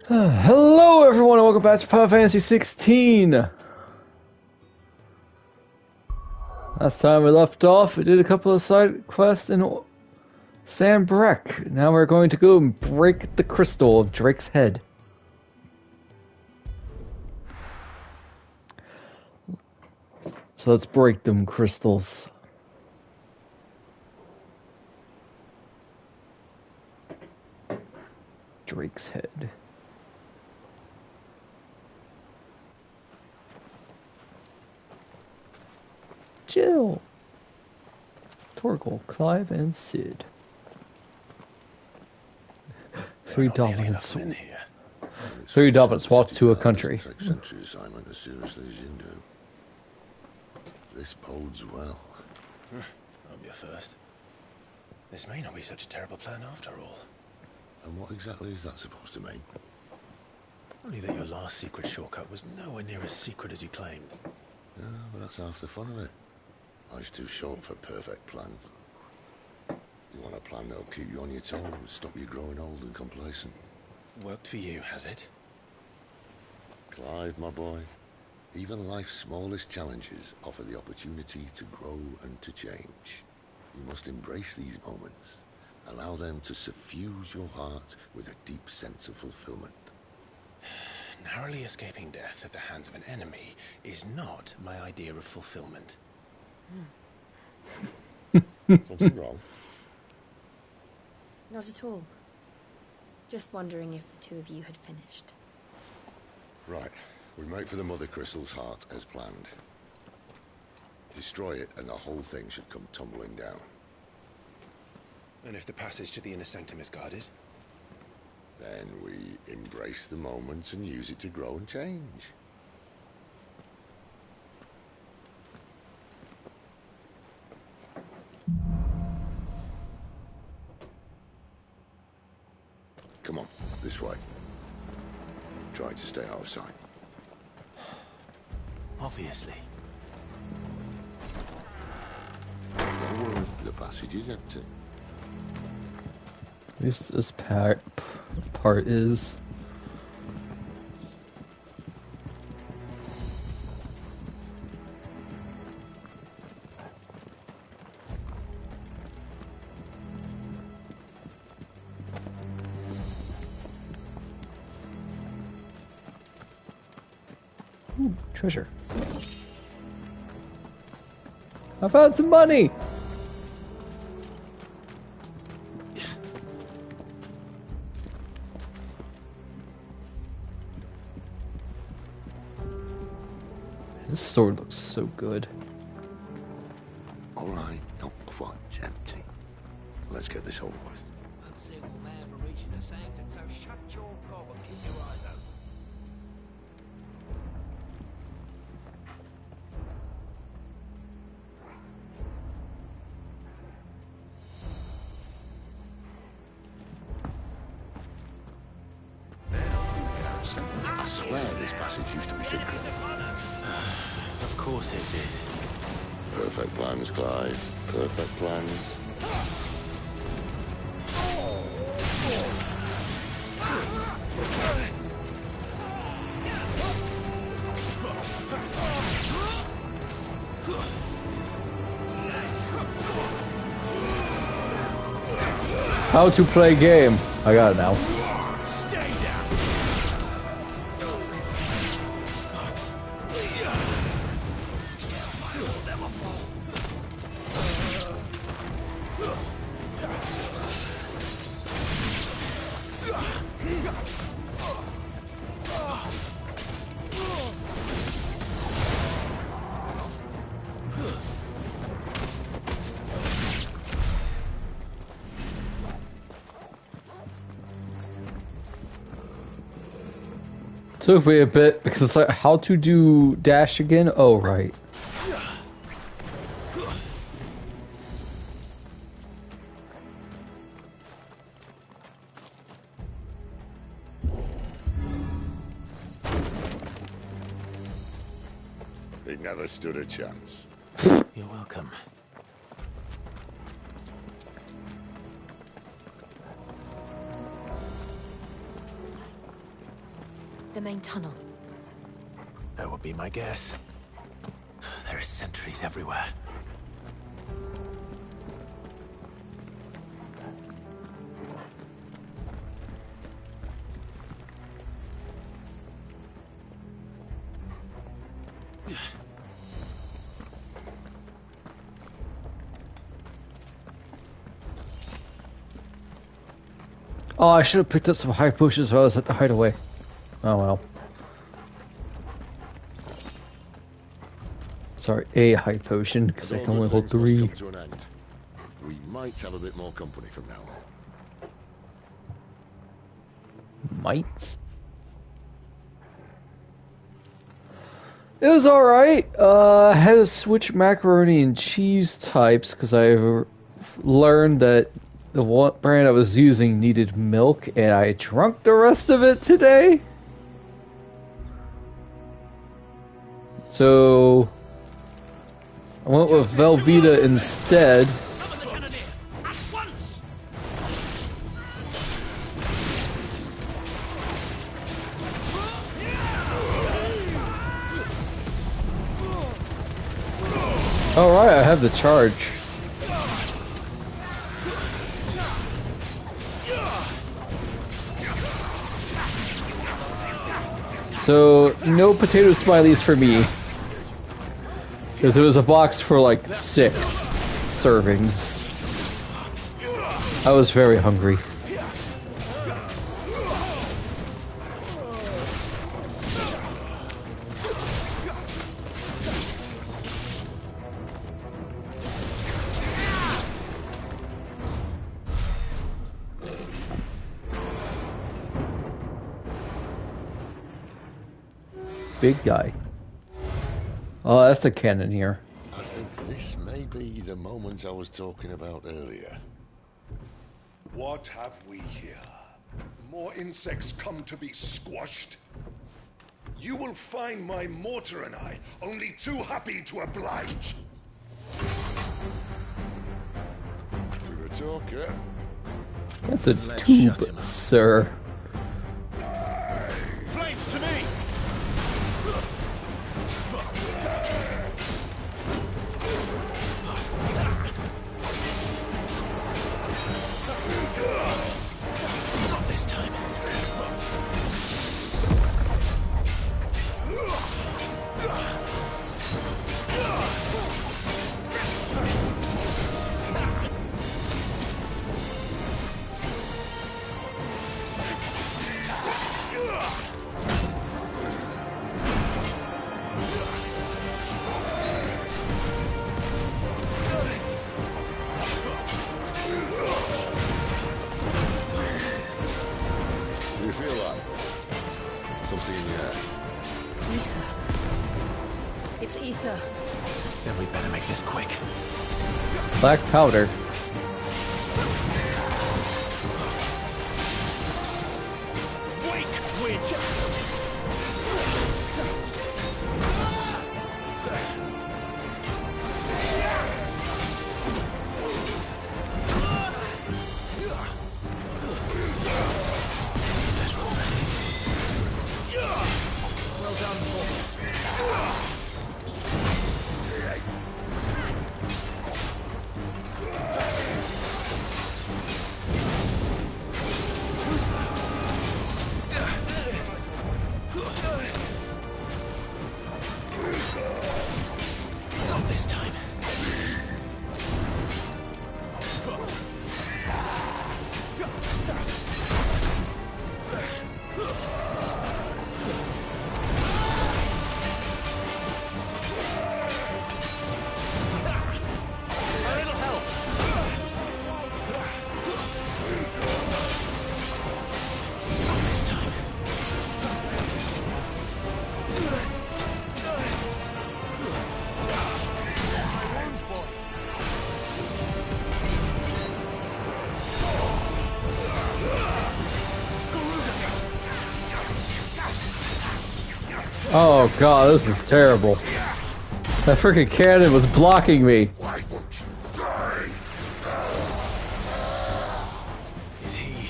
Hello everyone and welcome back to Final Fantasy 16! Last time we left off, we did a couple of side quests in Sanbreque. Now we're going to go and break the crystal of Drake's head. So let's break them crystals. Drake's head. Jill, Torgal, Clive, and Sid. Three dominant swapped to a country. Assignment as seriously as you do. This bodes well. I'll be a first. This may not be such a terrible plan after all. And what exactly is that supposed to mean? Only that your last secret shortcut was nowhere near as secret as you claimed. Yeah, but that's half the fun of it. Life's too short for perfect plans. You want a plan that'll keep you on your toes, stop you growing old and complacent. Worked for you, has it? Clive, my boy, even life's smallest challenges offer the opportunity to grow and to change. You must embrace these moments. Allow them to suffuse your heart with a deep sense of fulfillment. Narrowly escaping death at the hands of an enemy is not my idea of fulfillment. Something wrong? Not at all. Just wondering if the two of you had finished. Right. We make for the Mother Crystal's heart as planned. Destroy it and the whole thing should come tumbling down. And if the passage to the inner sanctum is guarded? Then we embrace the moment and use it to grow and change. Come on, this way. Try to stay out of sight. Obviously. Don't worry, the passage is empty. At least this part is. Ooh, treasure. I found some money! This sword looks so good. All right, not quite empty. Let's get this over with. Unsingle man for reaching the sanctum, so shut your gob and keep your eyes open. I swear this passage used to be secret. Of course it did. Perfect plans, Clive. Perfect plans. How to play game. I got it now. Took me a bit because it's like how to do dash again. Oh right. He never stood a chance. You're welcome. The main tunnel. That would be my guess. There are sentries everywhere. Oh, I should have picked up some high potions while I was at the hideaway. Oh well. Sorry, a high potion, because I And can all only good hold things 3. must come to an end. We might have a bit more company from now on. Might? It was alright. I had to switch macaroni and cheese types because I learned that the one brand I was using needed milk, and I drank the rest of it today. So I went with Velveeta instead. Summon the cannoneer! At once! Alright, I have the charge. So, no potato smileys for me. Because it was a box for like 6 servings. I was very hungry. Big guy. Oh, that's the cannoneer. I think this may be the moment I was talking about earlier. What have we here? More insects come to be squashed? You will find my mortar and I only too happy to oblige. To the talker. That's a Let's tube, shut him up. sir. Flames to me! Not this time. Do you feel that? Something in the air. Ether. It's ether. Then we better make this quick. Black powder. Wake, witch! Well done, boy. Too slow. Not this time. A little help. Not this time. My wounds, boy. Oh god, this is terrible. That freaking cannon was blocking me. Why won't you die? Is he?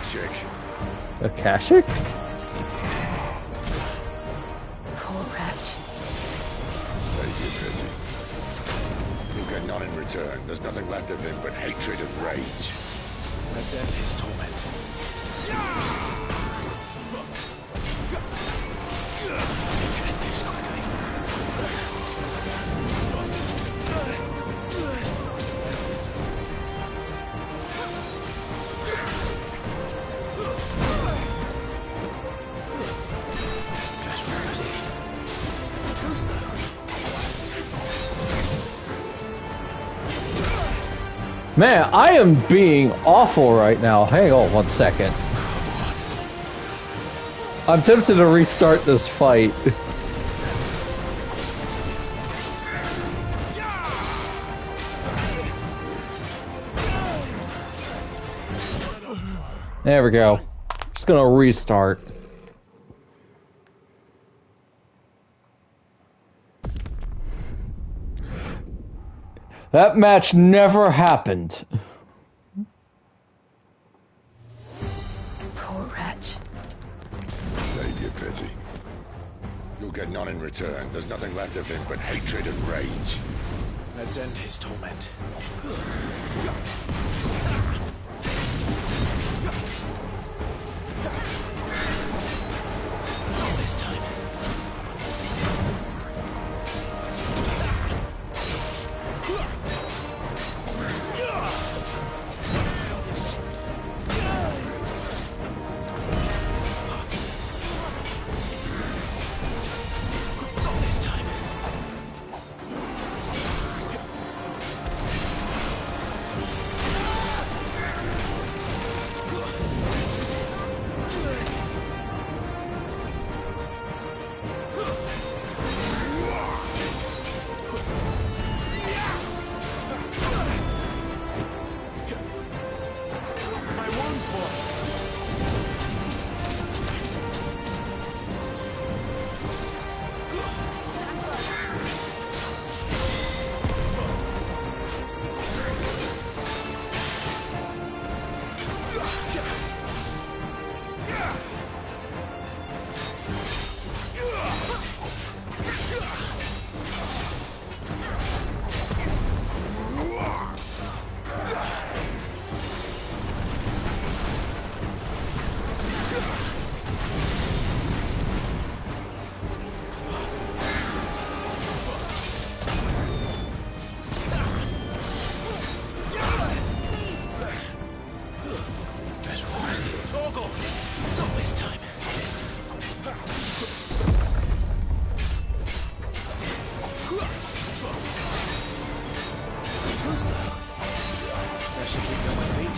Akashic. Akashic? Poor wretch. Save your pity. You'll get none in return. There's nothing left of him but hatred and rage. Let's end his torment. Let's end this quickly. Just where is he? Too slow. Man, I am being awful right now. Hang on 1 second. I'm tempted to restart this fight. There we go. Just gonna restart. That match never happened. Poor wretch. Save your pity. You'll get none in return. There's nothing left of him but hatred and rage. Let's end his torment. All this time. All this time. My wounds, boy. That's right. Toggle. Not this time. Too slow. I should keep on my feet.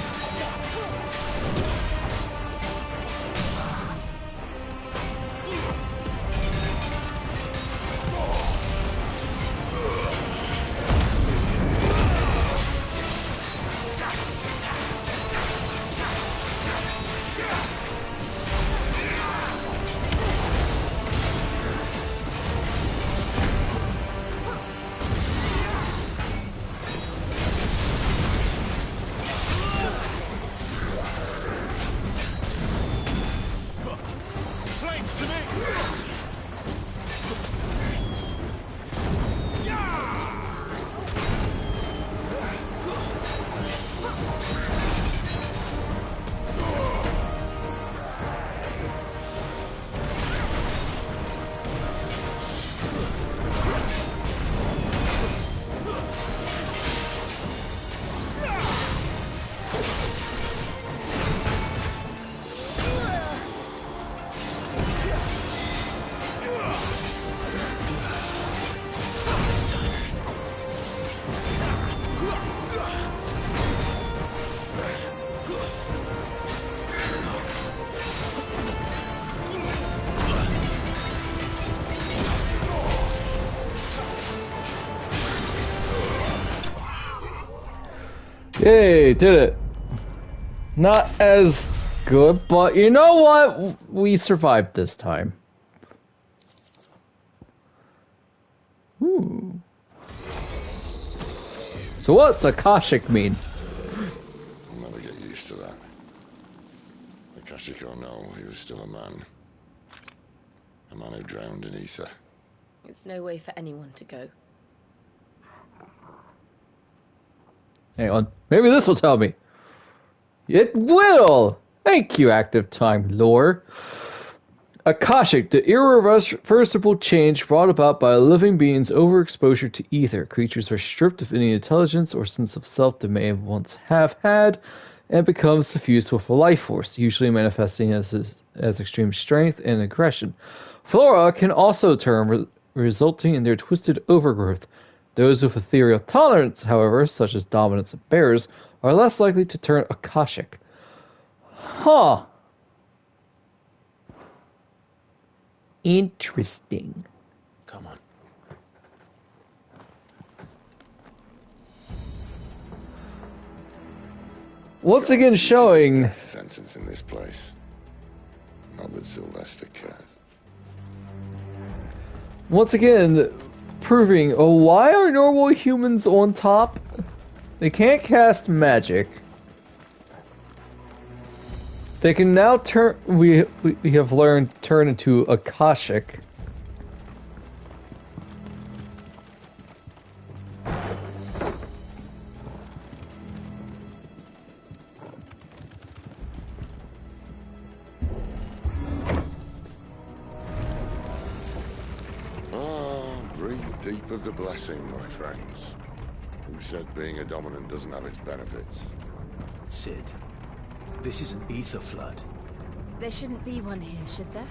Flames to me! This time. Yay, did it. Not as good, but you know what? We survived this time. Ooh. So what's Akashic mean? I'll never get used to that. Akashic or no, he was still a man. A man who drowned in ether. It's no way for anyone to go. Hang on. Maybe this will tell me. It will! Thank you, Active Time Lore. Akashic, the irreversible change brought about by a living being's overexposure to ether. Creatures are stripped of any intelligence or sense of self they may once have had, and become suffused with a life force, usually manifesting as extreme strength and aggression. Flora can also turn, resulting in their twisted overgrowth. Those with ethereal tolerance, however, such as dominance of bears, are less likely to turn Akashic. Huh. Interesting. Come on. Once again showing... Death sentence in this place. Not that Sylvester cares. Once again, proving, oh, why are normal humans on top? They can't cast magic. They can now turn, we have learned, turn into Akashic. Breathe deep of the blessing, my friends. Who said being a dominant doesn't have its benefits? Sid, this is an ether flood. There shouldn't be one here, should there?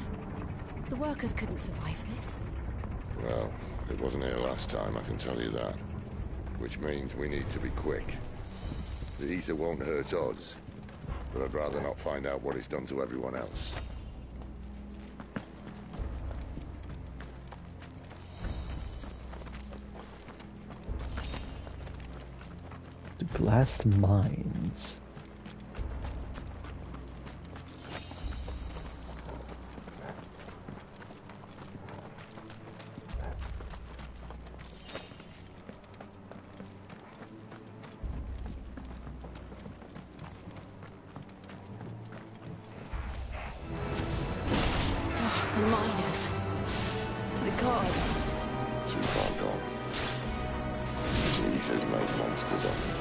The workers couldn't survive this. Well, it wasn't here last time, I can tell you that. Which means we need to be quick. The ether won't hurt us, but I'd rather not find out what it's done to everyone else. To blast mines. The miners. The gods. Too far gone. The ether's made monsters of them.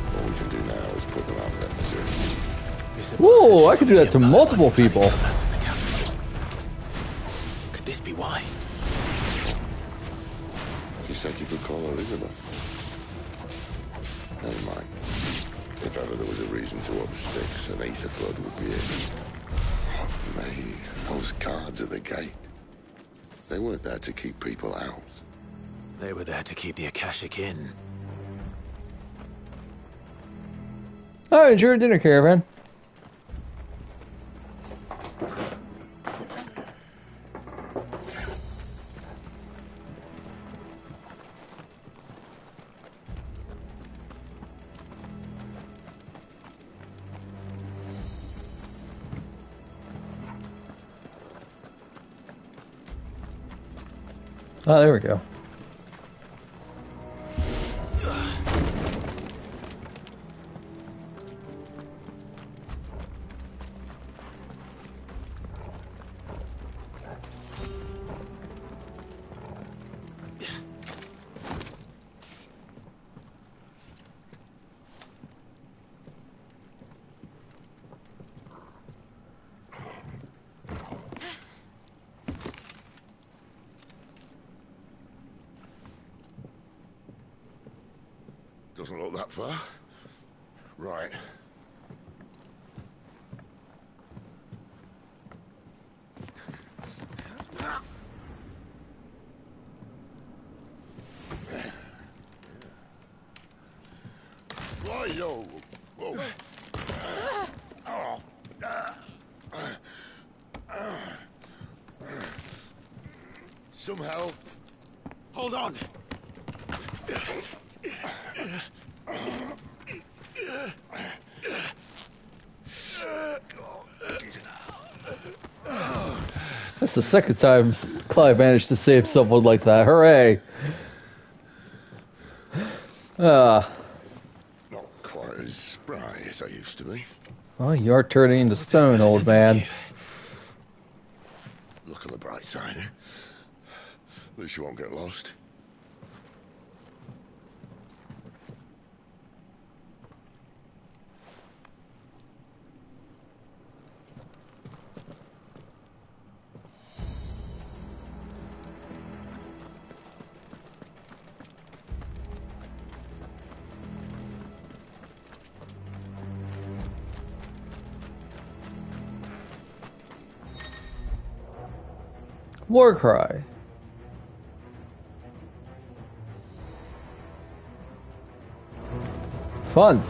All we can do now is put them out of their misery. Whoa, I could do that to multiple people. Could this be why? You said you could call her Elizabeth. Never mind. If ever there was a reason to up sticks, an ether flood would be it. Me, those guards at the gate. They weren't there to keep people out. They were there to keep the Akashic in. Alright, enjoy your dinner, Caravan. Oh, there we go. Doesn't look that far. Right. Why-yo! Whoa. Some help. Hold on! That's the second time Clive managed to save someone like that. Hooray! Not quite as spry as I used to be. Well, you are turning into stone, old man. Look on the bright side. At least you won't get lost. Warcry. Fun.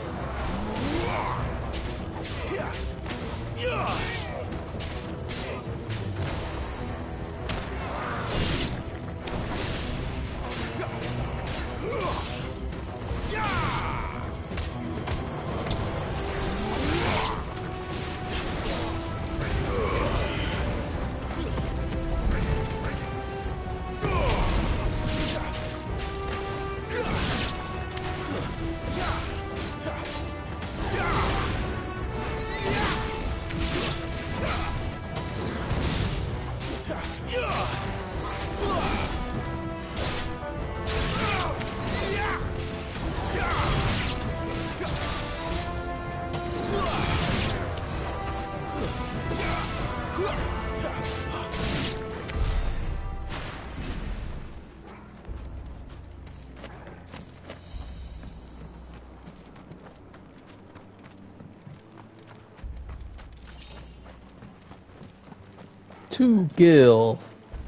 To Gil.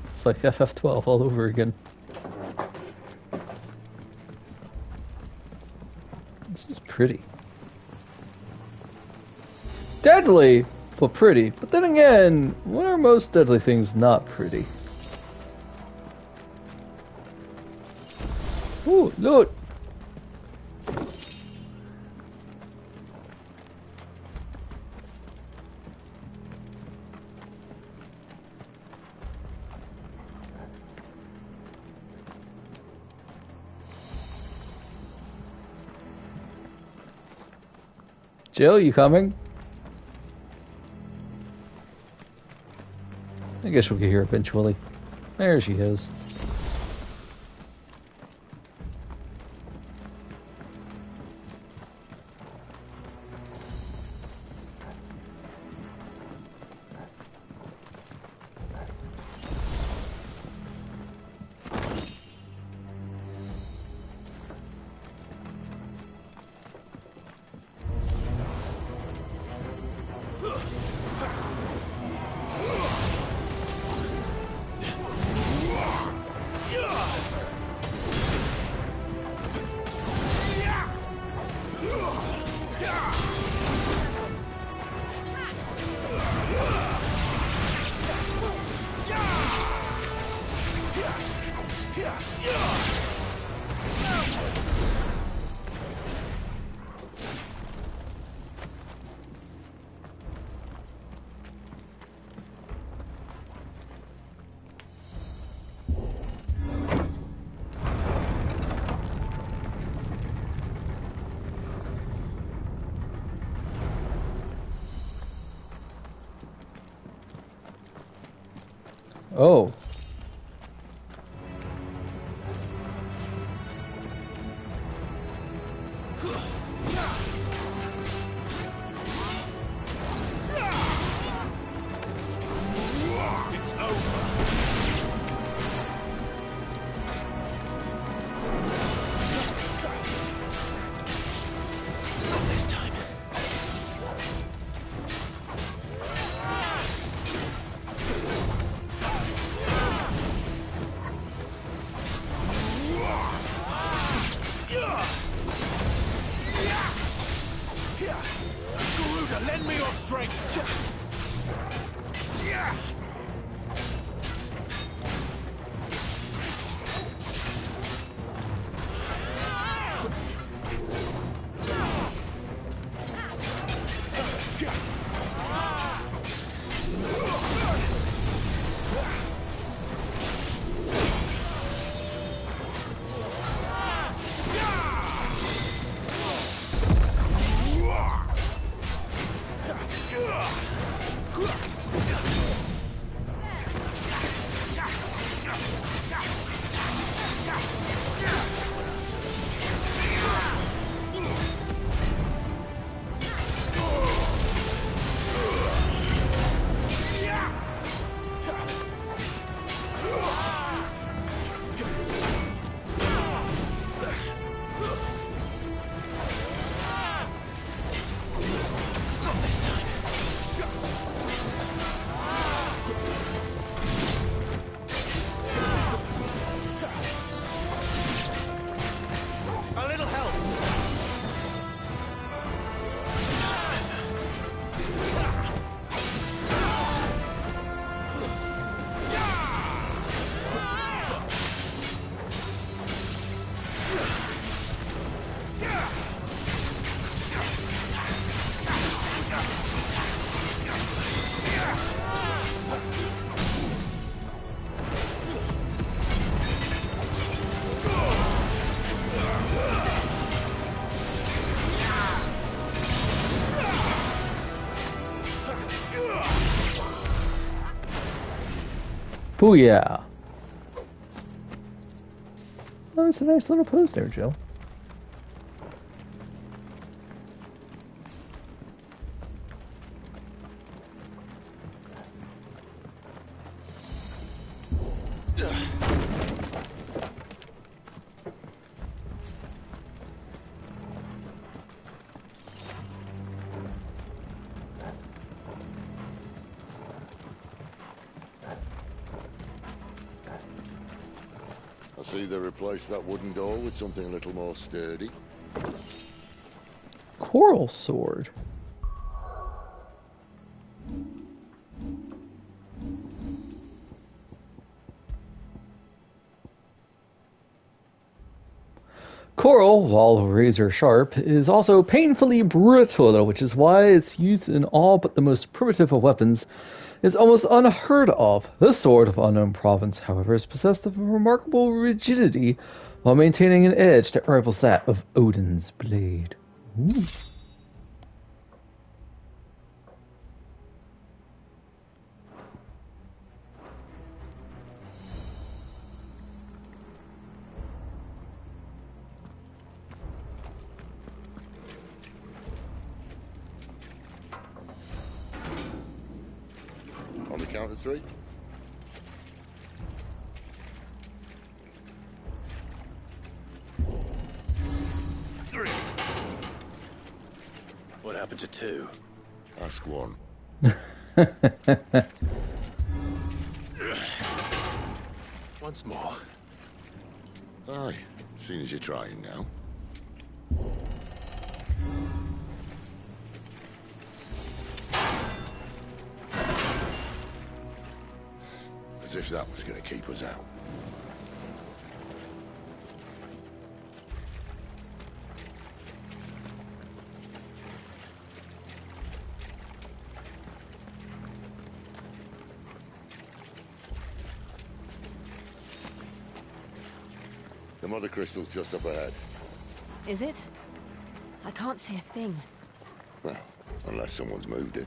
It's like FF12 all over again. This is pretty. Deadly, but pretty. But then again, when are most deadly things not pretty? Ooh, look! Jill, you coming? I guess we'll get here eventually. There she is. Oh. It's over. Not this time. Garuda, lend me your strength. Booyah! Oh, it's a nice little pose there, Joe. I see they replaced that wooden door with something a little more sturdy. Coral sword. Coral, while razor sharp, is also painfully brittle, which is why its use in all but the most primitive of weapons is almost unheard of. This sword of unknown province, however, is possessed of a remarkable rigidity while maintaining an edge that rivals that of Odin's blade. Ooh. On the count of 3. What happened to 2? Ask 1. Once more. Aye, seeing as you're trying now. As if that was going to keep us out. The mother crystal's just up ahead. Is it? I can't see a thing. Well, unless someone's moved it.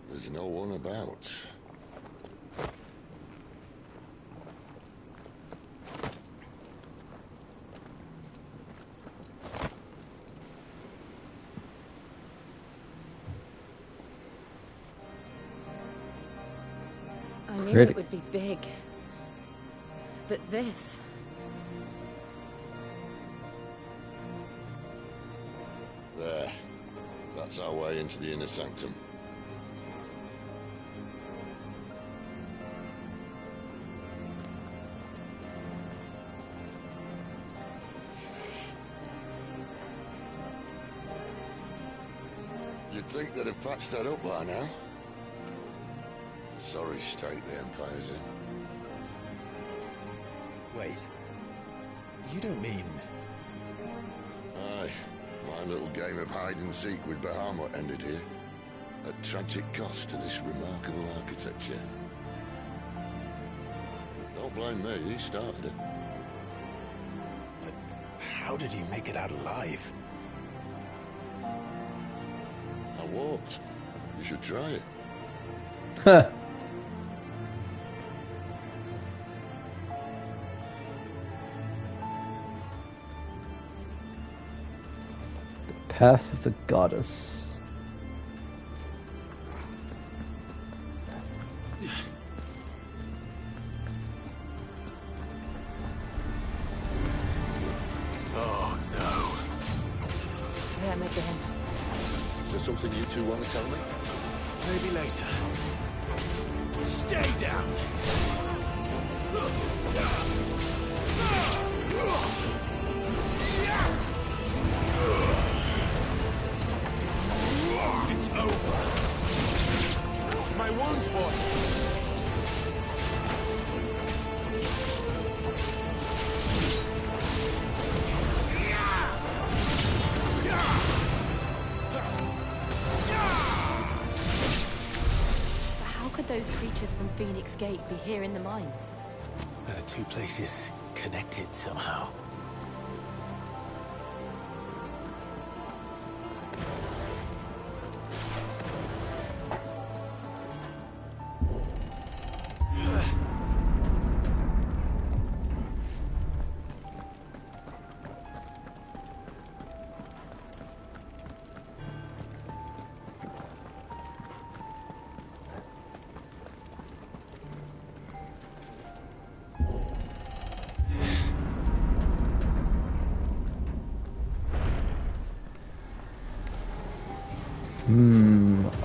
There's no one about. I knew Ready. it would be big. But this... There. That's our way into the inner sanctum. You'd think they'd have patched that up by now. Sorry state the Empire's in. Wait. You don't mean... Aye. My little game of hide-and-seek with Bahamut ended here. At tragic cost to this remarkable architecture. Don't blame me, he started it. But how did he make it out alive? I walked. You should try it. Huh. Path of the Goddess. Oh, no. Them again. Is there something you two want to tell me? Maybe later. Stay down! It's over. My one guns, boy. But how could those creatures from Phoenix Gate be here in the mines? Two places connected somehow.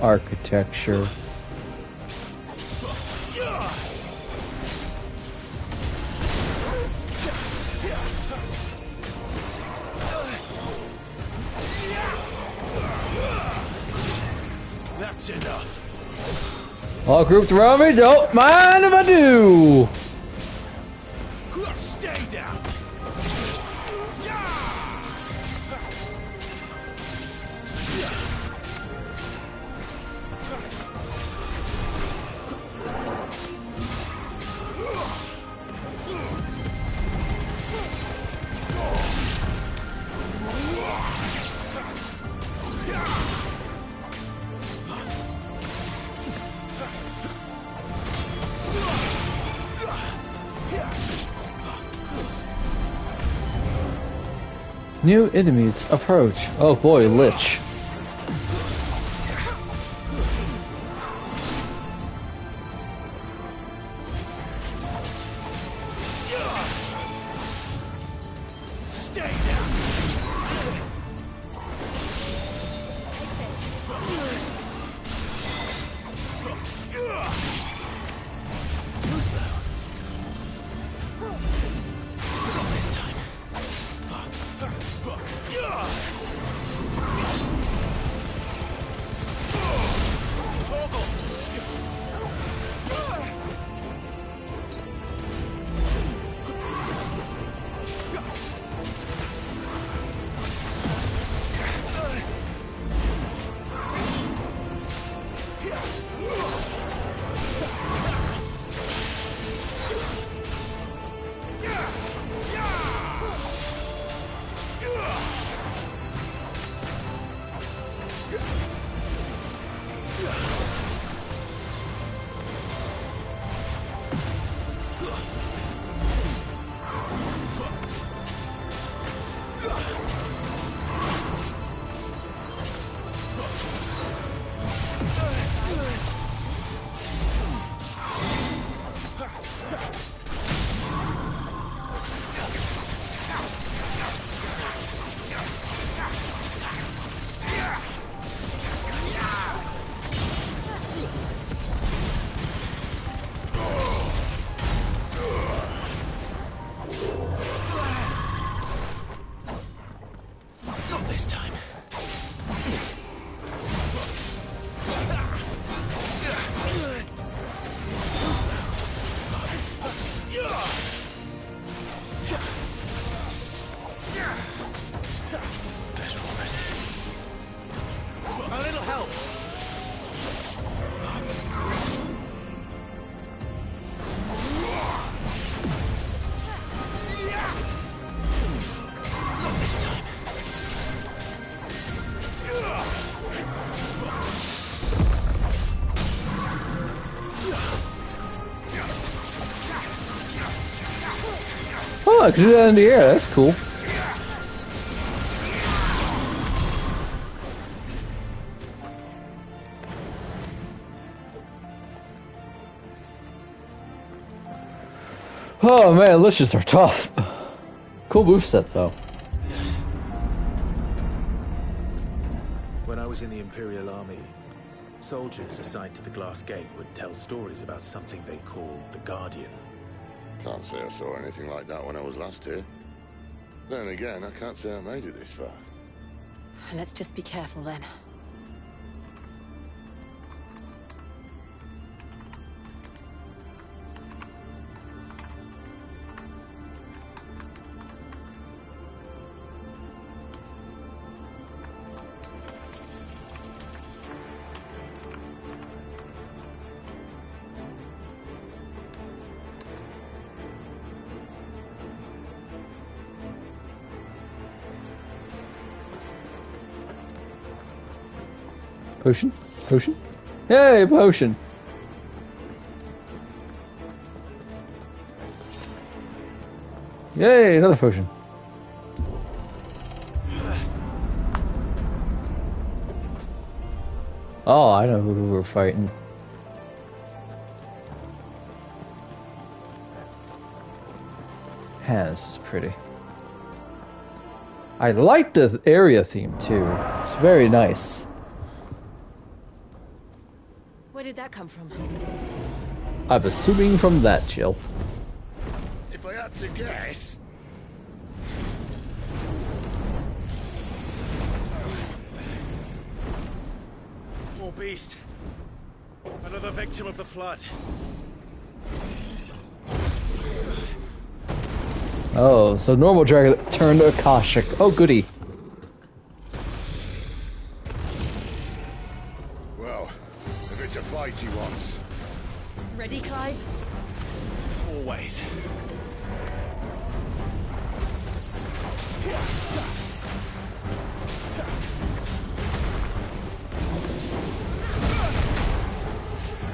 Architecture. That's enough. All grouped around me, don't mind if I do. Stay down. New enemies approach. Oh boy, Lich. Stay down. Too slow. Not this time. Toggle. Not this time. Too slow. That's right. A little help. Not this time. Oh, I can do that in the air. That's cool. Oh man, Liches are tough. Cool moveset though. When I was in the Imperial Army, soldiers assigned to the Glass Gate would tell stories about something they called the Guardian. Can't say I saw anything like that when I was last here. Then again, I can't say I made it this far. Let's just be careful then. Potion? Potion? Yay, potion! Yay, another potion. Oh, I know who we're fighting. Yeah, this is pretty. I like the area theme too. It's very nice. Where did that come from? I'm assuming from that, Jill. If I had to guess... Poor beast. Another victim of the flood. Oh, so normal dragon turned Akashic. Oh, goody. Well, if it's a fight he wants. Ready, Clive? Always.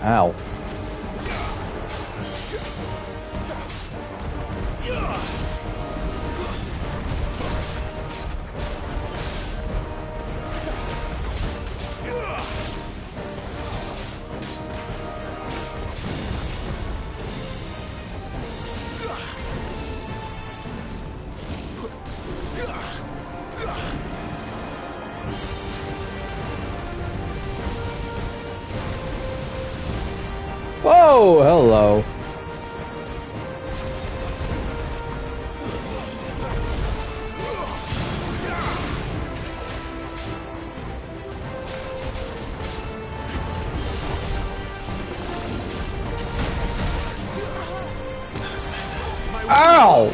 Ow. Whoa, hello. Ow!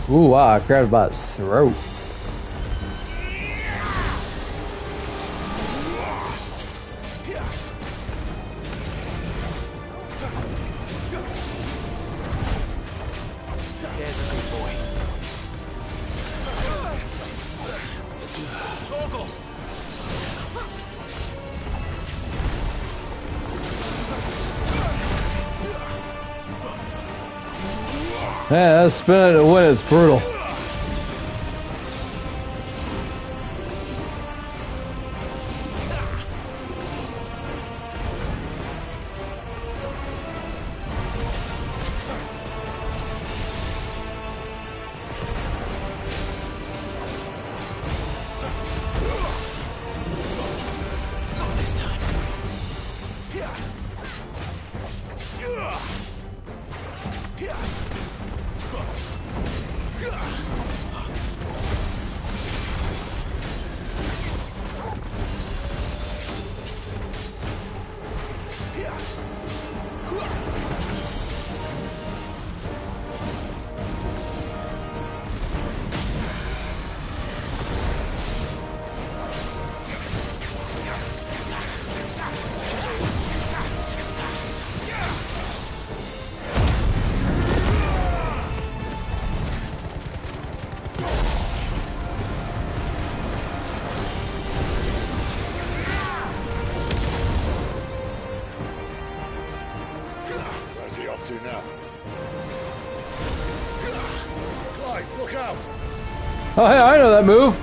Ooh, wow, I grabbed by his throat. There's a good boy. Torgal! Yeah, that spin to win is brutal. Not this time. Where's he off to now? Clive, look out! Oh, hey, I know that move.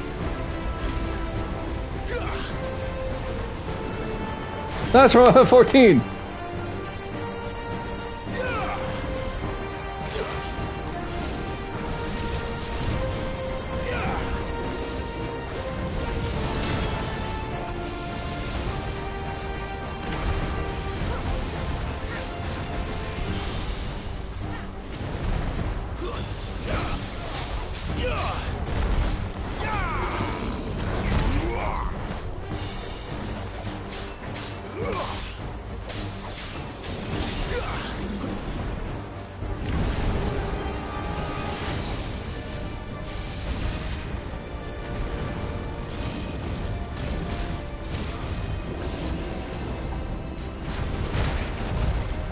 That's from 14.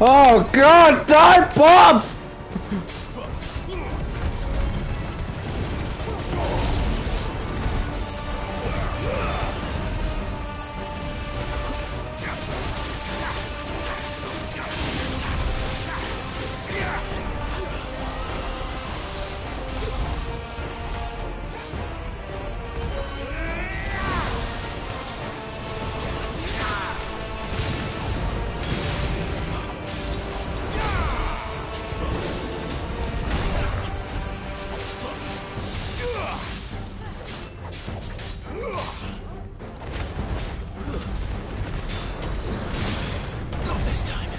Oh god, die bombs! Not this time.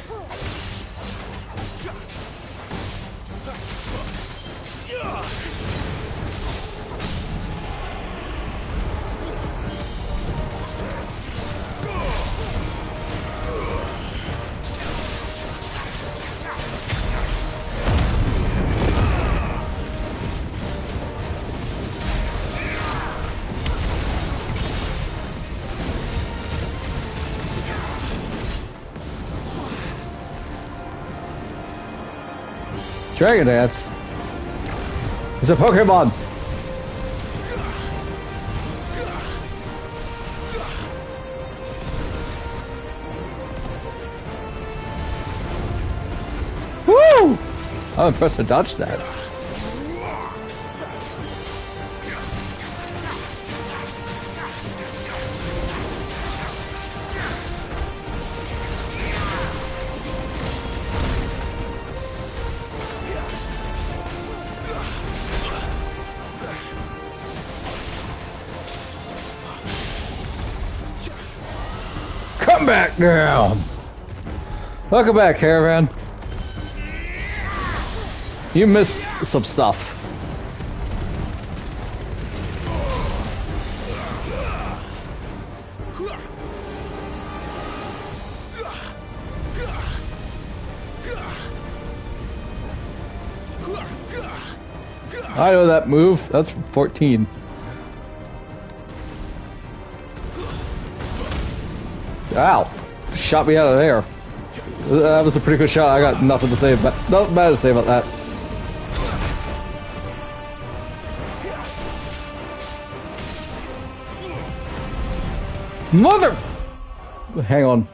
Dragon Dance. It's a Pokemon. Woo! I'm impressed to dodge that. Come back down! Welcome back, Caravan. You missed some stuff. I know that move. That's from 14. Ow! Shot me out of there. That was a pretty good shot. I got nothing to say about. Nothing bad to say about that. Mother! Hang on.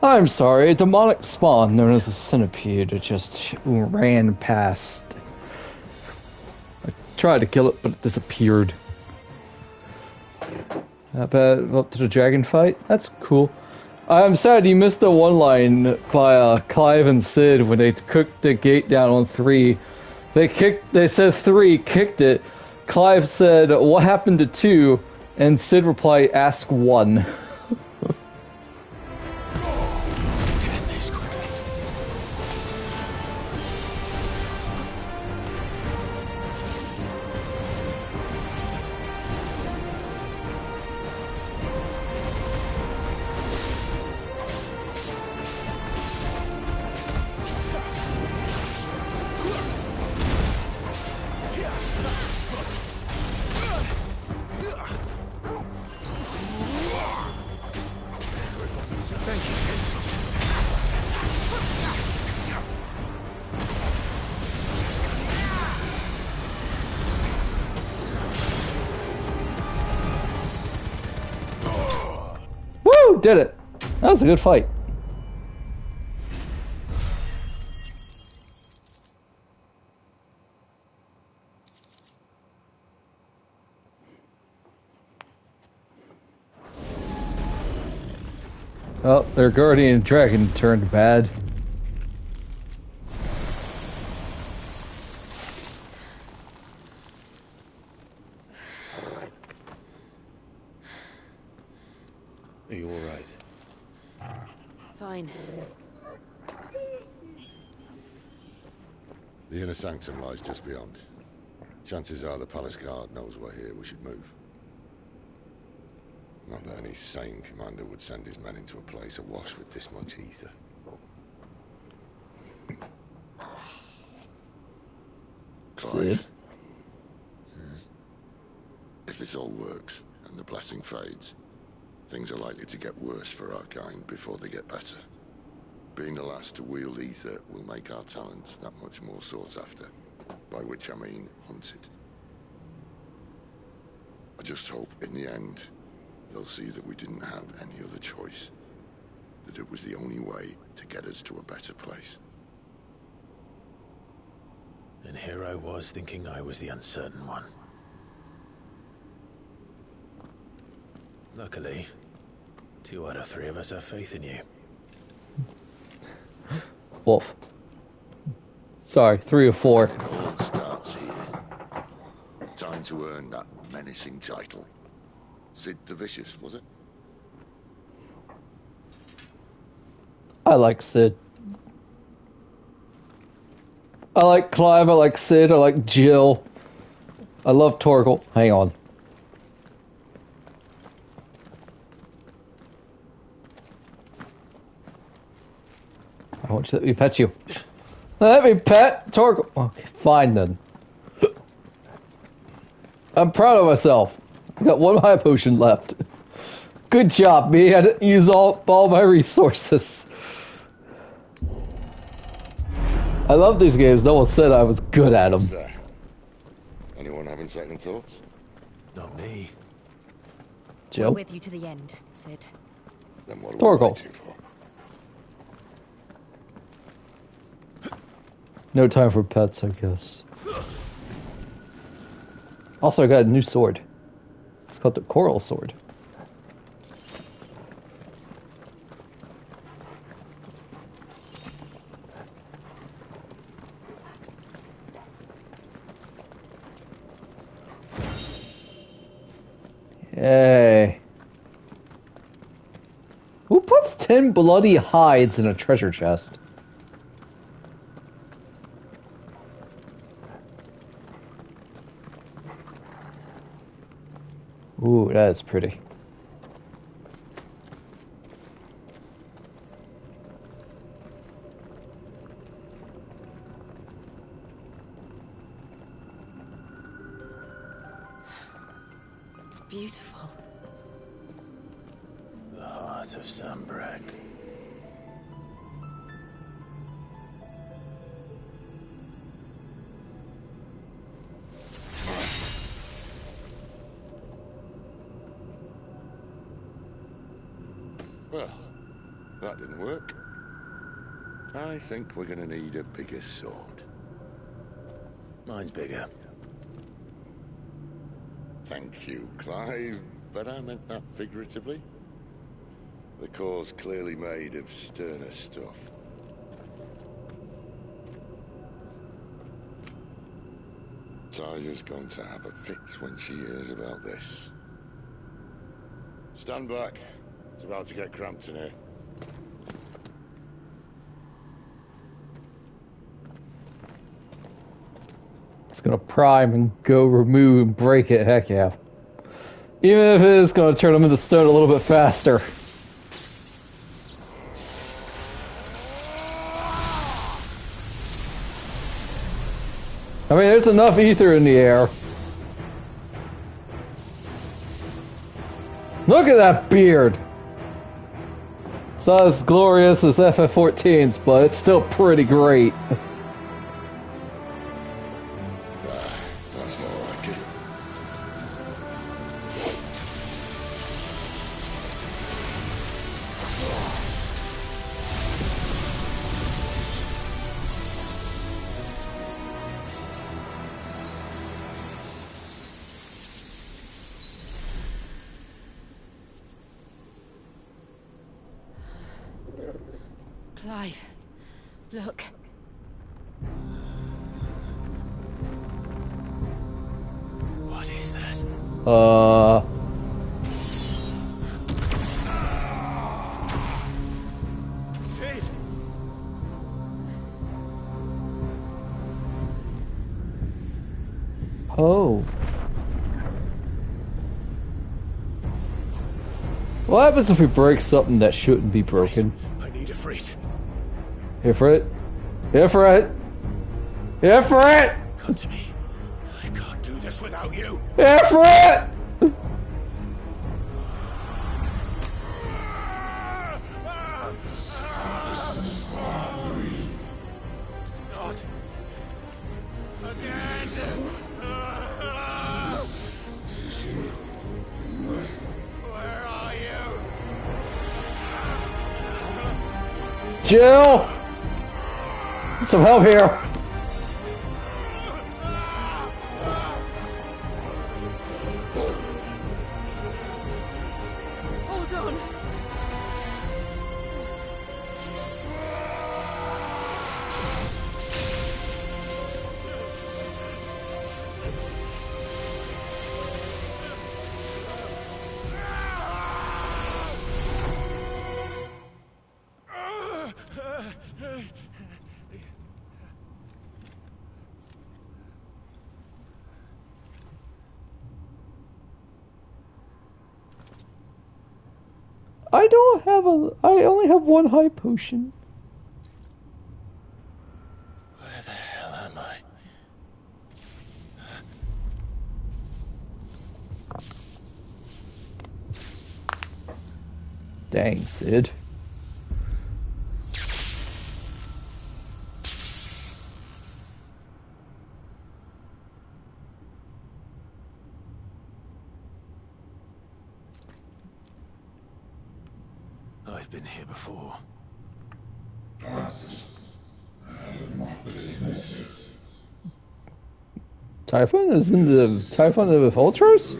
I'm sorry, a demonic spawn known as a centipede just ran past. I tried to kill it, but it disappeared. Up to the dragon fight? That's cool. I'm sad you missed the one line by Clive and Sid when they cooked the gate down on 3. They said 3, kicked it. Clive said, "What happened to 2?" And Sid replied, "Ask 1." Did it. That was a good fight. Oh, their guardian dragon turned bad. Are you all right? Fine. The inner sanctum lies just beyond. Chances are the palace guard knows we're here. We should move. Not that any sane commander would send his men into a place awash with this much ether. Clive. Sid. If this all works, and the blessing fades, things are likely to get worse for our kind before they get better. Being the last to wield ether will make our talents that much more sought after, by which I mean hunted. I just hope, in the end, they'll see that we didn't have any other choice, that it was the only way to get us to a better place. And here I was thinking I was the uncertain one. Luckily, 2 out of 3 of us have faith in you. Wolf. Sorry, 3 or 4. All starts here. Time to earn that menacing title. Sid the Vicious, was it? I like Sid. I like Clive, I like Sid, I like Jill. I love Torgal. Hang on. I want you to let me pet you. Let me pet Torgal. Okay, fine then. I'm proud of myself. I got 1 high potion left. Good job, me. I didn't use all my resources. I love these games. No one said I was good at them. What's there? Anyone having second thoughts? Not me. We're Jill? with you to the end, Sid. Then what are Torgal. we waiting for? No time for pets, I guess. Also, I got a new sword. It's called the Coral Sword. Yay. Who puts 10 bloody hides in a treasure chest? Ooh, that is pretty. It's beautiful. The heart of Sambrek. Well, that didn't work. I think we're gonna need a bigger sword. Mine's bigger. Thank you, Clive, but I meant that figuratively. The core's clearly made of sterner stuff. Tyler's going to have a fit when she hears about this. Stand back. It's about to get cramped in here. It's gonna prime and go remove and break it, heck yeah. Even if it is gonna turn them into stone a little bit faster. I mean, there's enough ether in the air. Look at that beard! It's not as glorious as FF14's, but it's still pretty great. That's more like it. Clive, look. What is that? What happens if we break something that shouldn't be broken? I need a freight. Here for it. Here for it. Here for it. Come to me. I can't do this without you. Here for it. Not again. Where are you? Jill! Some help here! Hold on. I don't have I only have one high potion. Where the hell am I? Dang, Sid. I've been here before. Typhon is in the Typhon of Ultros?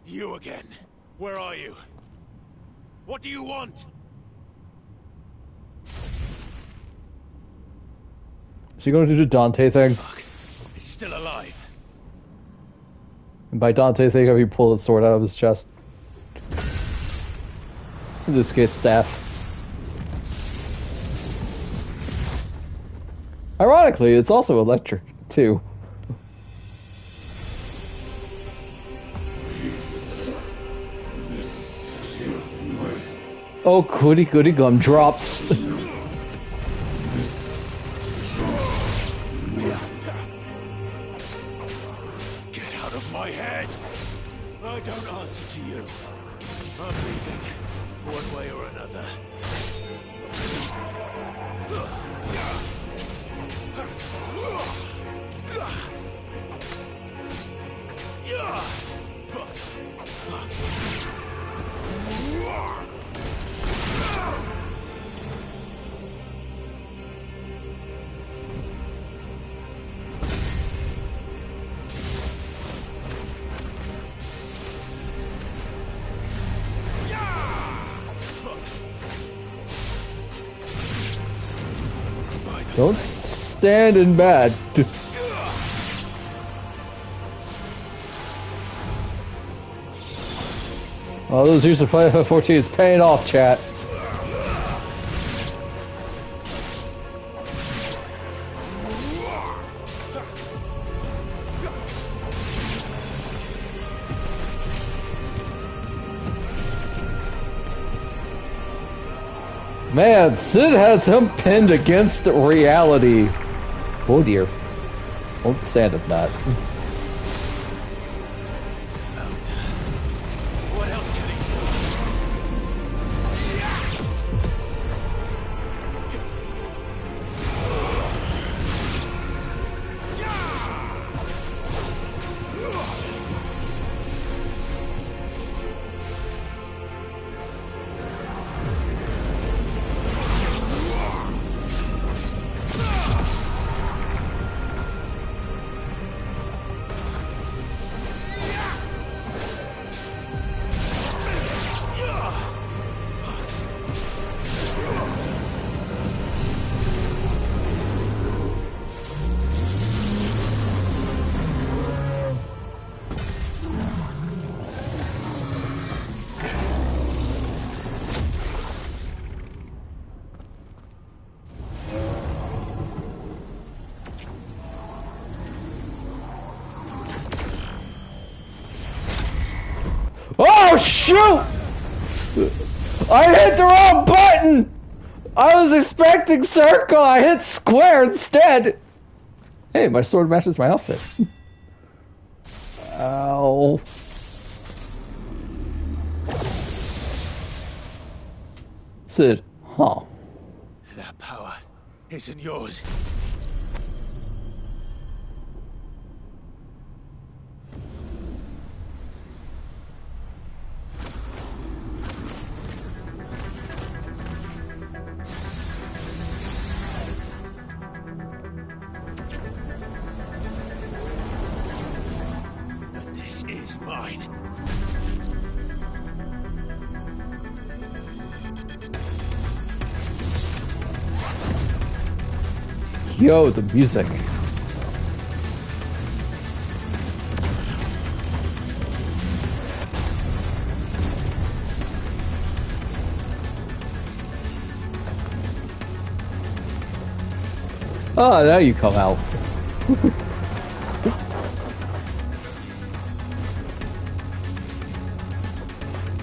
You again. Where are you? What do you want? Is he going to do the Dante thing? Fuck. It's still alive. And by Dante thing, I mean pull his sword out of his chest. In this case, staff. Ironically, it's also electric, too. Oh, goody goody gumdrops. Get out of my head! I don't answer to you. I'm leaving, one way or another. Don't stand in bad. All those years of playing FF14 is paying off, chat. Man, Sid has him pinned against reality. Oh dear. Won't stand at that. What else can he shoot! I hit the wrong button! I was expecting circle, I hit square instead! Hey, my sword matches my outfit. Ow. Sid, huh? That power isn't yours. But this is mine. Yo, the music. Oh, now you come out.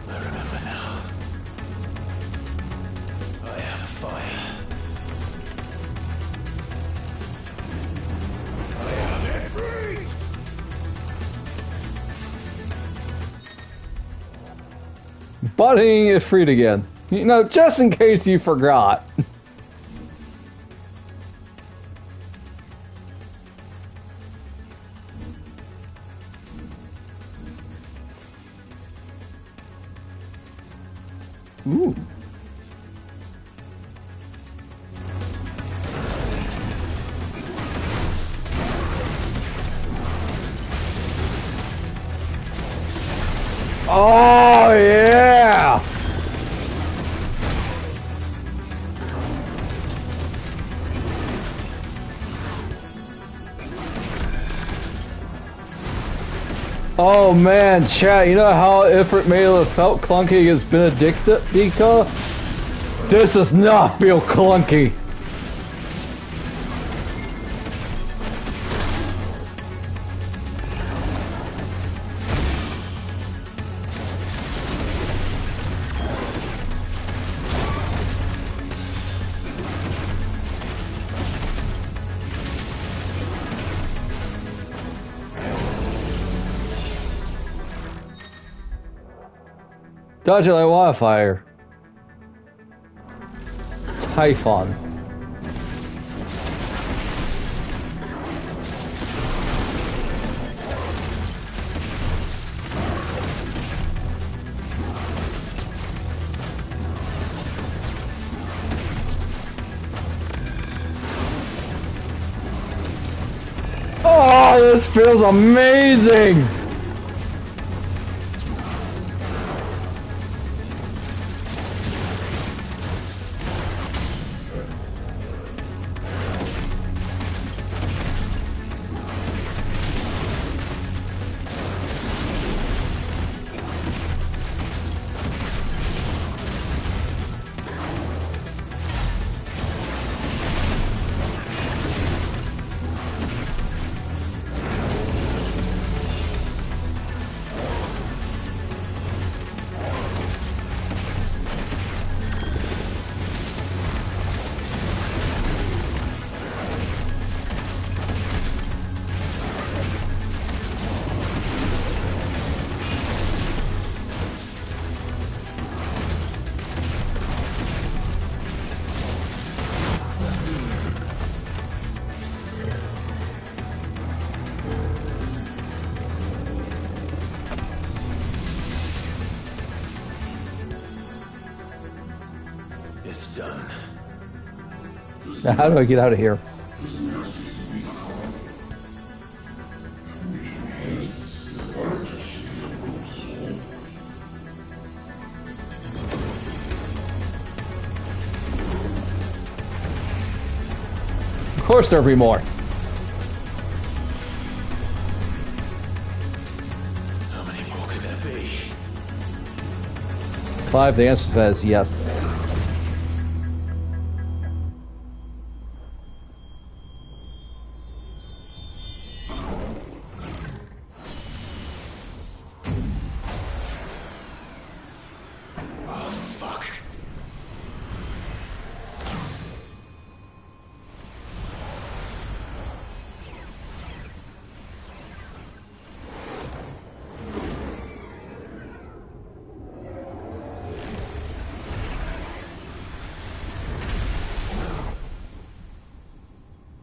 I remember now. I had a fire. I am it. Bunny is freed again. You know, just in case you forgot. Ooh. Oh, yeah! Oh man, chat, you know how Ifrit may have felt clunky against Benedicta? This does not feel clunky. Dodge it like wildfire. Typhon. Oh, this feels amazing! It's done. Now, how do I get out of here? Of course there'll be more. How many more could there be? 5, the answer to that is yes.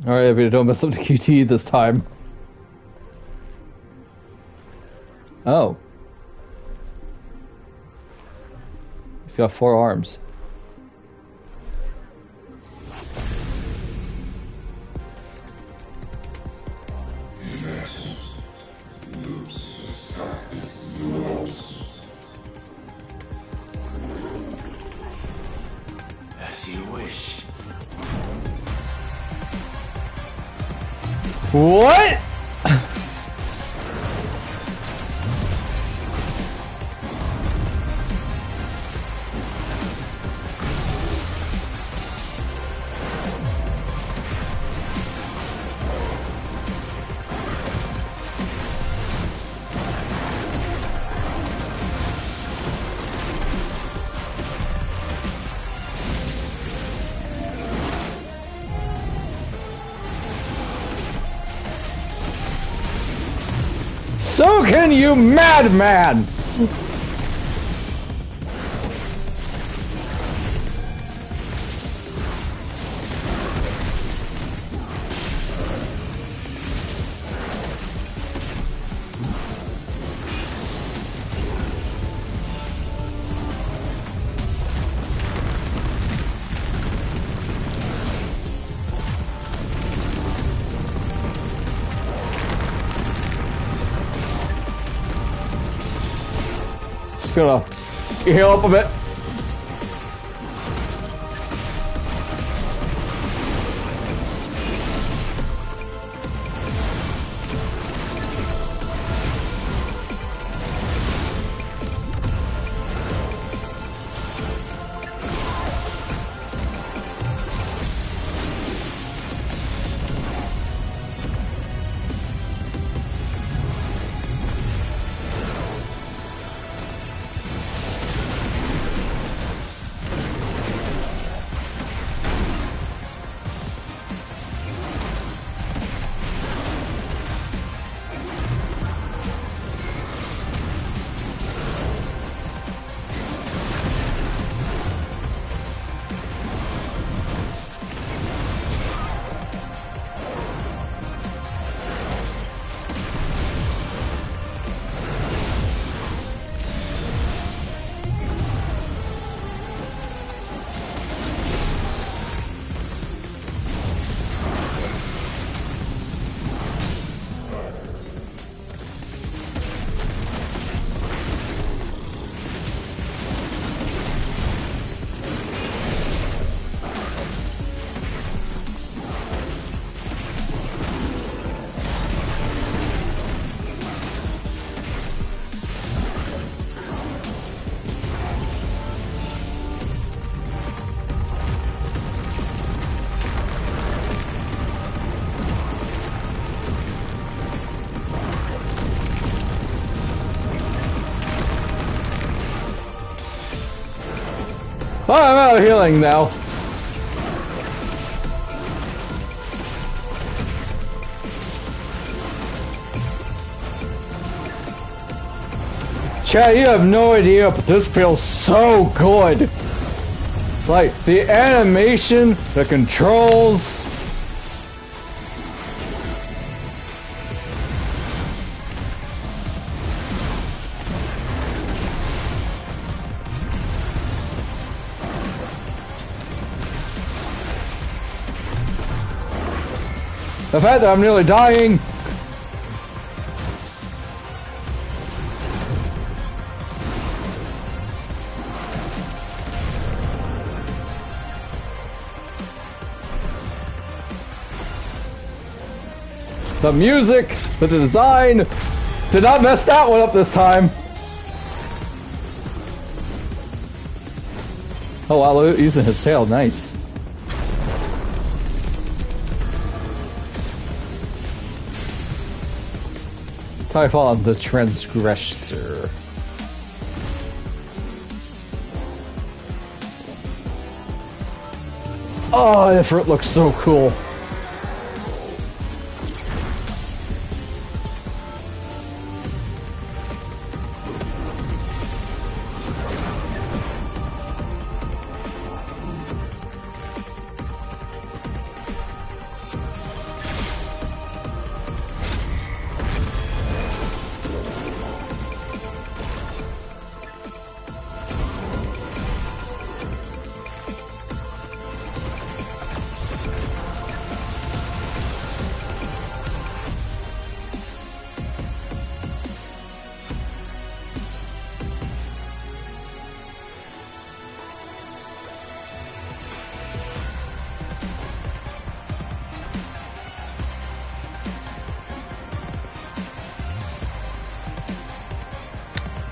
Alright, but don't mess up the QT this time. Oh. He's got 4 arms. As you wish. What? So can you, madman! Just gonna heal up a bit. Oh, I'm out of healing now. Chad, you have no idea, but this feels so good. Like, the animation, the controls. The fact that I'm nearly dying. The music, the design, did not mess that one up this time. Oh wow, using his tail, nice. Typhon the Transgressor. Oh, Ifrit looks so cool.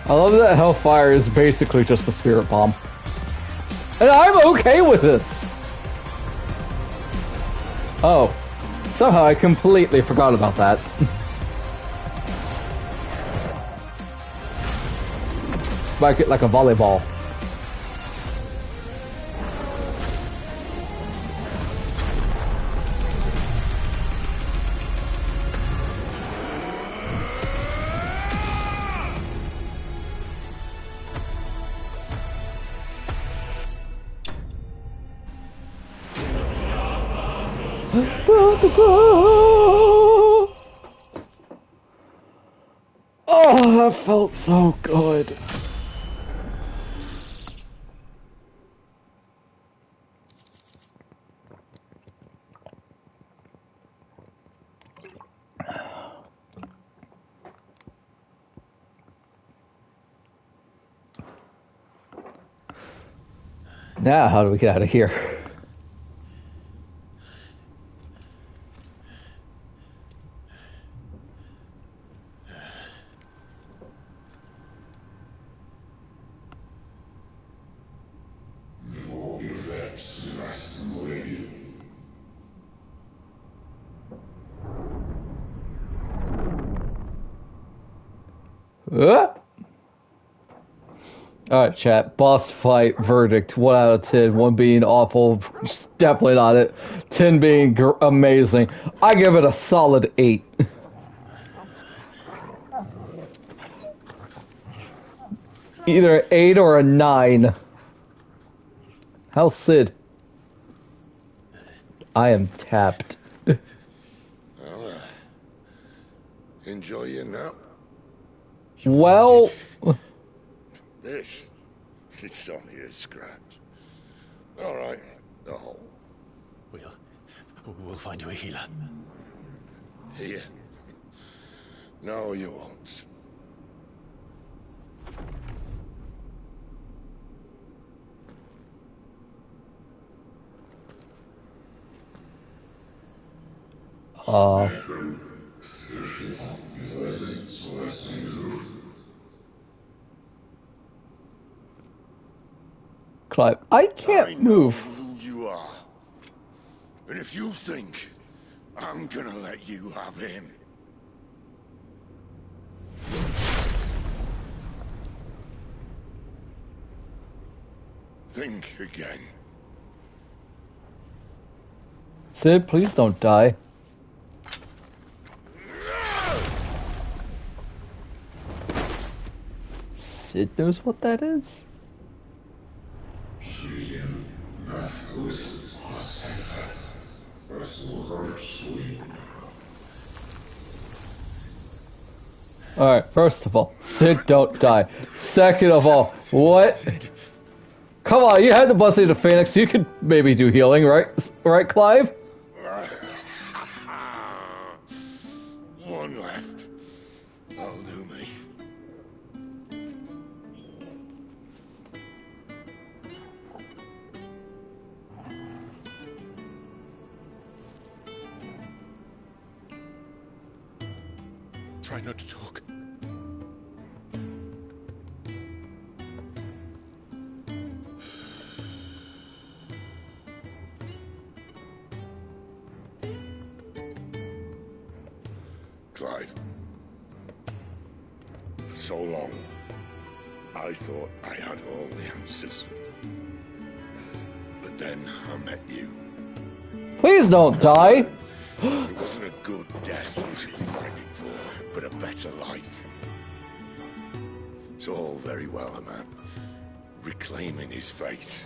I love that Hellfire is basically just a spirit bomb. And I'm okay with this! Oh. Somehow I completely forgot about that. Spike it like a volleyball. Oh, that felt so good. Now, how do we get out of here? Alright, chat. Boss fight verdict. 1 out of 10. 1 being awful. Definitely not it. 10 being amazing. I give it a solid 8. Either an 8 or a 9. How's Sid? I am tapped. Enjoy your nap. Well... This, it's only a scratch. All right, the hole. We'll find you a healer. Here. No, you won't. Clive, I can't move. Who you are. And if you think I'm gonna let you have him. Think again. Sid, please don't die. Sid knows what that is? Alright, first of all, Sid, don't die. Second of all, what? Come on, you had the blessing of Phoenix, you could maybe do healing, right? Right, Clive? One left. That'll do me. Try not to talk. Clive. For so long, I thought I had all the answers. But then I met you. Please don't die! It wasn't a good death we should be fighting for, but a better life. It's all very well, a man reclaiming his fate.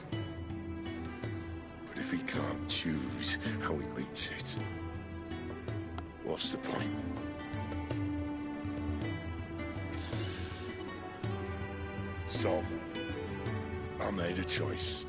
But if he can't choose how he meets it, what's the point? So, I made a choice.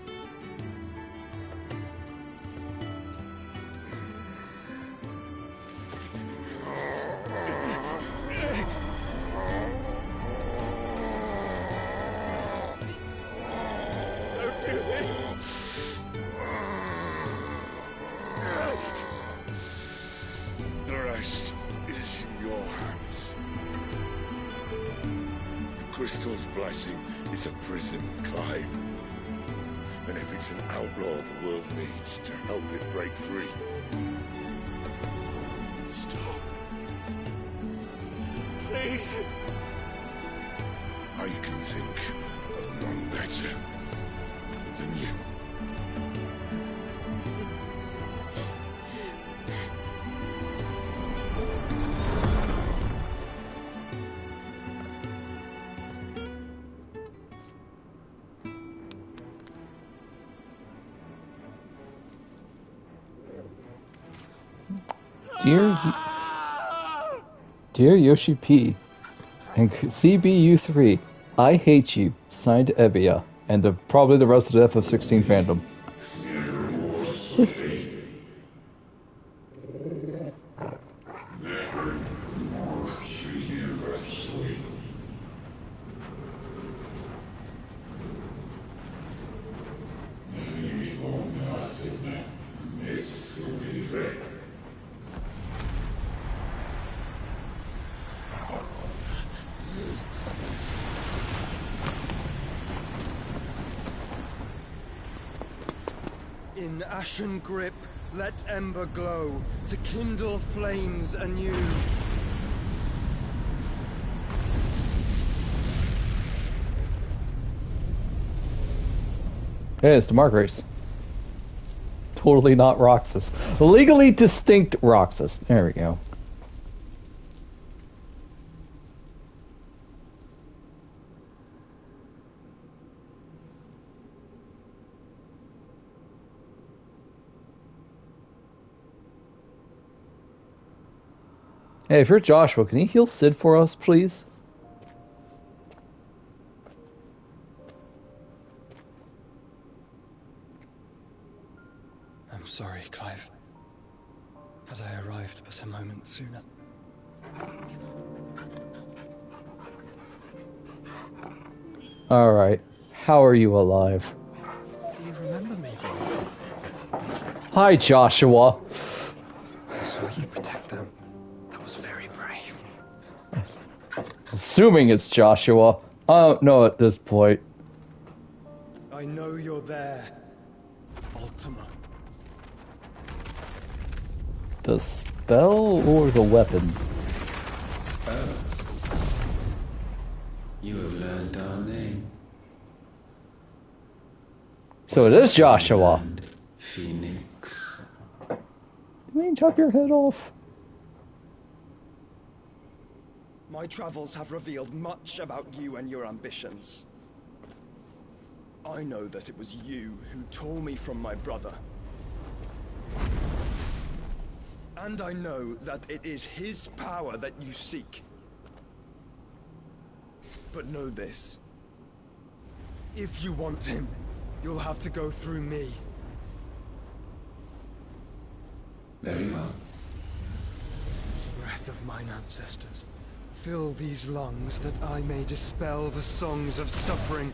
crystal's blessing is a prison, Clive. And if it's an outlaw the world needs to help it break free. Stop. Please. I can think of none better than you. Dear Yoshi P. and CBU3, I hate you. Signed Evia, and probably the rest of the FF16 fandom. In ashen grip, let ember glow, to kindle flames anew. Hey, it's Demarcus. Totally not Roxas. Legally distinct Roxas. There we go. Hey, if you're Joshua, can you heal Sid for us, please? I'm sorry, Clive. Had I arrived but a moment sooner. Alright. How are you alive? Do you remember me, boy? Hi, Joshua. I saw you protect them. That was very brave. Assuming it's Joshua. I don't know at this point. I know you're there, Ultima. The spell or the weapon? You have learned our name. So it is Joshua. Phoenix. You mean chop your head off? My travels have revealed much about you and your ambitions. I know that it was you who tore me from my brother. And I know that it is his power that you seek. But know this. If you want him, you'll have to go through me. Very well. Breath of mine ancestors, fill these lungs that I may dispel the songs of suffering.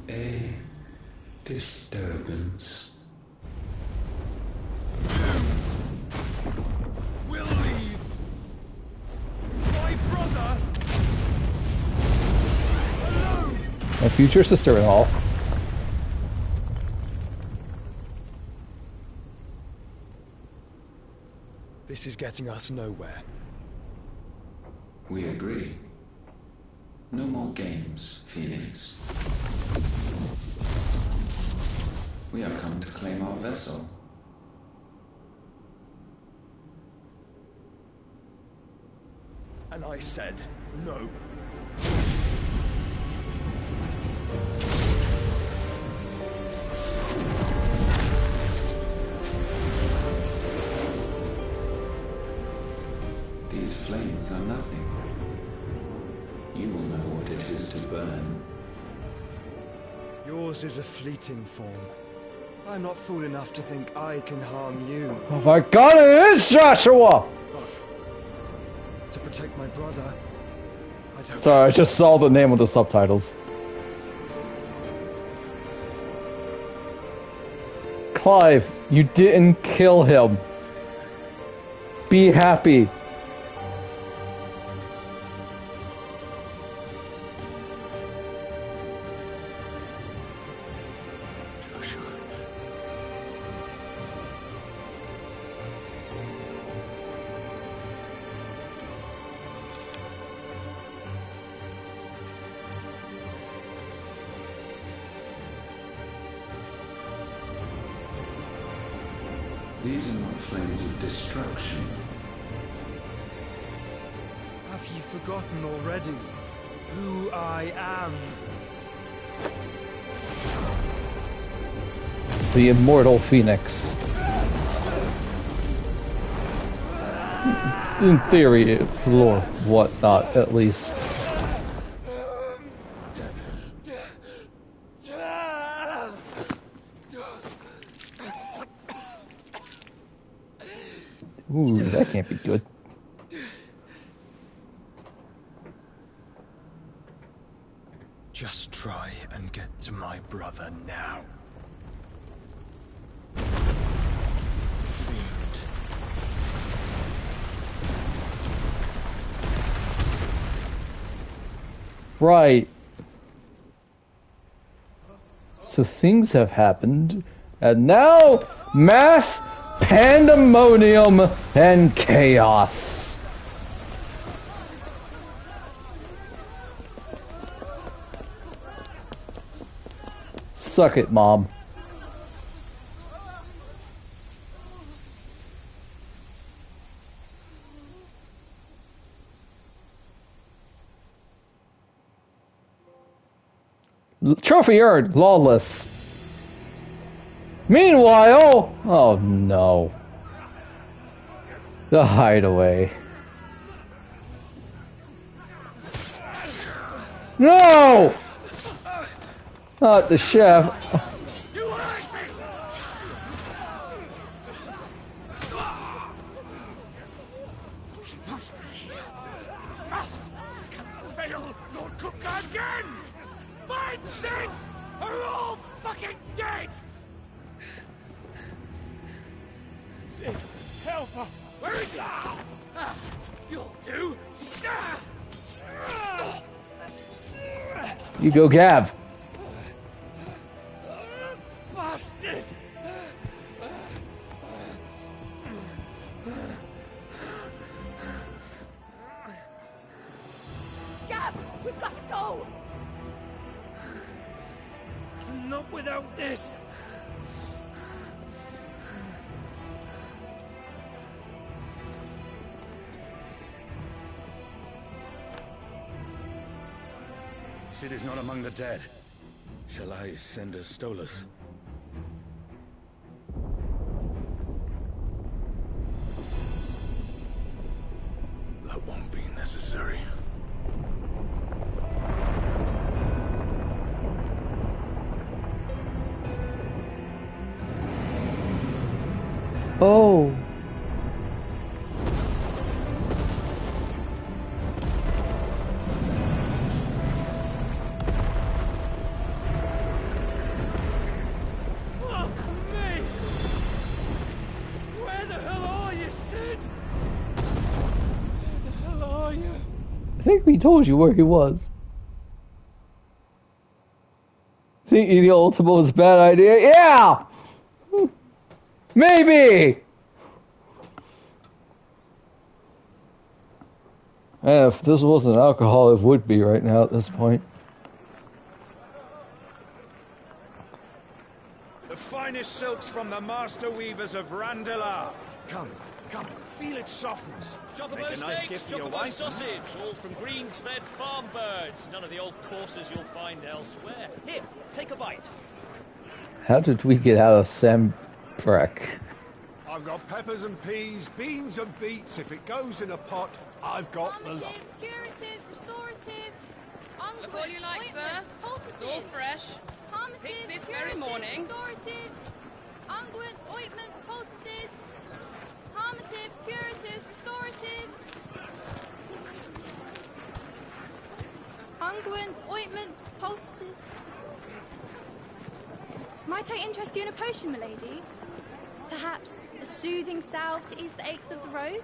A disturbance. We'll leave. My brother alone. My future sister-in-law. This is getting us nowhere. We agree. No more games, Phoenix. We have come to claim our vessel. And I said no. These flames are nothing. You will know what it is to burn. Yours is a fleeting form. I'm not fool enough to think I can harm you. Oh my god, it is Joshua! But to protect my brother, I don't... Sorry, I just saw the name of the subtitles. Clive, you didn't kill him. Be happy. These are not flames of destruction. Have you forgotten already who I am? The immortal Phoenix. In theory, or whatnot, at least. Ooh, that can't be good. Just try and get to my brother now. Fiend. Right. So things have happened, and now mass pandemonium and chaos. Suck it, Mom. Trophy earned, lawless. Meanwhile, oh no. The hideaway. No! Not the chef. Help us! Where is he? You'll do! You go, Gav. Bastard! Gab, we've got to go! Not without this! Sid is not among the dead. Shall I send a Stolas? That won't be necessary. Oh. I think we told you where he was. Think eating Ultima was a bad idea? Yeah! Maybe! And if this wasn't alcohol, it would be right now at this point. The finest silks from the master weavers of Randalar. Come, feel its softness. Chocobo Make a nice steaks, gift for your chocobo wife. sausage, all from greens-fed farm birds. None of the old courses you'll find elsewhere. Here, take a bite. How did we get out of Sambrek? I've got peppers and peas, beans and beets. If it goes in a pot, I've got the lot. Calmatives, curatives, restoratives, Look all you unguents, like, sir. ointments, It's all poultices. fresh. Calmatives, Picked this very curatives, morning. restoratives, unguents, ointments, poultices. Calmatives, curatives, restoratives. Unguents, ointments, poultices. Might I interest you in a potion, milady? Perhaps a soothing salve to ease the aches of the road?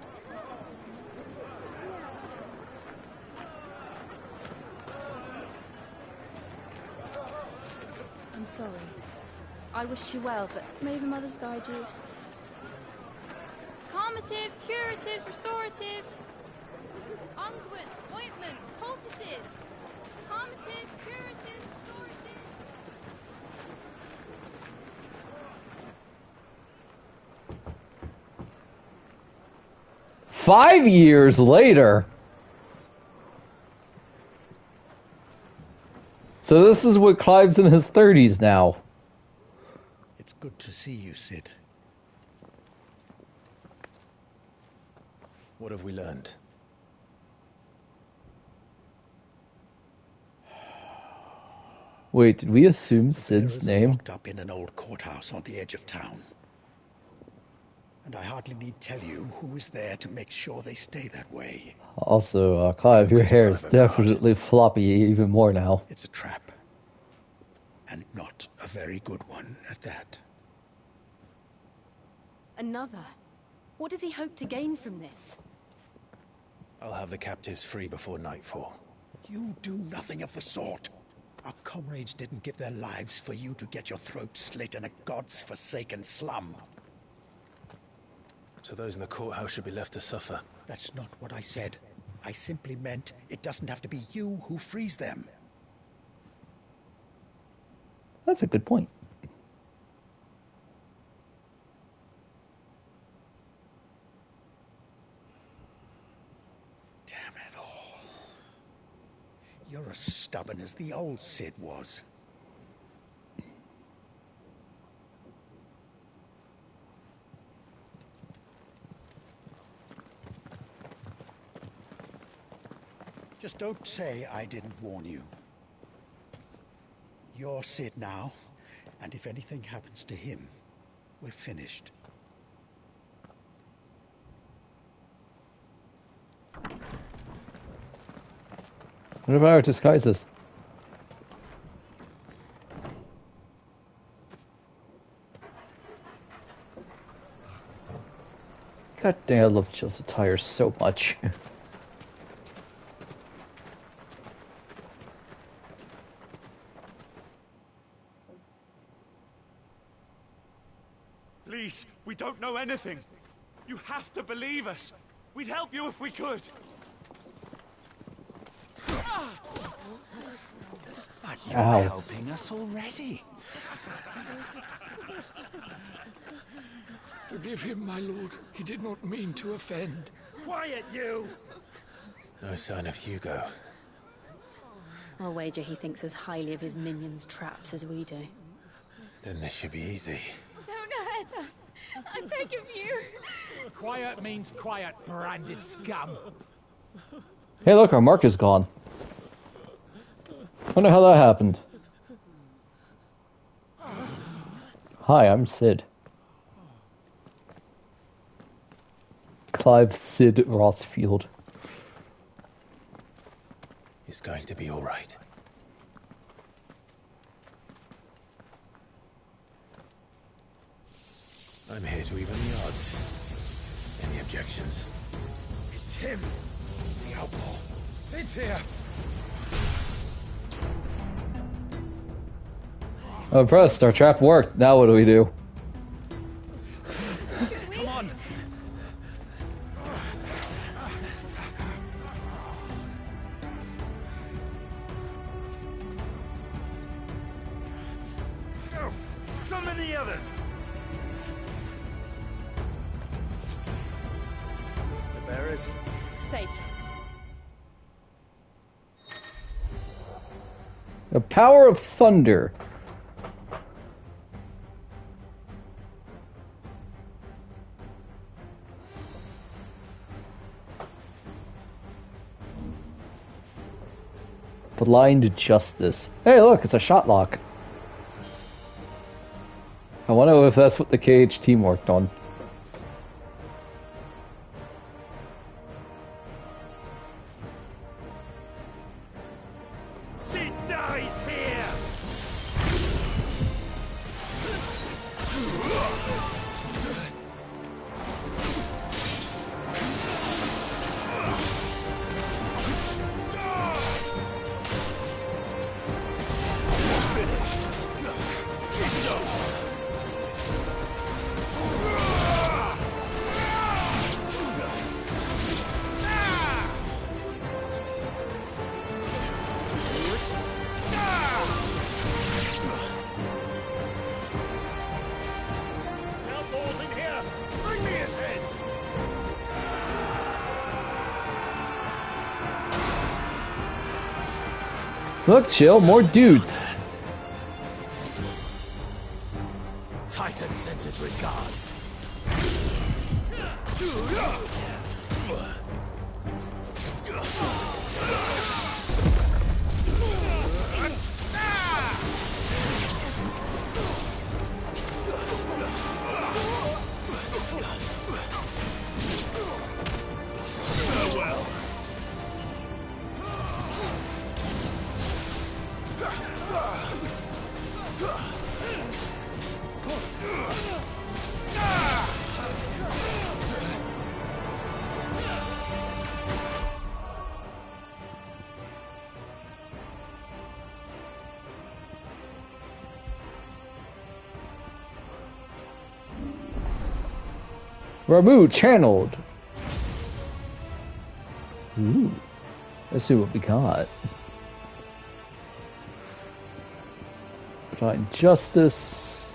I'm sorry. I wish you well, but may the mothers guide you. Calmatives, curatives, restoratives. Unguents, ointments, poultices. Calmatives, curatives, restoratives. 5 years later. So this is what Clive's in his 30s now. It's good to see you, Cid. What have we learned? Wait, did we assume Cid's name? Locked up in an old courthouse on the edge of town. And I hardly need tell you who is there to make sure they stay that way. Also, Clive, your hair is definitely floppy even more now. It's a trap. And not a very good one at that. Another? What does he hope to gain from this? I'll have the captives free before nightfall. You do nothing of the sort. Our comrades didn't give their lives for you to get your throat slit in a god's forsaken slum. So those in the courthouse should be left to suffer. That's not what I said. I simply meant it doesn't have to be you who frees them. That's a good point. Damn it all. You're as stubborn as the old Cid was. Just don't say I didn't warn you. You're Cid now, and if anything happens to him, we're finished. What about our disguises? God damn, I love Joseph Tyre so much. Please, we don't know anything. You have to believe us. We'd help you if we could. But you're Ow. helping us already. Forgive him, my lord. He did not mean to offend. Quiet, you! No sign of Hugo. I'll wager he thinks as highly of his minions' traps as we do. Then this should be easy. Don't hurt us. I beg of you. Quiet means quiet, branded scum. Hey, look, our mark is gone. Wonder how that happened. Hi, I'm Cid. Clive Cid Rossfield. It's going to be all right. I'm here to even the odds. Any objections? It's him, the outlaw. Sid's here. I'm impressed. Our trap worked. Now what do we do? Come on! Go! Summon the others! The bearers? Safe. The power of thunder. Blind justice. Hey, look, it's a shot lock. I wonder if that's what the KH team worked on. Cid dies here! Finished. It's over. Look, chill, more dudes. Titan sends his regards. Ramu channeled. Ooh. Let's see what we got. Blind Justice.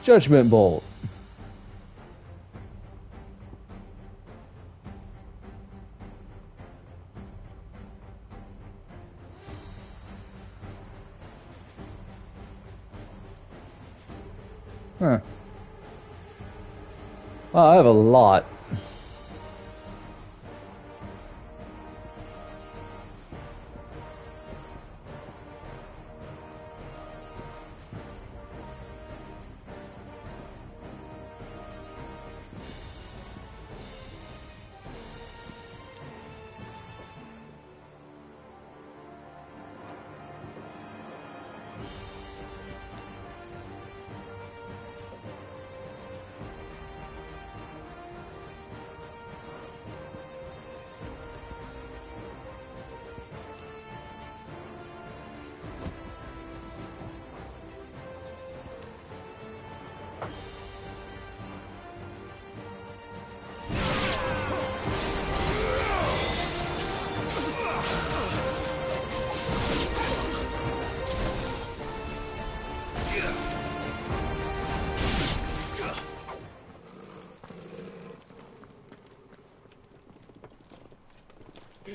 Judgment Bolt. Huh. Wow, I have a lot.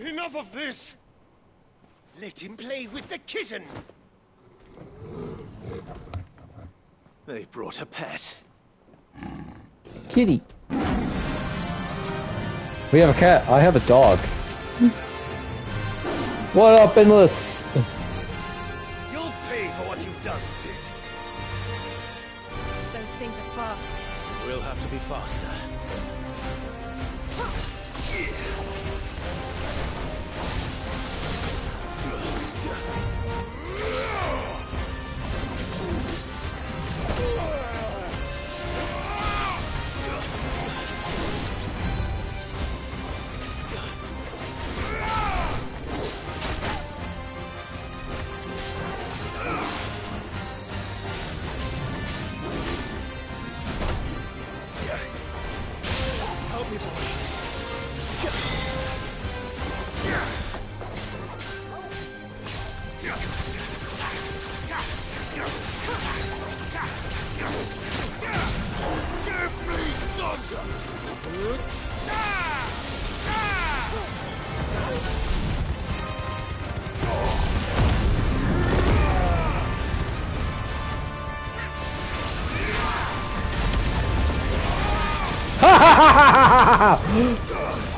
Enough of this! Let him play with the kitten! They brought a pet. Kitty. We have a cat. I have a dog. What up, Endless? You'll pay for what you've done, Sid. Those things are fast. We'll have to be faster.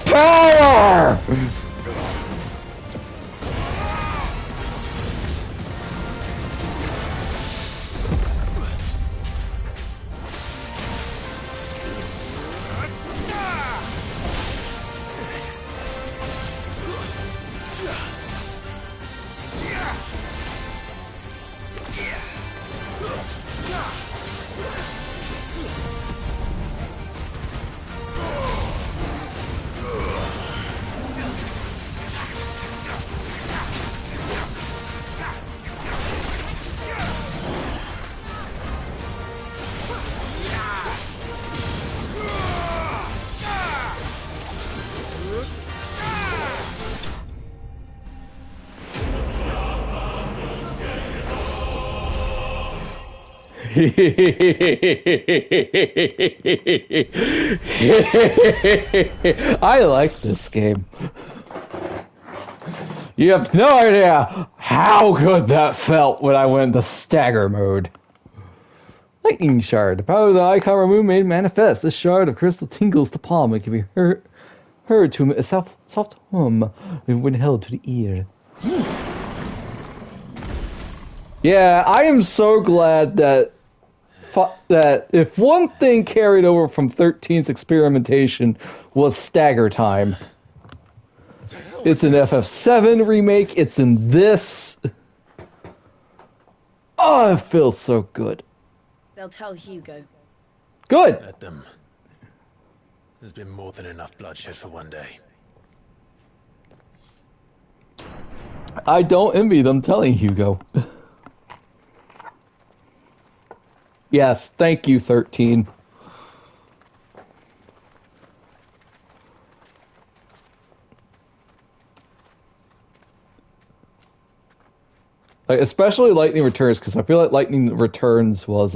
Power! I like this game. You have no idea how good that felt when I went into stagger mode. Lightning Shard. The power of the icon removed made manifest. This shard of crystal tingles the palm and can be heard to a soft hum when held to the ear. Yeah, I am so glad that if one thing carried over from 13's experimentation was stagger time. It's an FF7 remake, it's in this. Oh, it feels so good. They'll tell Hugo. Good! Let them. There's been more than enough bloodshed for one day. I don't envy them telling Hugo. Yes, thank you, 13. Like, especially Lightning Returns, because I feel like Lightning Returns was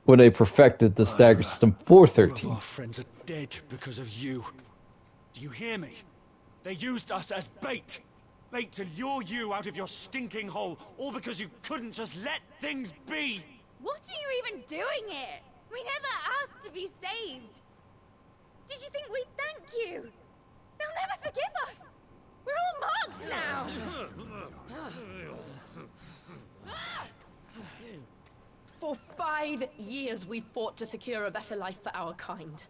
when they perfected the stagger system for 13. Our friends are dead because of you. Do you hear me? They used us as bait. Bait to lure you out of your stinking hole, all because you couldn't just let things be. What are you even doing here? We never asked to be saved. Did you think we'd thank you? They'll never forgive us. We're all marked now. For 5 years we fought to secure a better life for our kind.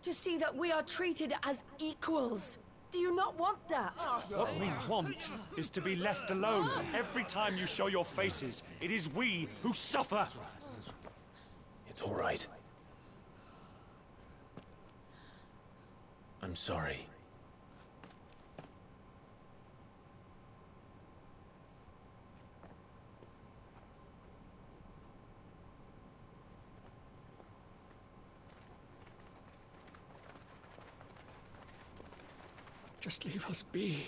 To see that we are treated as equals. Do you not want that? What we want is to be left alone. Every time you show your faces, it is we who suffer. It's all right. I'm sorry. Just leave us be.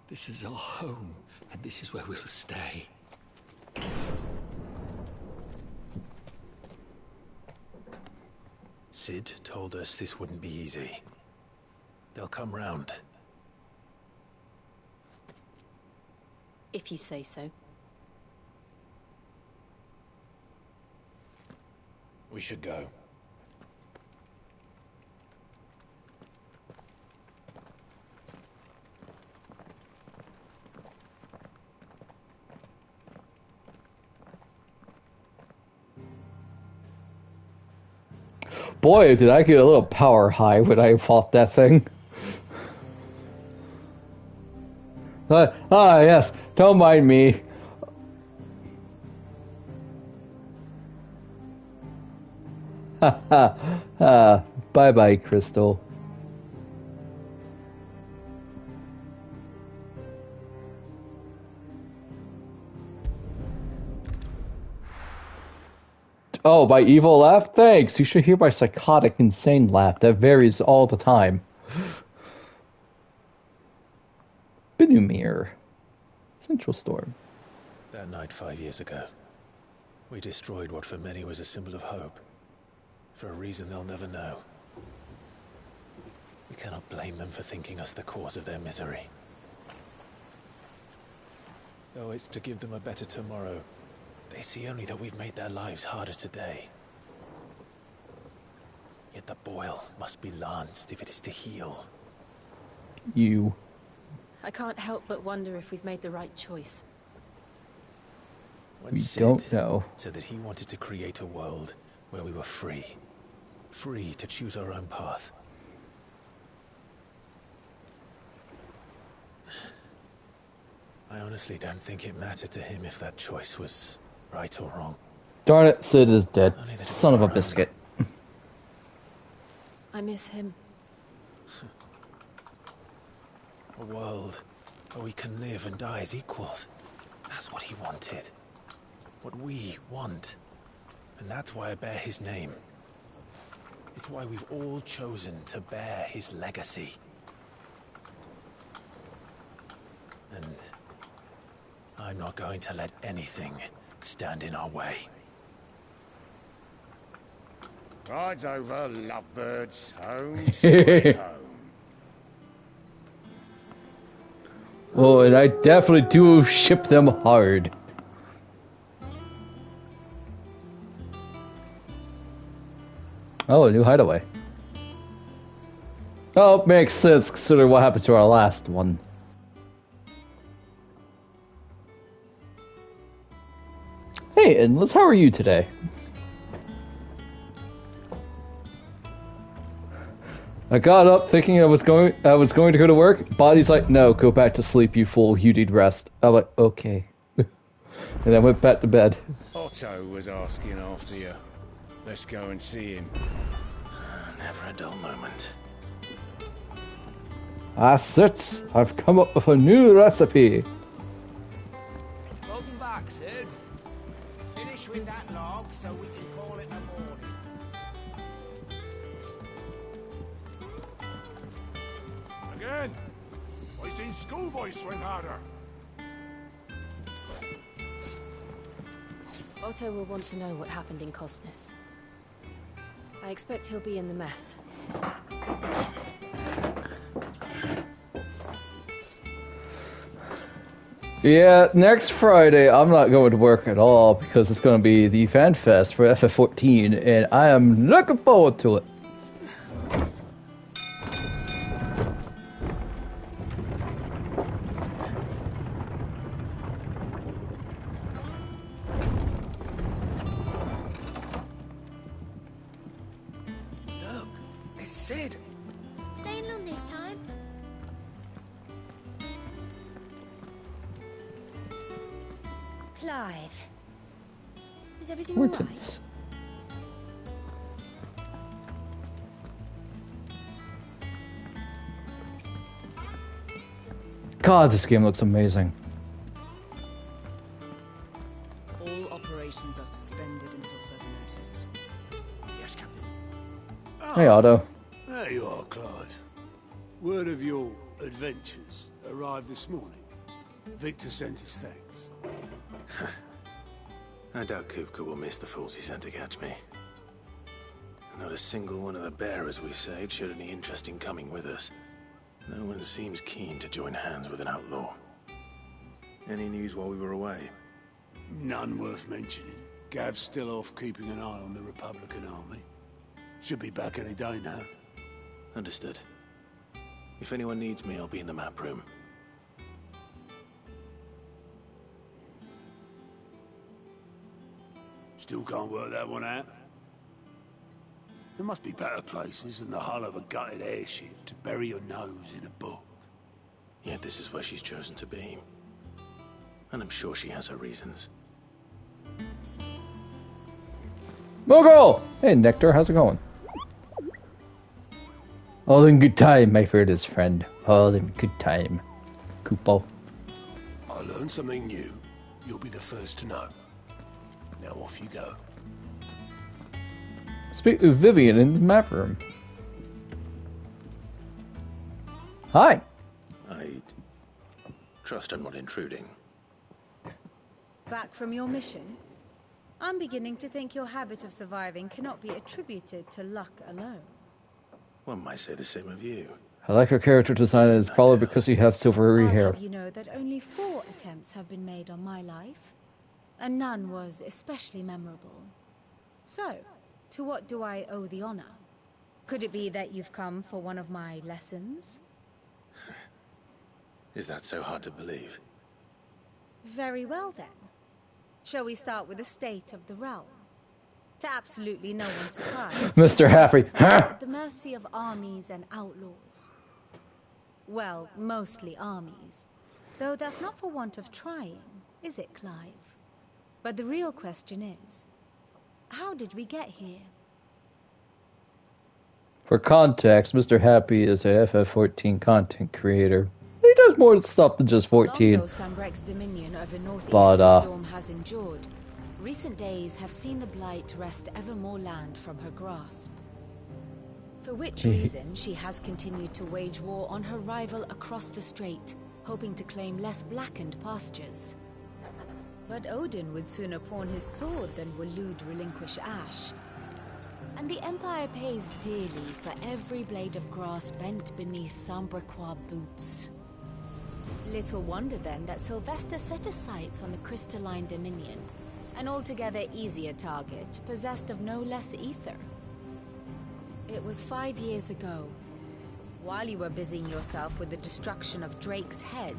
This is our home, and this is where we'll stay. Sid told us this wouldn't be easy. They'll come round. If you say so. We should go. Boy, did I get a little power high when I fought that thing. Yes, don't mind me. Ha ha. Bye-bye, Crystal. Oh, my evil laugh? Thanks. You should hear my psychotic, insane laugh. That varies all the time. Binumir. Central Storm. That night 5 years ago, we destroyed what for many was a symbol of hope. For a reason they'll never know. We cannot blame them for thinking us the cause of their misery. Though it's to give them a better tomorrow, they see only that we've made their lives harder today. Yet the boil must be lanced if it is to heal. You. I can't help but wonder if we've made the right choice. When We Sid don't know. said that he wanted to create a world where we were free. Free to choose our own path. I honestly don't think it mattered to him if that choice was right or wrong. Darn it, Sid is dead. Son of a biscuit. I miss him. A world where we can live and die as equals. That's what he wanted. What we want. And that's why I bear his name. It's why we've all chosen to bear his legacy. And I'm not going to let anything stand in our way. Ride's over, lovebirds. Home, sweet home. Oh, and I definitely do ship them hard. Oh, a new hideaway. Oh, makes sense considering what happened to our last one. Hey, Endless, how are you today? I got up thinking I was going to go to work. Body's like, no, go back to sleep, you fool. You need rest. I'm like, okay. And I went back to bed. Otto was asking after you. Let's go and see him. Never a dull moment. Sits, I've come up with a new recipe. Welcome back, Sid. Finish with that log so we can call it a morning. Again? I seen schoolboys swing harder. Otto will want to know what happened in Costness. I expect he'll be in the mess. Yeah, next Friday I'm not going to work at all because it's going to be the fan fest for FF14 and I am looking forward to it. Look, it's Sid. Staying long this time? Clive. Is everything alright? Hortense. God, this game looks amazing. All operations are suspended until further notice. Yes, Captain. Hey, Otto. There you are, Clive. Word of your adventures arrived this morning. Victor sent his thanks. I doubt Kupka will miss the fools he sent to catch me. Not a single one of the bearers we saved showed any interest in coming with us. No one seems keen to join hands with an outlaw. Any news while we were away? None worth mentioning. Gav's still off keeping an eye on the Republican army. Should be back any day now. Understood. If anyone needs me, I'll be in the map room. Still can't work that one out? There must be better places than the hull of a gutted airship to bury your nose in a book. Yet this is where she's chosen to be. And I'm sure she has her reasons. Mogul! Hey, Nectar, how's it going? All in good time, my fearless friend. All in good time. Kupo. I learned something new. You'll be the first to know. Now off you go. Speak to Vivian in the map room. Hi. I trust I'm not intruding. Back from your mission? I'm beginning to think your habit of surviving cannot be attributed to luck alone. One might say the same of you. I like her character design, and it's probably because you have silvery hair. You know that only 4 attempts have been made on my life, and none was especially memorable. So, to what do I owe the honor? Could it be that you've come for one of my lessons? Is that so hard to believe? Very well then. Shall we start with the state of the realm? To absolutely no one's surprise, Mr. Happy, huh? at the mercy of armies and outlaws. Well, mostly armies. Though that's not for want of trying, is it, Clive? But the real question is, how did we get here? For context, Mr. Happy is a FF14 content creator. He does more stuff than just 14. Long though Sanbreque's dominion over northeastern But, Storm has endured, recent days have seen the Blight wrest ever more land from her grasp. For which reason, she has continued to wage war on her rival across the strait, hoping to claim less blackened pastures. But Odin would sooner pawn his sword than Waloed relinquish Ash. And the Empire pays dearly for every blade of grass bent beneath Sanbrequois boots. Little wonder then that Sylvester set his sights on the Crystalline Dominion, an altogether easier target, possessed of no less ether. It was 5 years ago, while you were busying yourself with the destruction of Drake's head,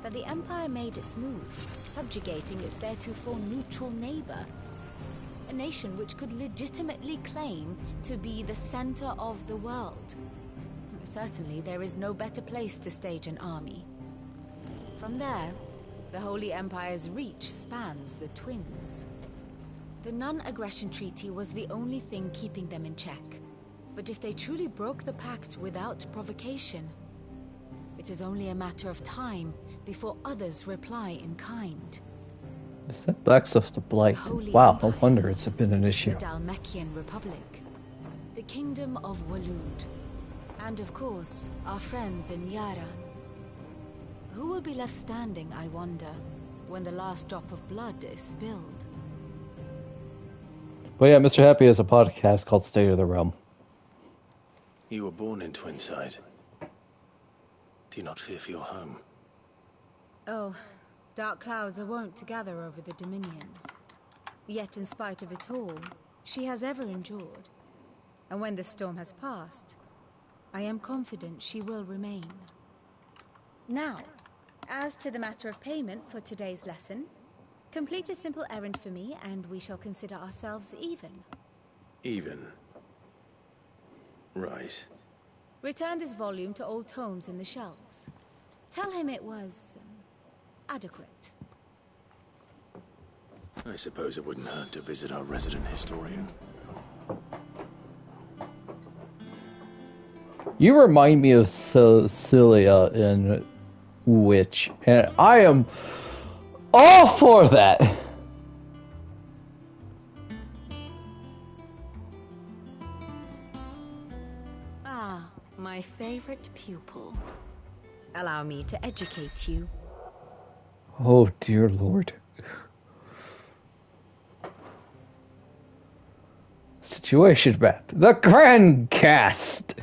that the Empire made its move, subjugating its theretofore neutral neighbor. A nation which could legitimately claim to be the center of the world. Certainly, there is no better place to stage an army. From there, the Holy Empire's reach spans the Twins. The non-aggression treaty was the only thing keeping them in check. But if they truly broke the pact without provocation, it is only a matter of time before others reply in kind. Is that black stuff the Blight? Wow, no wonder it's been an issue. The Dhalmekian Republic, the Kingdom of Waloed, and of course, our friends in Yaran. Who will be left standing, I wonder, when the last drop of blood is spilled? Well, yeah, Mr. Happy has a podcast called State of the Realm. You were born in Twinside. Do you not fear for your home? Oh, dark clouds are wont to gather over the Dominion. Yet in spite of it all, she has ever endured. And when the storm has passed, I am confident she will remain. Now, as to the matter of payment for today's lesson, complete a simple errand for me and we shall consider ourselves even. Even? Right. Return this volume to old tomes in the shelves. Tell him it was adequate. I suppose it wouldn't hurt to visit our resident historian. You remind me of Cecilia in Witch, and I am all for that. Ah, my favorite pupil. Allow me to educate you. Oh, dear Lord. Situation map. The Grand Cast.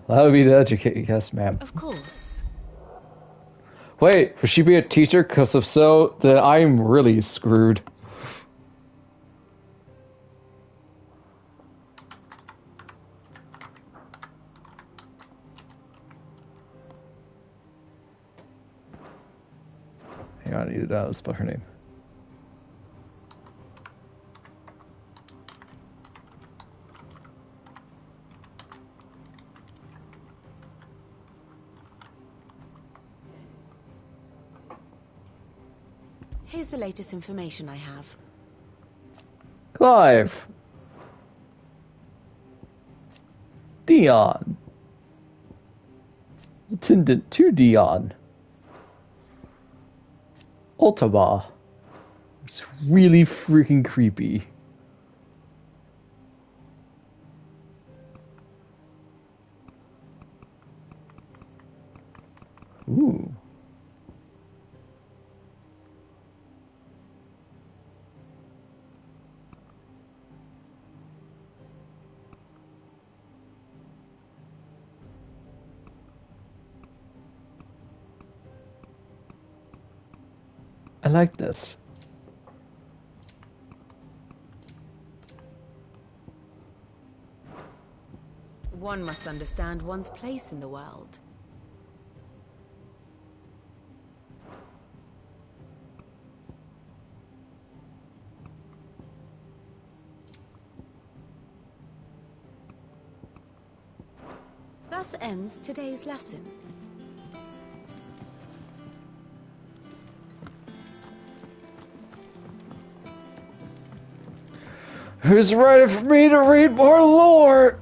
Allow me to educate you, yes, ma'am. Of course. Wait, will she be a teacher? Because if so, then I'm really screwed. Hang on, I need to spell her name. Here's the latest information I have. Clive. Dion. Attendant to Dion. Ultima. It's really freaking creepy. Ooh. I like this. One must understand one's place in the world. Thus ends today's lesson. Who's ready for me to read more lore?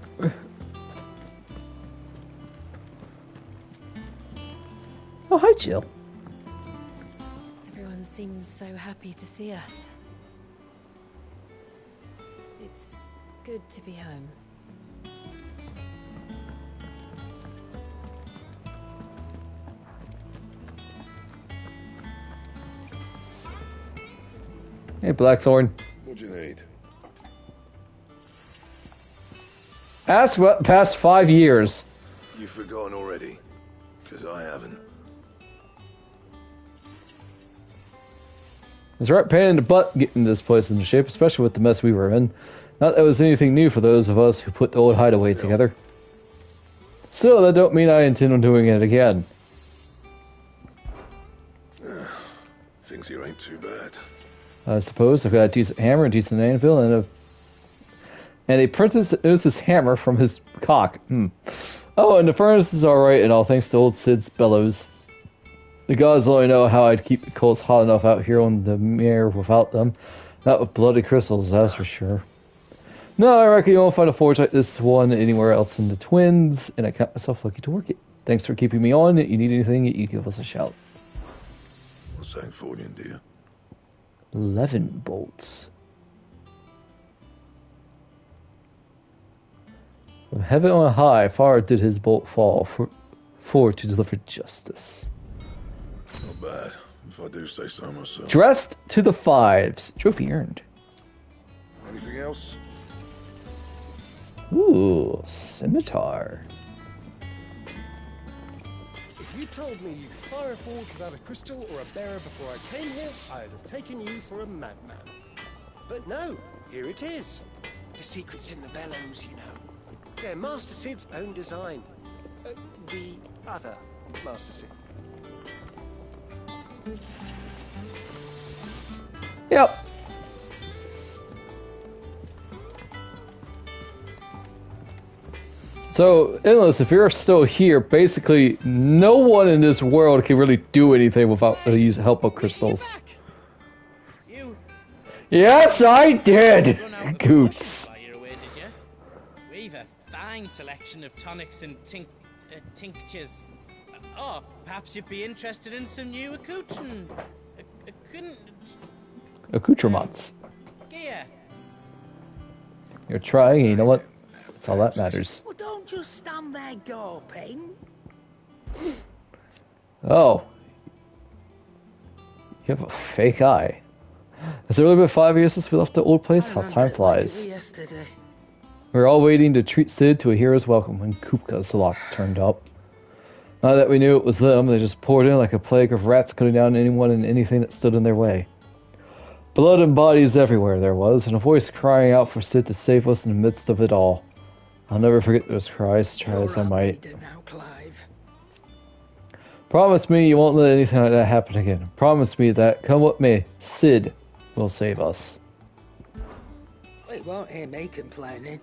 Oh, hi, Jill. Everyone seems so happy to see us. It's good to be home. Hey, Blackthorn. What'd you need? Ask what past 5 years. You've forgotten already. Because I haven't. It's a right pain in the butt getting this place into shape, especially with the mess we were in. Not that it was anything new for those of us who put the old hideaway together. Still, that don't mean I intend on doing it again. Things here ain't too bad. I suppose I've got a decent hammer, a decent anvil, and a princess that knows his hammer from his cock. Oh, and the furnace is alright, and all thanks to old Sid's bellows. The gods only know how I'd keep the coals hot enough out here on the mere without them. Not with bloody crystals, that's for sure. No, I reckon you won't find a forge like this one anywhere else in the Twins, and I count myself lucky to work it. Thanks for keeping me on. If you need anything, you give us a shout. What's that for you, dear? 11 bolts. From heaven on high, far did his bolt fall, for to deliver justice. Not bad, if I do say so myself. Dressed to the fives. Trophy earned. Anything else? Ooh, scimitar. If you told me you could fire a forge without a crystal or a bearer before I came here, I'd have taken you for a madman. But no, here it is. The secret's in the bellows, you know. They're Master Sid's own design. The other Master Sid. Yep. So, Endless, if you're still here, basically no one in this world can really do anything without the use of help of crystals. Yes, I did! Goots. We've a fine selection of tonics and tinctures. Oh, perhaps you'd be interested in some new accoutrements. Gear. You're trying, you know what? That's all that matters. Well, don't just stand there gawping. Oh. You have a fake eye. Has it really been 5 years since we left the old place? How time flies. We're all waiting to treat Sid to a hero's welcome when Kupka's lock turned up. Now that we knew it was them, they just poured in like a plague of rats, cutting down anyone and anything that stood in their way. Blood and bodies everywhere there was, and a voice crying out for Sid to save us in the midst of it all. I'll never forget those cries, try as I might. Promise me you won't let anything like that happen again. Promise me that, come with me, Sid will save us. Well, you won't hear me complaining.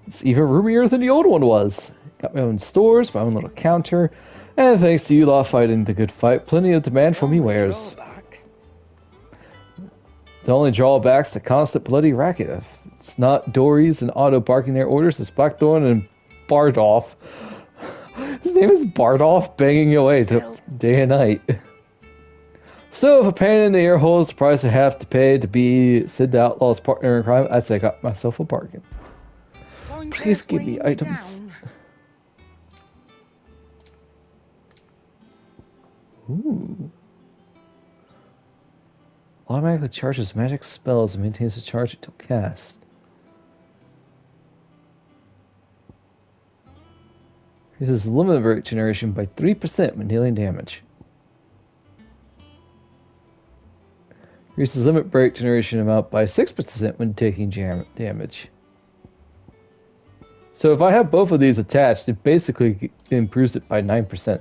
It's even roomier than the old one was. Got my own stores, my own little counter, and thanks to you lot fighting the good fight, plenty of demand for me wares. The only drawback's the constant bloody racket. If it's not Dories and Otto barking their orders, it's Blackthorn and Bardolph. His name is Bardolph, banging away day and night. Still, if a pain in the ear holds the price I have to pay to be Sid the Outlaw's partner in crime, I'd say I got myself a bargain. Please give me items. Ooh. Automatically charges magic spells and maintains the charge until cast. Increases limit break generation by 3% when dealing damage. Increases limit break generation amount by 6% when taking damage. So if I have both of these attached, it basically improves it by 9%.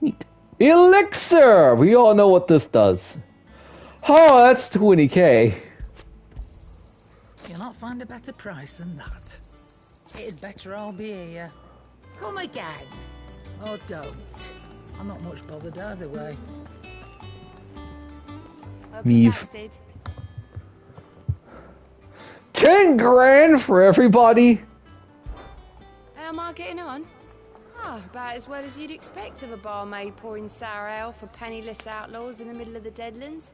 Neat. Elixir! We all know what this does. Oh, that's 20k. You'll not find a better price than that. It'd better all be here. Come again. Or don't. I'm not much bothered either way. Meave. 10 grand for everybody? How am I getting on? Oh, about as well as you'd expect of a barmaid pouring sour ale for penniless outlaws in the middle of the Deadlands.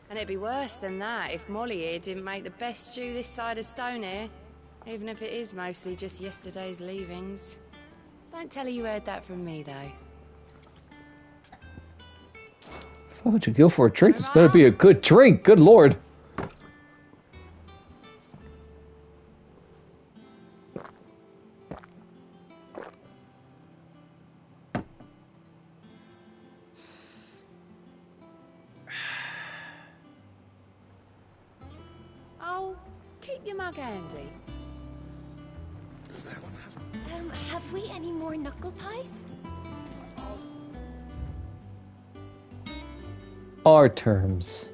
And it'd be worse than that if Molly here didn't make the best stew this side of Stonehere, even if it is mostly just yesterday's leavings. Don't tell her you heard that from me, though. Why would you go for a drink? This better be a good drink, good lord. keep your mug handy. Does that one have... Have we any more knuckle pies? Our terms.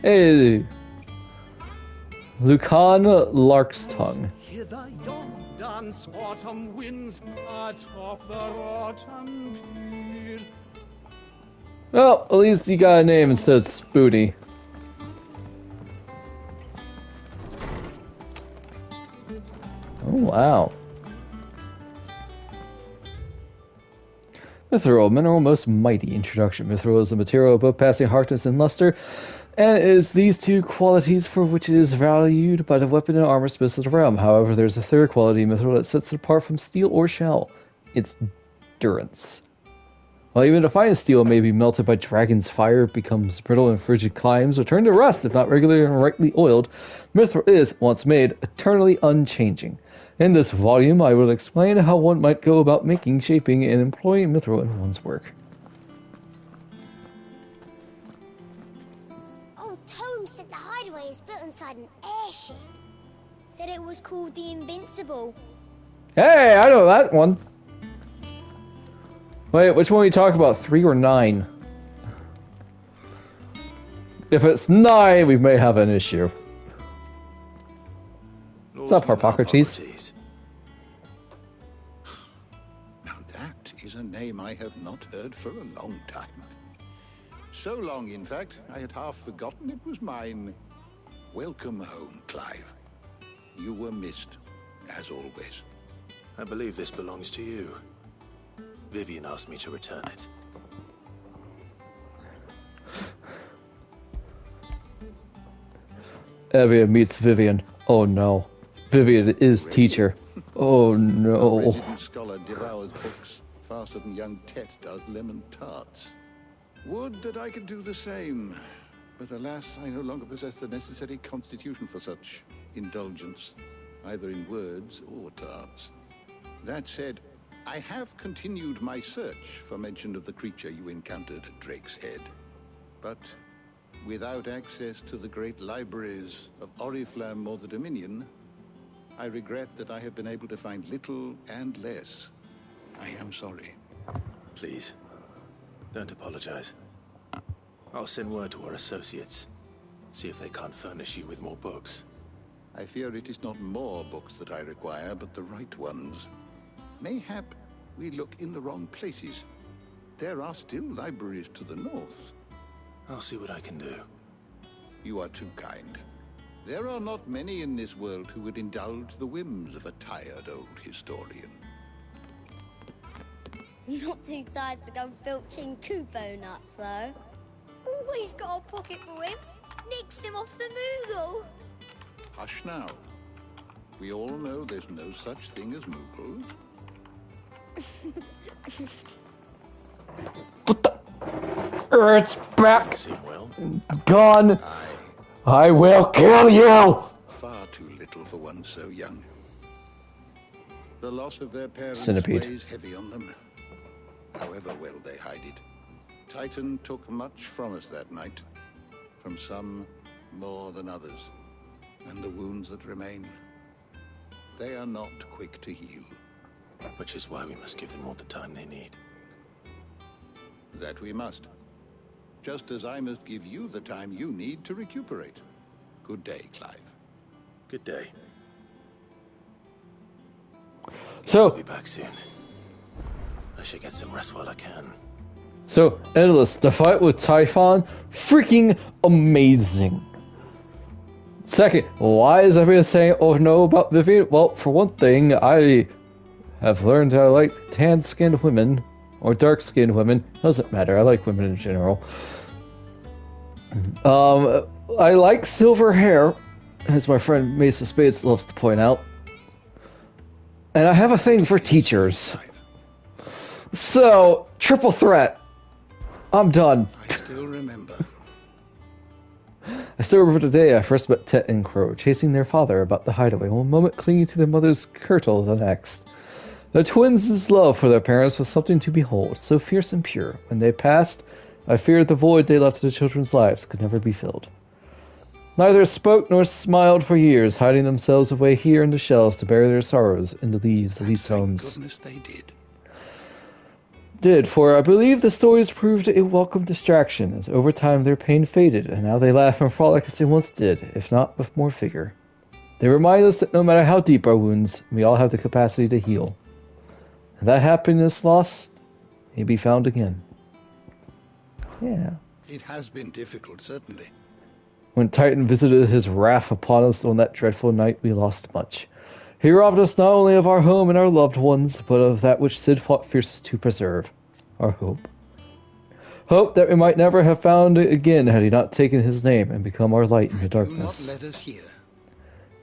Hey, Lucan Larkstongue. Hither yon dance autumn winds atop the rotten pier. Well, at least you got a name instead of Spooty. Oh, wow. Mithril, mineral most mighty. Introduction. Mithril is a material above passing hardness and luster, and it is these two qualities for which it is valued by the weapon and armor smiths of the realm. However, there's a third quality of mithril that sets it apart from steel or shell. Its durance. While even the finest steel may be melted by dragon's fire, becomes brittle in frigid climes, or turned to rust if not regularly and rightly oiled, mithril is, once made, eternally unchanging. In this volume, I will explain how one might go about making, shaping, and employing mithril in one's work. Old Tome said the hideaway is built inside an airship. Said it was called the Invincible. Hey, I know that one. Wait, which one are you talking about, 3 or 9? If it's 9, we may have an issue. What's up, Harpocrates? Now that is a name I have not heard for a long time. So long, in fact, I had half forgotten it was mine. Welcome home, Clive. You were missed, as always. I believe this belongs to you. Vivian asked me to return it. Evia meets Vivian. Oh no. Vivian is teacher. Oh no. A resident scholar devours books faster than young Tet does lemon tarts. Would that I could do the same. But alas, I no longer possess the necessary constitution for such indulgence, either in words or tarts. That said, I have continued my search for mention of the creature you encountered at Drake's Head. But without access to the great libraries of Oriflamme or the Dominion, I regret that I have been able to find little and less. I am sorry. Please, don't apologize. I'll send word to our associates. See if they can't furnish you with more books. I fear it is not more books that I require, but the right ones. Mayhap we look in the wrong places. There are still libraries to the north. I'll see what I can do. You are too kind. There are not many in this world who would indulge the whims of a tired old historian. Not too tired to go filching Kupo nuts, though. Always got a pocket for him. Nicks him off the Moogle. Hush now. We all know there's no such thing as Moogles. What the? It's back. Gone. I will kill you. Far too little for one so young. The loss of their parents Centipede. weighs heavy on them. However well they hide it. Titan took much from us that night. From some more than others. And the wounds that remain, they are not quick to heal. Which is why we must give them all the time they need. That we must. Just as I must give you the time you need to recuperate. Good day, Clive. Good day. So, I'll be back soon. I should get some rest while I can. So, Endless, the fight with Typhon, freaking amazing. Second, why is everyone saying, oh no, about Vivian? Well, for one thing, I have learned I like tan-skinned women, or dark-skinned women. Doesn't matter, I like women in general. I like silver hair, as my friend Mesa Spades loves to point out. And I have a thing for teachers. So, triple threat. I'm done. I still remember. I still remember the day I first met Tet and Crow, chasing their father about the hideaway, one moment clinging to their mother's kirtle the next. The twins' love for their parents was something to behold, so fierce and pure. When they passed, I feared the void they left in the children's lives could never be filled. Neither spoke nor smiled for years, hiding themselves away here in the shells to bury their sorrows in the leaves of these homes. Thank goodness they did. For I believe the stories proved a welcome distraction, as over time their pain faded, and now they laugh and frolic as they once did, if not with more vigor. They remind us that no matter how deep our wounds, we all have the capacity to heal. And that happiness lost may be found again. Yeah. It has been difficult, certainly. When Titan visited his wrath upon us on that dreadful night, we lost much. He robbed us not only of our home and our loved ones, but of that which Cid fought fiercest to preserve, our hope. Hope that we might never have found it again had he not taken his name and become our light in the darkness. Do not let us hear.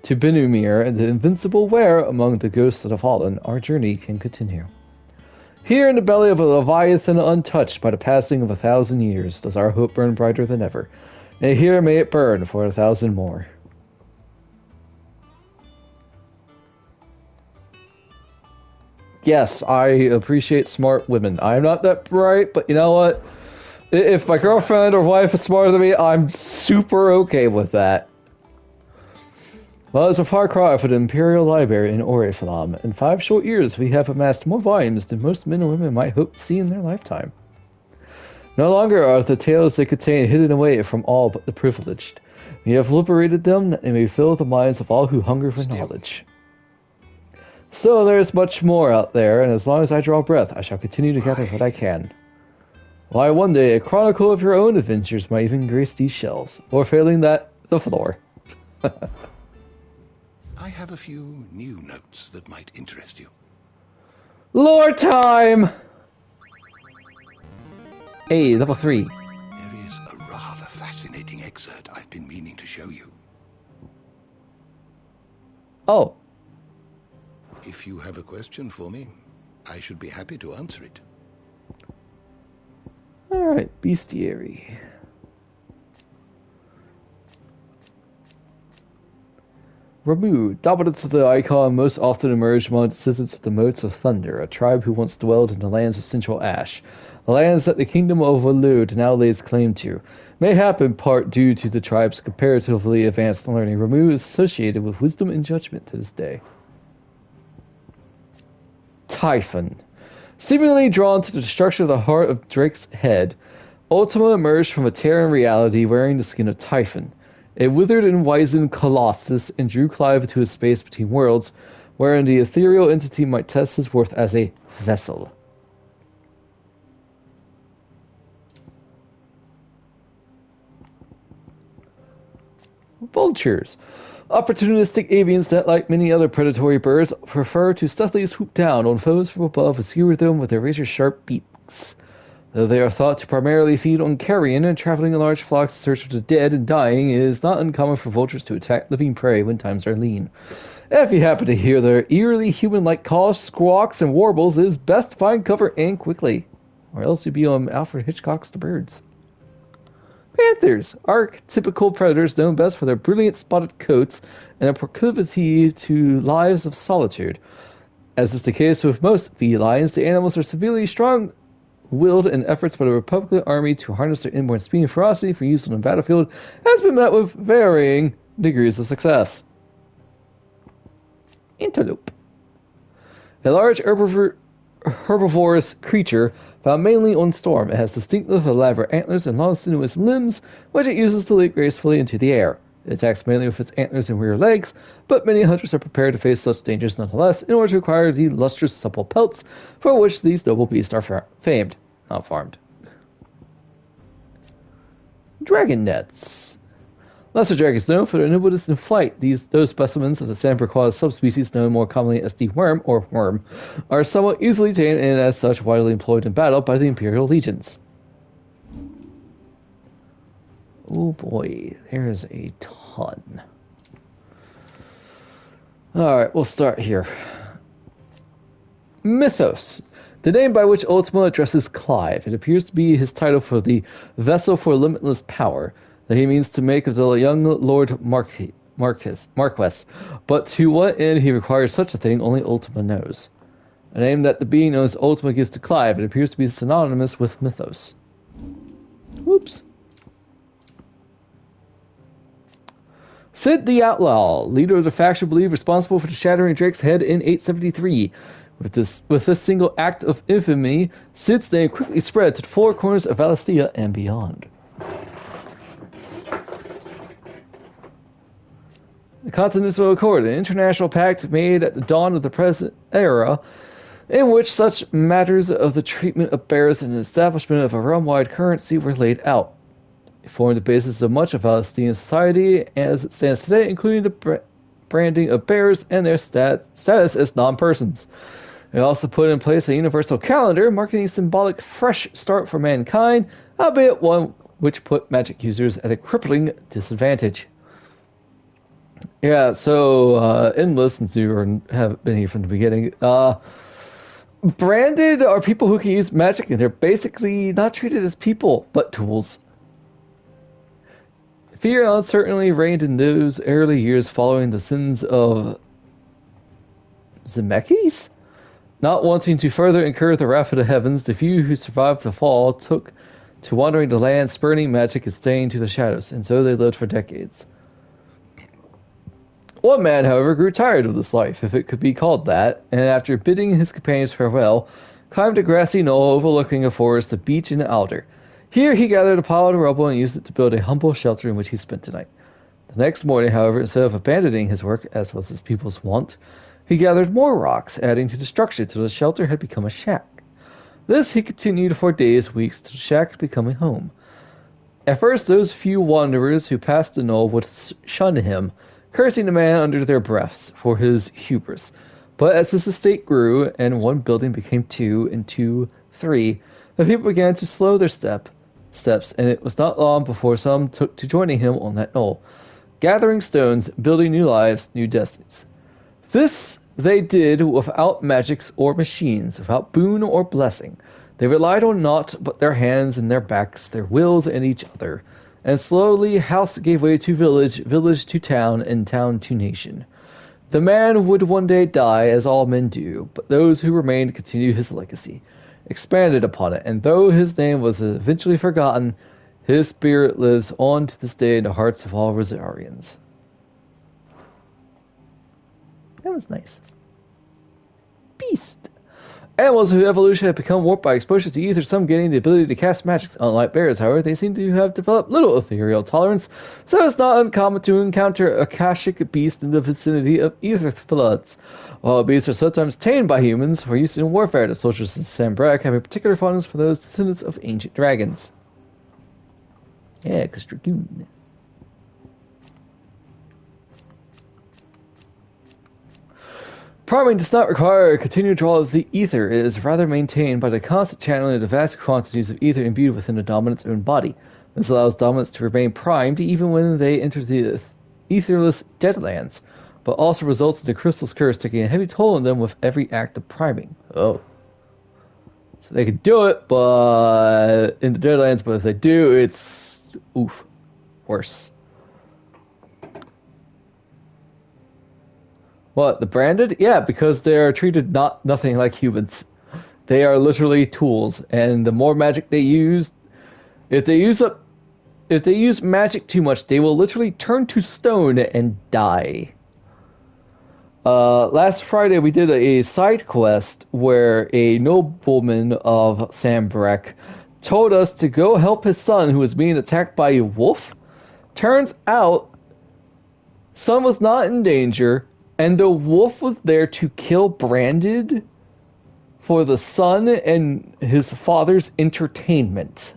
To Benumir and the invincible Ware among the ghosts that have fallen, our journey can continue. Here in the belly of a Leviathan untouched by the passing of 1,000 years, does our hope burn brighter than ever, and here may it burn for 1,000 more. Yes, I appreciate smart women. I'm not that bright, but you know what? If my girlfriend or wife is smarter than me, I'm super okay with that. Well, it's a far cry for the Imperial Library in Oriflamme. In 5 short years, we have amassed more volumes than most men and women might hope to see in their lifetime. No longer are the tales they contain hidden away from all but the privileged. We have liberated them that they may fill the minds of all who hunger for knowledge. Still, there is much more out there, and as long as I draw breath, I shall continue to gather what I can. Why, one day, a chronicle of your own adventures might even grace these shelves, or failing that, the floor. I have a few new notes that might interest you. Lore time! Hey, level 3. There is a rather fascinating excerpt I've been meaning to show you. Oh. If you have a question for me, I should be happy to answer it. Alright, bestiary. Ramu, dominants of the icon, most often emerged among descendants of the Motes of Thunder, a tribe who once dwelled in the lands of Central Ash, the lands that the Kingdom of Waloed now lays claim to. Mayhap in part due to the tribe's comparatively advanced learning, Ramu is associated with wisdom and judgment to this day. Typhon. Seemingly drawn to the destruction of the heart of Drake's head, Ultima emerged from a Terran reality wearing the skin of Typhon, a withered and wizened colossus, and drew Clive to a space between worlds, wherein the ethereal entity might test his worth as a vessel. Vultures. Opportunistic avians that, like many other predatory birds, prefer to stealthily swoop down on foes from above and skewer them with their razor-sharp beaks. Though they are thought to primarily feed on carrion and traveling in large flocks in search of the dead and dying, it is not uncommon for vultures to attack living prey when times are lean. If you happen to hear their eerily human-like calls, squawks, and warbles, it is best to find cover and quickly, or else you'll be on Alfred Hitchcock's The Birds. Panthers, archetypical predators known best for their brilliant spotted coats and a proclivity to lives of solitude. As is the case with most felines, the animals are severely strong-willed, and efforts by the Republican Army to harness their inborn speed and ferocity for use on the battlefield has been met with varying degrees of success. Antelope. A large herbivorous creature found mainly on storm. It has distinctive elaborate antlers and long sinuous limbs, which it uses to leap gracefully into the air. It attacks mainly with its antlers and rear legs, but many hunters are prepared to face such dangers nonetheless in order to acquire the lustrous, supple pelts for which these noble beasts are famed, not farmed. Dragon nets. Lesser dragons known for their nimbleness in flight. Those specimens of the Samberquois subspecies known more commonly as the worm or worm are somewhat easily tamed and as such widely employed in battle by the Imperial legions. Oh boy, there's a ton. Alright, we'll start here. Mythos. The name by which Ultima addresses Clive. It appears to be his title for the vessel for limitless power that he means to make of the young Lord Marquess. But to what end he requires such a thing, only Ultima knows. a name that the being knows ultimately gives to Clive. It appears to be synonymous with mythos. Whoops. Sid the Outlaw, leader of the faction believed responsible for the shattering Drake's head in 873. With this single act of infamy, Sid's name quickly spread to the four corners of Valisthea and beyond. The Continental Accord, an international pact made at the dawn of the present era, in which such matters of the treatment of bears and the establishment of a realm-wide currency were laid out. It formed the basis of much of Valisthean society as it stands today, including the branding of bears and their status as non-persons. It also put in place a universal calendar, marking a symbolic fresh start for mankind, albeit one which put magic users at a crippling disadvantage. Yeah, so, Endless, since you have been here from the beginning, branded are people who can use magic, and they're basically not treated as people, but tools. Fear uncertainly reigned in those early years following the sins of Zemeckis? Not wanting to further incur the wrath of the heavens, the few who survived the fall took to wandering the land, spurning magic and staying to the shadows, and so they lived for decades. One man, however, grew tired of this life, if it could be called that, and after bidding his companions farewell, climbed a grassy knoll overlooking a forest, a beech, and an alder. Here he gathered a pile of rubble and used it to build a humble shelter in which he spent the night. The next morning, however, instead of abandoning his work, as was his people's wont, he gathered more rocks, adding to the structure till the shelter had become a shack. This he continued for days, weeks, till the shack had become a home. At first, those few wanderers who passed the knoll would shun him, cursing the man under their breaths for his hubris. But as his estate grew, and one building became two, and two, three, the people began to slow their steps, and it was not long before some took to joining him on that knoll, gathering stones, building new lives, new destinies. This they did without magics or machines, without boon or blessing. They relied on naught but their hands and their backs, their wills and each other. And slowly house gave way to village, village to town, and town to nation. The man would one day die, as all men do, but those who remained continued his legacy, expanded upon it, and though his name was eventually forgotten, his spirit lives on to this day in the hearts of all Rosarians. That was nice. Beast. Animals whose evolution had become warped by exposure to ether, some gaining the ability to cast magics. Unlike bears, however, they seem to have developed little ethereal tolerance, so it's not uncommon to encounter Akashic beasts in the vicinity of ether floods. While beasts are sometimes tamed by humans for use in warfare, the soldiers in Sanbreque have a particular fondness for those descendants of ancient dragons. Yeah, because Dragoon. Priming does not require a continued draw of the ether. It is rather maintained by the constant channeling of the vast quantities of ether imbued within the dominant's own body. This allows dominants to remain primed even when they enter the etherless Deadlands, but also results in the crystal's curse taking a heavy toll on them with every act of priming. Oh. So they can do it, but in the Deadlands, but if they do, it's worse. What, the branded? Yeah, because they're treated nothing like humans. They are literally tools, and the more magic they use, if they use magic too much, they will literally turn to stone and die. Last Friday we did a side quest where a nobleman of Sanbreque told us to go help his son who was being attacked by a wolf. Turns out, son was not in danger, and the wolf was there to kill Branded for the son and his father's entertainment.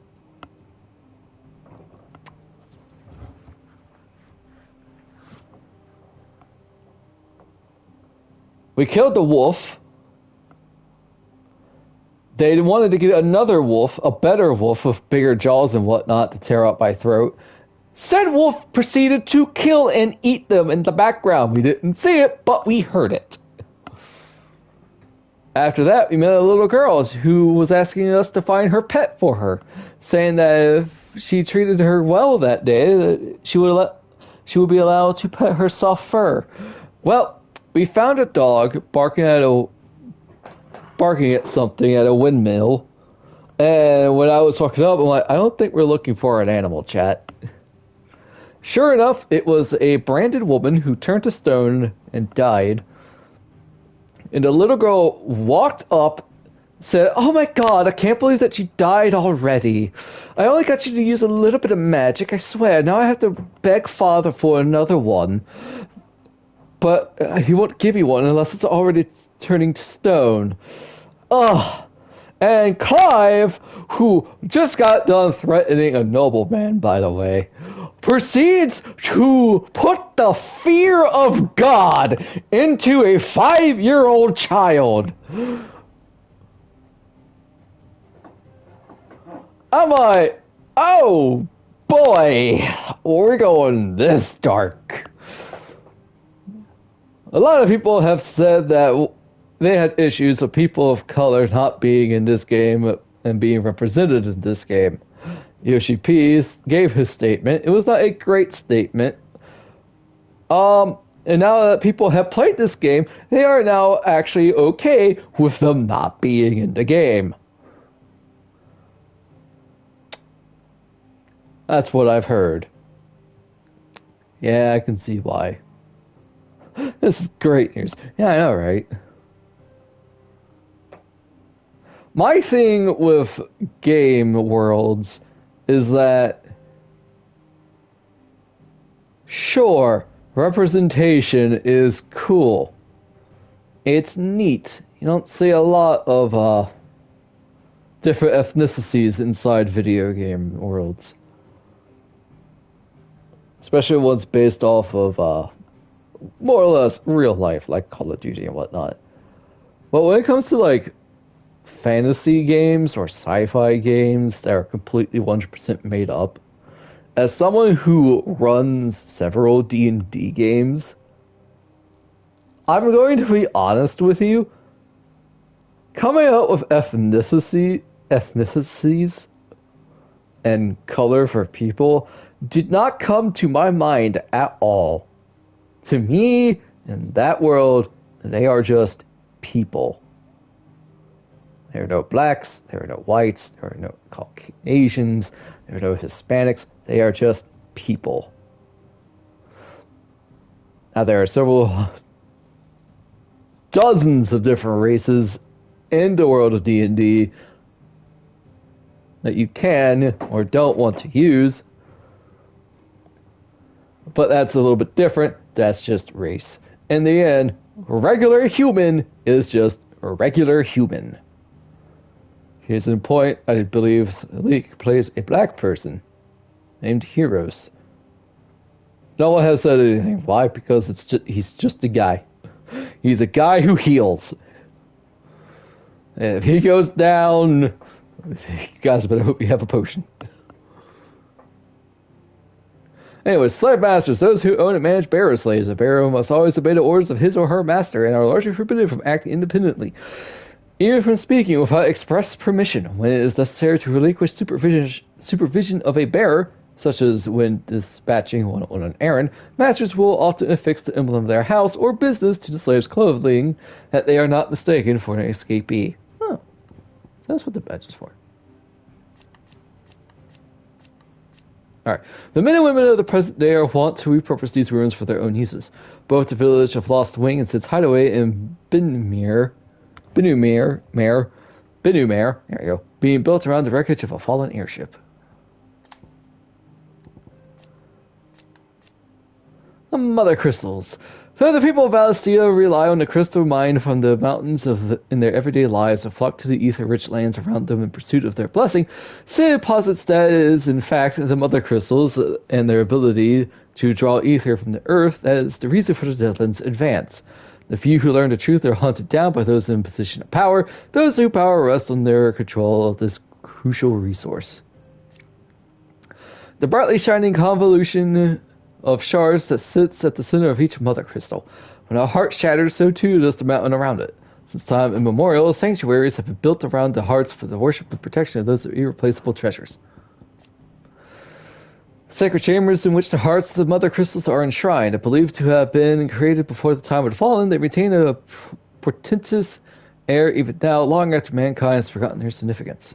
We killed the wolf. They wanted to get another wolf, a better wolf with bigger jaws and whatnot to tear out my throat. Said wolf proceeded to kill and eat them in the background. We didn't see it, but we heard it. After that, we met a little girl who was asking us to find her pet for her, saying that if she treated her well that day, that she would be allowed to pet her soft fur. Well, we found a dog barking at barking at something at a windmill. And when I was walking up, I'm like, I don't think we're looking for an animal, chat. Sure enough, it was a branded woman who turned to stone and died. And the little girl walked up, said, "Oh my god, I can't believe that she died already. I only got you to use a little bit of magic, I swear. Now I have to beg Father for another one. But he won't give me one unless it's already turning to stone." Ugh. And Clive, who just got done threatening a nobleman, by the way, proceeds to put the fear of God into a 5-year-old child. I'm like, oh boy, we're going this dark. A lot of people have said that they had issues with people of color not being in this game and being represented in this game. Yoshi P gave his statement. It was not a great statement. And now that people have played this game, they are now actually okay with them not being in the game. That's what I've heard. Yeah, I can see why. This is great news. Yeah, I know, right? My thing with game worlds is that, sure, representation is cool. It's neat. You don't see a lot of different ethnicities inside video game worlds. Especially ones based off of more or less real life, like Call of Duty and whatnot. But when it comes to like fantasy games or sci-fi games that are completely 100% made up, as someone who runs several D&D games, I'm going to be honest with you. Coming out with ethnicities and color for people did not come to my mind at all. To me, in that world, they are just people. There are no blacks, there are no whites, there are no Caucasians, there are no Hispanics. They are just people. Now, there are several dozens of different races in the world of D&D that you can or don't want to use. But that's a little bit different. That's just race. In the end, regular human is just a regular human. Here's a point. I believe Leek plays a black person named Heroes. No one has said anything. Why? Because he's just a guy. He's a guy who heals. And if he goes down, you guys better hope you have a potion. Anyway, slave masters, those who own and manage bearer slaves. A bearer must always obey the orders of his or her master and are largely forbidden from acting independently, even from speaking without express permission. When it is necessary to relinquish supervision of a bearer, such as when dispatching one on an errand, masters will often affix the emblem of their house or business to the slave's clothing, that they are not mistaken for an escapee. Oh, so that's what the badge is for. Alright. The men and women of the present day want to repurpose these ruins for their own uses. Both the village of Lost Wing and its hideaway in Binumere, there you go, being built around the wreckage of a fallen airship. The Mother Crystals. Though the people of Valistia rely on the crystal mine from the mountains in their everyday lives and flock to the ether-rich lands around them in pursuit of their blessing, Sid posits that it is in fact the Mother Crystals and their ability to draw ether from the earth that is the reason for the Deadlands' advance. The few who learn the truth are hunted down by those in a position of power. Those who power rest on their control of this crucial resource. The brightly shining convolution of shards that sits at the center of each Mother Crystal. When a heart shatters, so too does the mountain around it. Since time immemorial, sanctuaries have been built around the hearts for the worship and protection of those irreplaceable treasures. Sacred chambers in which the hearts of the Mother Crystals are enshrined, believed to have been created before the time of the Fallen, they retain a portentous air even now, long after mankind has forgotten their significance.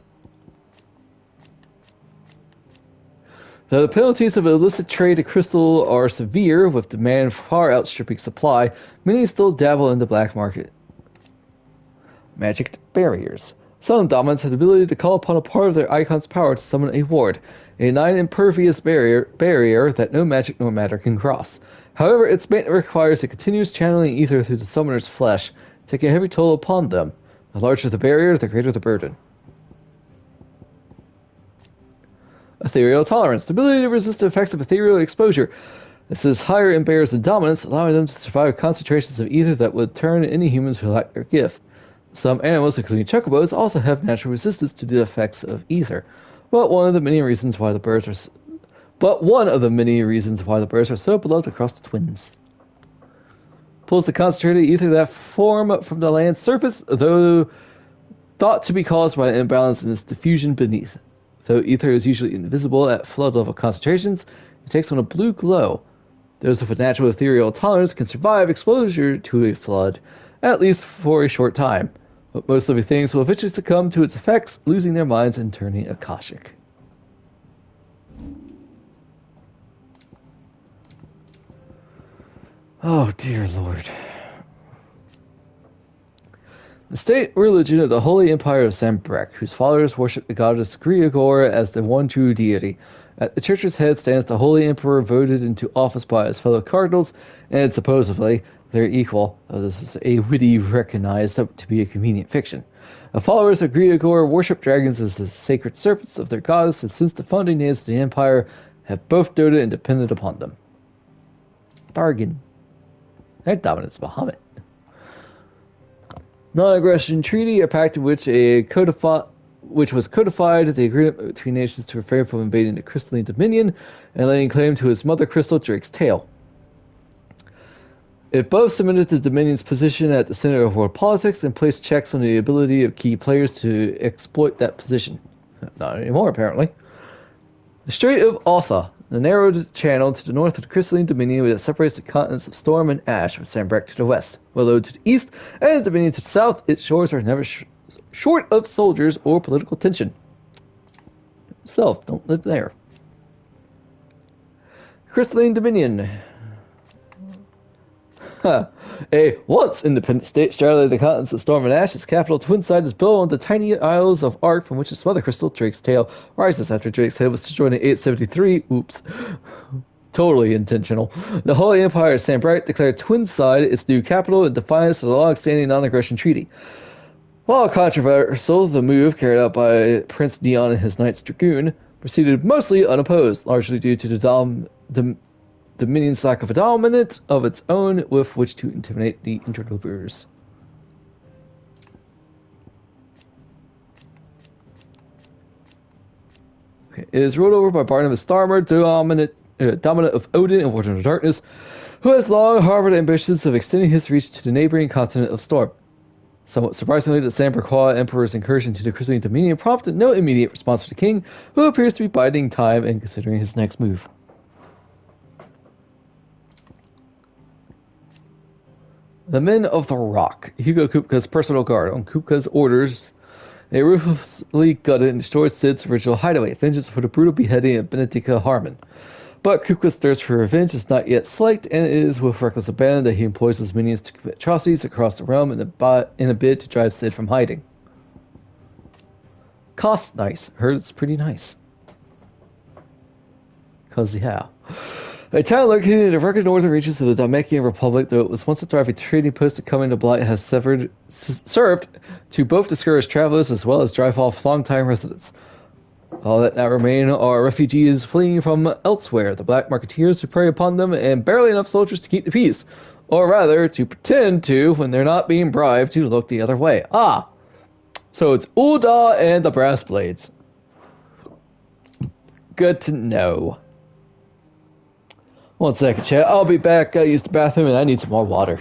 Though the penalties of illicit trade in crystal are severe, with demand far outstripping supply, many still dabble in the black market. Magic barriers. Some dominants have the ability to call upon a part of their icon's power to summon a ward, a non-impervious barrier that no magic nor matter can cross. However, its maintenance requires a continuous channeling ether through the summoner's flesh, taking a heavy toll upon them. The larger the barrier, the greater the burden. Ethereal tolerance. The ability to resist the effects of ethereal exposure. This is higher in bears than dominants, allowing them to survive concentrations of ether that would turn any humans who lack their gift. Some animals, including chocobos, also have natural resistance to the effects of ether. But one of the many reasons why the birds are so beloved across the twins. Pulls the concentrated ether that form from the land's surface, though thought to be caused by an imbalance in its diffusion beneath. Though ether is usually invisible at flood level concentrations, it takes on a blue glow. Those with a natural ethereal tolerance can survive exposure to a flood, at least for a short time. But most living things will eventually succumb to its effects, losing their minds and turning akashic. Oh, dear Lord. The state religion of the Holy Empire of Sanbreque, whose followers worship the goddess Griagor as the one true deity. At the church's head stands the Holy Emperor voted into office by his fellow cardinals, and supposedly their equal, though this is a witty recognized to be a convenient fiction. The followers of Griagor worship dragons as the sacred servants of their goddess, and since the founding days of the empire, have both doted and depended upon them. Bargain. Their dominance Bahamut. Non-aggression treaty, a pact in which was codified the agreement between nations to refrain from invading the crystalline dominion and laying claim to his mother crystal, Drake's Tail. It both cemented the Dominion's position at the center of world politics and placed checks on the ability of key players to exploit that position. Not anymore, apparently. The Strait of Otha, the narrowed channel to the north of the crystalline Dominion that separates the continents of Storm and Ash, with Sanbreque to the west, Willow to the east, and the Dominion to the south. Its shores are never short of soldiers or political tension. Don't live there. Crystalline Dominion. A once independent state straddling the continents of Storm and Ash, its capital, Twinside, is built on the tiny isles of Ark from which its mother crystal, Drake's Tail, rises after Drake's Head was destroyed in 873. Oops. Totally intentional. The Holy Empire of Sanbreque declared Twinside its new capital in defiance of the long-standing non-aggression treaty. While controversial, the move, carried out by Prince Dion and his Knights Dragoon, proceeded mostly unopposed, largely due to the Dominion's lack of a dominant of its own with which to intimidate the interlopers. Okay. It is ruled over by Barnabas Tharmer, dominant of Odin and Warden of Darkness, who has long harbored ambitions of extending his reach to the neighboring continent of Storm. Somewhat surprisingly, the Sanbreque Emperor's incursion to the Crystalline Dominion prompted no immediate response from the king, who appears to be biding time and considering his next move. The Men of the Rock. Hugo Kupka's personal guard. On Kupka's orders, they ruthlessly gutted and destroyed Sid's original hideaway, vengeance for the brutal beheading of Benedicta Harmon. But Kupka's thirst for revenge is not yet slaked, and it is with reckless abandon that he employs his minions to commit atrocities across the realm in a bid to drive Sid from hiding. Cost nice. Heard it's pretty nice. 'Cause yeah. A town located in the rugged northern reaches of the Damekian Republic, though it was once a thriving trading post, the coming to blight has served to both discourage travelers as well as drive off long-time residents. All that now remain are refugees fleeing from elsewhere, the black marketeers who prey upon them, and barely enough soldiers to keep the peace. Or rather, to pretend to when they're not being bribed to look the other way. Ah! So it's Ul'dah and the Brass Blades. Good to know. One second, chat. I'll be back. I used the bathroom and I need some more water.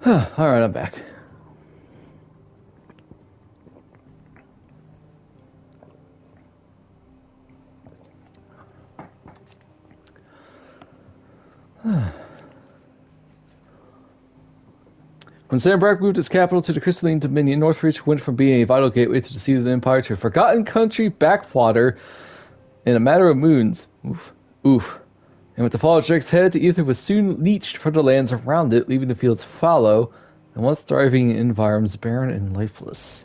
Alright, I'm back. When Sanbreque moved its capital to the Crystalline Dominion, Northreach went from being a vital gateway to the seat of the Empire to a forgotten country backwater in a matter of moons. Oof. And with the fall of Drake's head, the ether was soon leached from the lands around it, leaving the fields fallow, and once thriving environs barren and lifeless.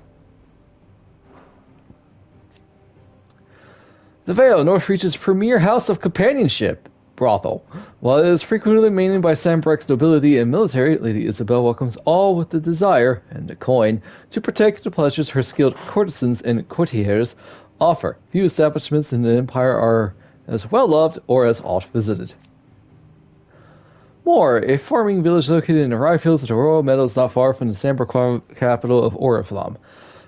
The Vale, Northreach's premier house of companionship. Brothel. While it is frequently maintained by Sanbreque's nobility and military, Lady Isabel welcomes all with the desire, and the coin, to protect the pleasures her skilled courtesans and courtiers offer. Few establishments in the Empire are as well loved or as oft visited. Moore, a farming village located in the rye fields of the Royal Meadows not far from the Sanbreque capital of Oriflamme.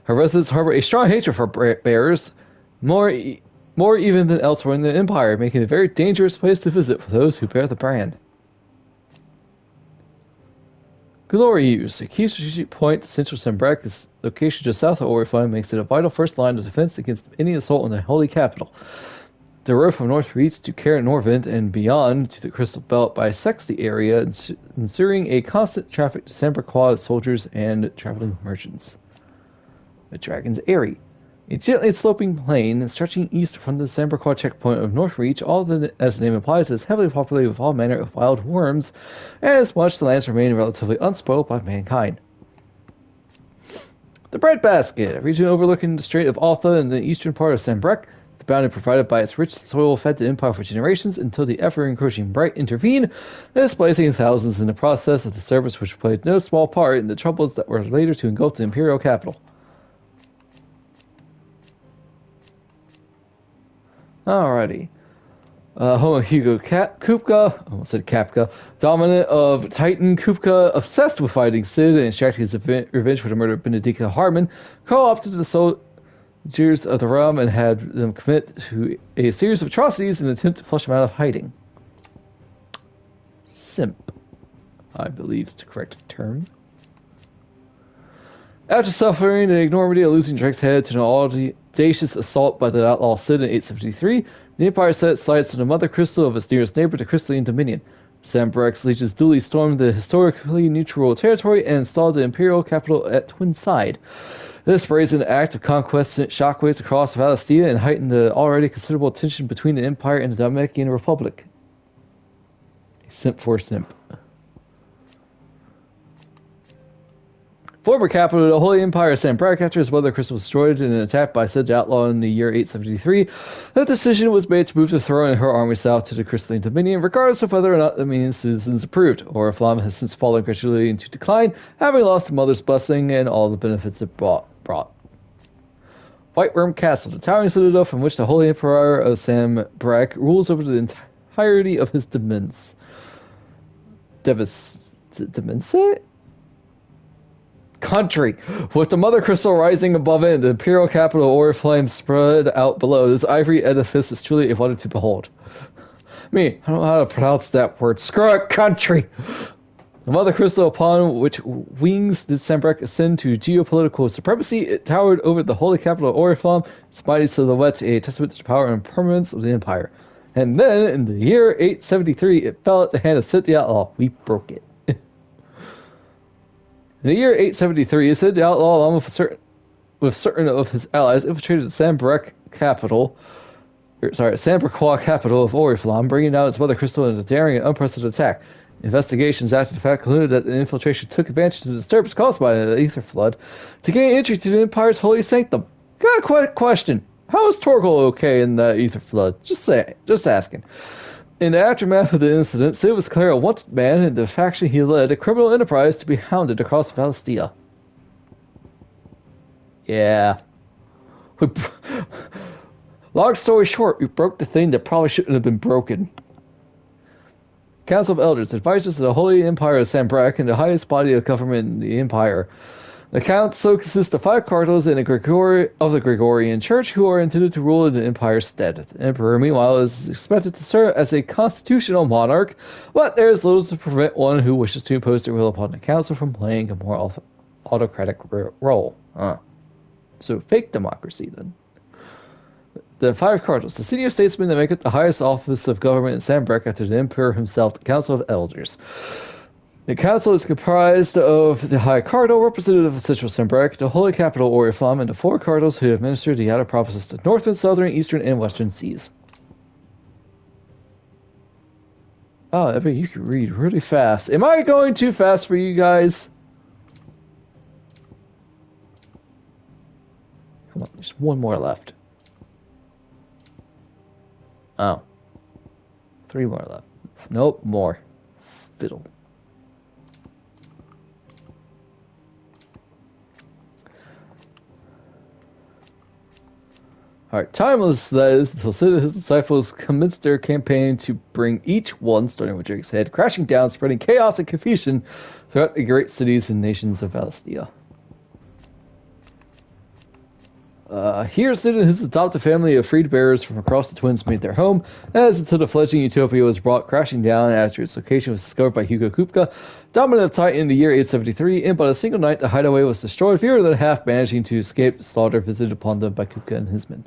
Her residents harbor a strong hatred for bears, more even than elsewhere in the Empire, making it a very dangerous place to visit for those who bear the brand. Glorious, a key strategic point to central Sanbreque, its location just south of Oriflamme makes it a vital first line of defense against any assault on the holy capital. The road from Northreach to Caer Norvent and beyond to the Crystal Belt bisects the area, ensuring a constant traffic to Sanbreque soldiers and traveling merchants. The Dragon's Eyrie, a gently sloping plain stretching east from the Sanbreque checkpoint of Northreach, as the name implies, is heavily populated with all manner of wild worms, and as much the lands remain relatively unspoiled by mankind. The Breadbasket, a region overlooking the Strait of Altha in the eastern part of Sanbreque, the bounty provided by its rich soil fed the Empire for generations until the ever-encroaching Bright intervened, displacing thousands in the process of the service which played no small part in the troubles that were later to engulf the imperial capital. Alrighty. Home of Hugo Kupka, almost said Kapka, dominant of Titan Kupka, obsessed with fighting Cid and extracting his revenge for the murder of Benedicta Hartman, co-opted the soldiers of the realm and had them commit to a series of atrocities in an attempt to flush them out of hiding. Simp, I believe is the correct term. After suffering the enormity of losing Drake's head to an audacious assault by the outlaw Cid in 873, the Empire set its sights on the mother crystal of its nearest neighbor, the Crystalline Dominion. Sanbreque's legions duly stormed the historically neutral territory and installed the imperial capital at Twinside. This brazen act of conquest sent shockwaves across Valistia and heightened the already considerable tension between the Empire and the Dominican Republic. Simp for simp. Former capital of the Holy Empire of Sanbreque, after his mother crystal was destroyed in an attack by Cid the Outlaw in the year 873, the decision was made to move the throne and her army south to the Crystalline Dominion, regardless of whether or not the Dominion citizens approved. Oriflamme has since fallen gradually into decline, having lost the mother's blessing and all the benefits it brought. Whiteworm Castle, the towering citadel from which the Holy Emperor of Sanbreque rules over the entirety of his demesne. Country, with the mother crystal rising above it, the imperial capital of Oriflamme spread out below. This ivory edifice is truly a wonder to behold. I don't know how to pronounce that word. Screw it, country! The mother crystal upon which wings did Sanbreque ascend to geopolitical supremacy, it towered over the holy capital of Oriflamme, its mighty silhouette, a testament to the power and permanence of the empire. And then, in the year 873, it fell at the hand of Cid the Outlaw. We broke it. In the year 873, Cid the Outlaw, along with certain of his allies, infiltrated the Sanbreque capital of Oriflamme, bringing down its mother crystal in a daring and unprecedented attack. Investigations after the fact concluded that the infiltration took advantage of the disturbance caused by the ether flood to gain entry to the Empire's holy sanctum. Got a quick question. How was Torgal okay in the ether flood? Just asking. In the aftermath of the incident, Cid was declared a wanted man and the faction he led a criminal enterprise to be hounded across Valistia. Yeah. Long story short, we broke the thing that probably shouldn't have been broken. Council of Elders, advisors of the Holy Empire of Sanbreque and the highest body of government in the Empire. The council consists of 5 cardinals in the Gregorian Church who are intended to rule in the Empire's stead. The Emperor, meanwhile, is expected to serve as a constitutional monarch, but there is little to prevent one who wishes to impose their will upon the council from playing a more autocratic role. So fake democracy, then. The 5 cardinals, the senior statesmen that make up the highest office of government in Sanbreque after the Emperor himself, the Council of Elders. The council is comprised of the High Cardinal, representative of Central Sanbreque, the Holy Capital Oriflamme, and the 4 cardinals who administer the outer provinces to northern, southern, eastern, and western seas. Oh, I mean, you can read really fast. Am I going too fast for you guys? Come on, there's 1 more left. Oh. 3 more left. Nope, more. Fiddle. Alright, timeless that is until Cid and his disciples commenced their campaign to bring each one, starting with Drake's head, crashing down, spreading chaos and confusion throughout the great cities and nations of Valistia. Here, Cid and his adopted family of freed bearers from across the Twins made their home, as until the fledgling utopia was brought crashing down after its location was discovered by Hugo Kupka, dominant of Titan in the year 873, and by a single night the hideaway was destroyed, fewer than half managing to escape the slaughter visited upon them by Kupka and his men.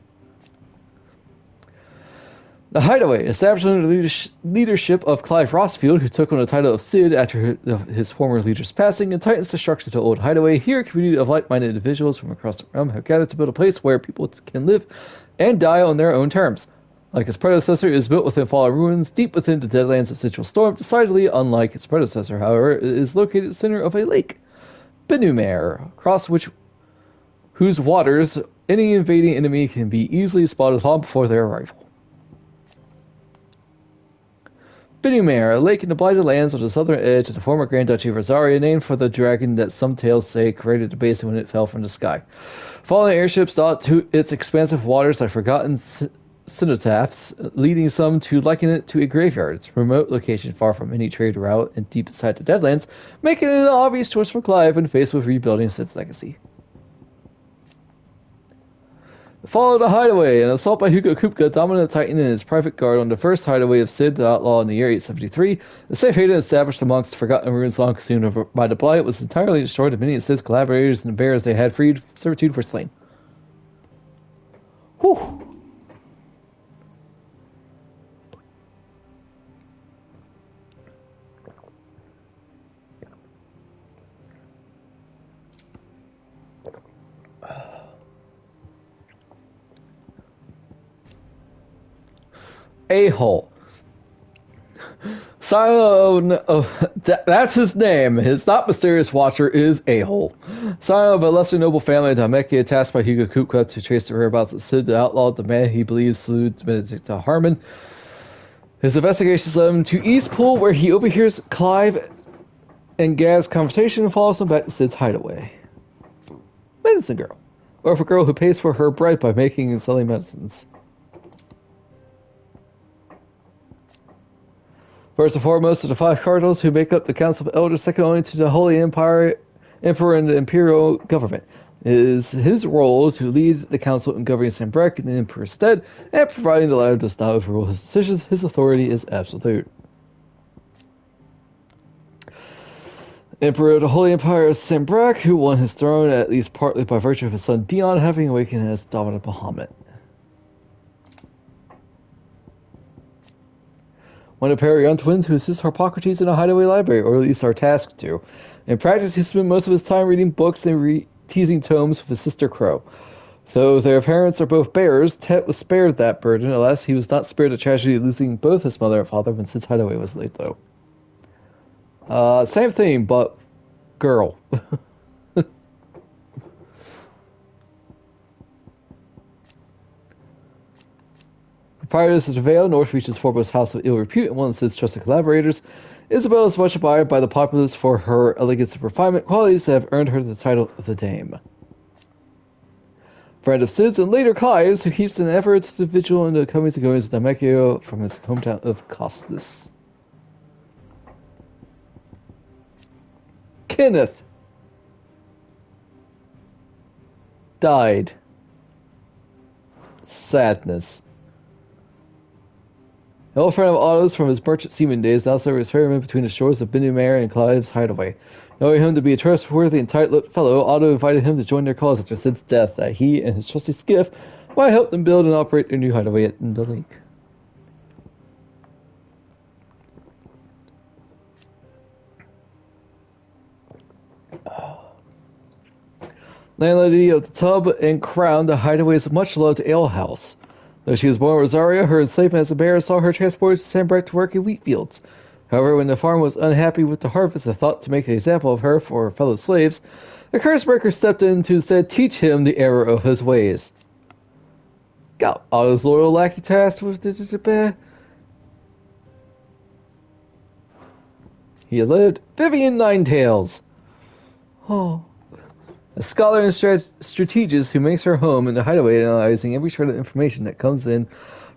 The Hideaway, established under the leadership of Clive Rossfield, who took on the title of Cid after his former leader's passing, and Titan's destruction to Old Hideaway. Here, a community of like-minded individuals from across the realm have gathered to build a place where people can live and die on their own terms. Like its predecessor, it is built within fallen ruins, deep within the deadlands of Central Storm. Decidedly unlike its predecessor, however, it is located at the center of a lake, Benumere, across whose waters any invading enemy can be easily spotted long before their arrival. Benumere, a lake in the Blighted Lands on the southern edge of the former Grand Duchy of Rosaria, named for the dragon that some tales say created the basin when it fell from the sky. Fallen airships dot to its expansive waters like forgotten cenotaphs, leading some to liken it to a graveyard. Its remote location far from any trade route and deep inside the Deadlands, making it an obvious choice for Clive when faced with rebuilding Cid's legacy. Followed a hideaway, an assault by Hugo Kupka, dominant Titan and his private guard on the first hideaway of Cid the Outlaw in the year 873. The safe haven established amongst the forgotten ruins long consumed by the Blight was entirely destroyed, and many of Cid's collaborators and the bearers they had freed from servitude were slain. Whew. A-hole. That's his name. His not mysterious watcher is A-hole. Scion of a lesser noble family in Dhameke, tasked by Hugo Kupka to trace the whereabouts of Cid the Outlaw, the man he believes slew Benedict Harmon. His investigations led him to Eastpool, where he overhears Clive and Gav's conversation and follows them back to Cid's hideaway. Medicine girl. Or for a girl who pays for her bread by making and selling medicines. First and foremost are the 5 cardinals who make up the Council of Elders, second only to the Holy Emperor and the Imperial government. It is his role to lead the council in governing Sanbreque in the Emperor's stead, and providing the latter does not overrule his decisions, his authority is absolute. Emperor of the Holy Empire of Sanbreque, who won his throne at least partly by virtue of his son Dion having awakened as dominant Bahamut. One of pair of young twins who assist Harpocrates in a hideaway library, or at least are tasked to. In practice, he spent most of his time reading books and teasing tomes with his sister Crow. Though their parents are both bears, Tet was spared that burden. Alas, he was not spared the tragedy of losing both his mother and father when Cid's hideaway was laid low. Same thing, but girl. Prior to this Vale, North reaches foremost house of ill repute and one of Cid's trusted collaborators. Isabel is much admired by the populace for her elegance and refinement, qualities that have earned her the title of the Dame. Friend of Cid's and later Clive's, who keeps an ever vigil in the comings and goings of Dhameke from his hometown of Costas. Kenneth. died. Sadness. An old friend of Otto's from his merchant seaman days now served as ferryman between the shores of Binumere and Clive's hideaway. Knowing him to be a trustworthy and tight-lipped fellow, Otto invited him to join their cause after Sid's death, that he and his trusty skiff might help them build and operate their new hideaway in the lake. Landlady of the Tub and Crown, the hideaway is a much-loved alehouse. Though she was born in Rosario, her enslavement as a bear saw her transported to Sandbreck to work in wheat fields. However, when the farmer was unhappy with the harvest and thought to make an example of her for her fellow slaves, the Cursebreaker stepped in to instead teach him the error of his ways. Got Otto's loyal lackey tasked with he had lived Vivian Ninetails. Oh. A scholar and strategist who makes her home in the hideaway, analyzing every shred of information that comes in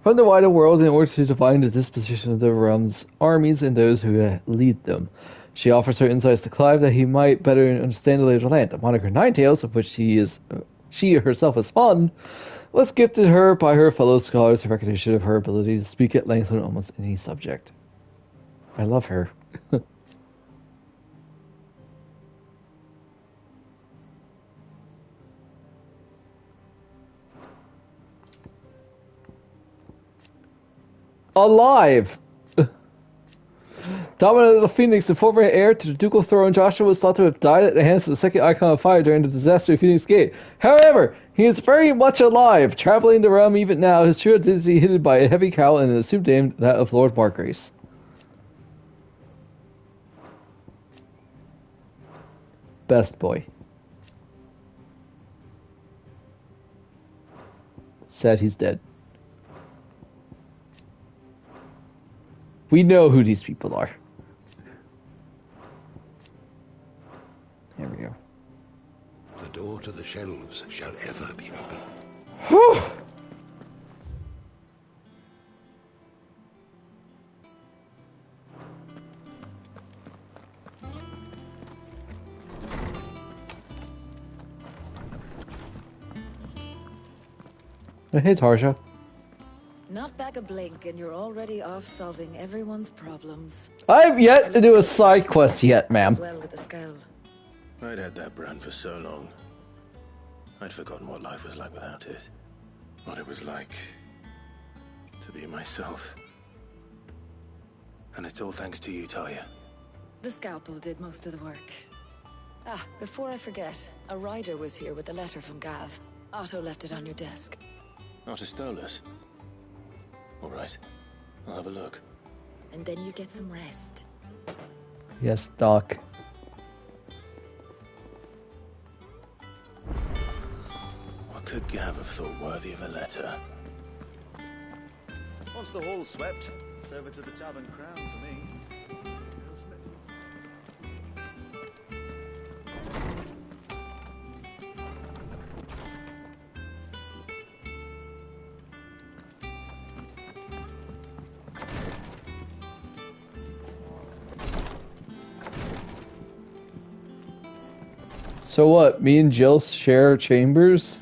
from the wider world in order to divine the disposition of the realm's armies and those who lead them. She offers her insights to Clive that he might better understand the lay of the land. The moniker Ninetails, of which she herself is fond, was gifted her by her fellow scholars in recognition of her ability to speak at length on almost any subject. I love her. Alive! Dominant of the Phoenix and former heir to the ducal throne, Joshua was thought to have died at the hands of the second Icon of Fire during the disaster of Phoenix Gate. However, he is very much alive, traveling the realm even now, his true identity hidden by a heavy cowl and an assumed name, that of Lord Margrace. Best boy. Sad he's dead. We know who these people are. There we go. The door to the shelves shall ever be open. Whew. Hey, Tarsha. Not back a blink, and you're already off solving everyone's problems. I've yet to do a side quest yet, ma'am. As well with the scowl. I'd had that brand for so long. I'd forgotten what life was like without it. What it was like to be myself. And it's all thanks to you, Talia. The scalpel did most of the work. Ah, before I forget, a rider was here with a letter from Gav. Otto left it on your desk. Otto stole us. All right, I'll have a look. And then you get some rest. Yes, Doc. What could Gav have thought worthy of a letter? Once the hall's swept, it's over to the Tavern Crown for me. So what, me and Jill share chambers?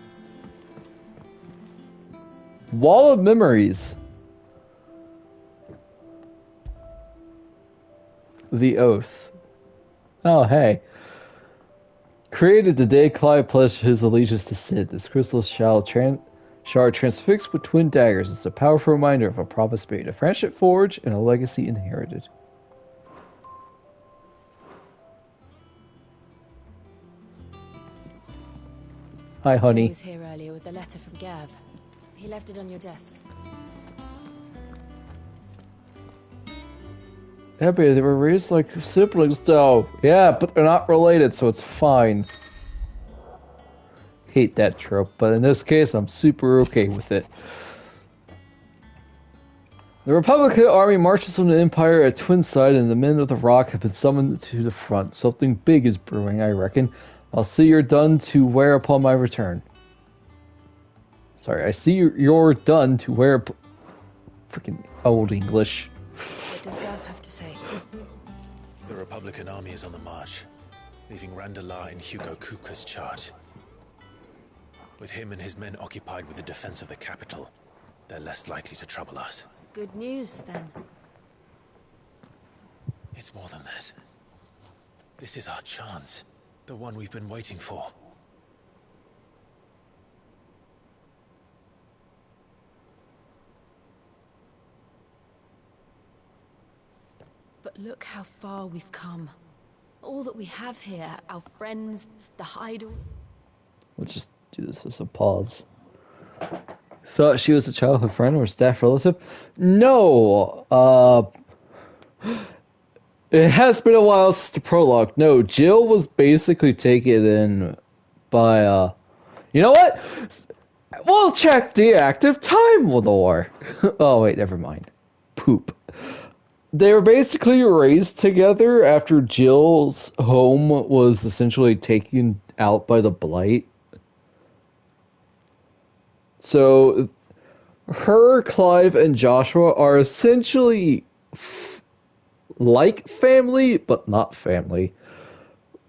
Wall of Memories. The Oath. Oh, hey. Created the day Clive pledged his allegiance to Cid, this crystal shard transfixed with twin daggers is a powerful reminder of a promise made, a friendship forged, and a legacy inherited. Hi, honey. He was here earlier with a letter from Gav. He left it on your desk. Yeah, but they were raised like siblings, though. Yeah, but they're not related, so it's fine. Hate that trope, but in this case, I'm super okay with it. The Republican army marches on the Empire at Twinside, and the men of the Rock have been summoned to the front. Something big is brewing, I reckon. I'll see you're done to wear upon my return. Sorry, I see you're done to wear... Freaking old English. What does Gav have to say? The Republican army is on the march, leaving Randalar in Hugo Kupka's charge. With him and his men occupied with the defense of the capital, they're less likely to trouble us. Good news, then. It's more than that. This is our chance. The one we've been waiting for. But look how far we've come. All that we have here, our friends, the hideout. We'll just do this as a pause. Thought she was a childhood friend or staff relative? No! It has been a while since the prologue. No, Jill was basically taken in by, You know what? We'll check the active Time Lore. Oh, wait, never mind. Poop. They were basically raised together after Jill's home was essentially taken out by the Blight. So, her, Clive, and Joshua are essentially like family, but not family.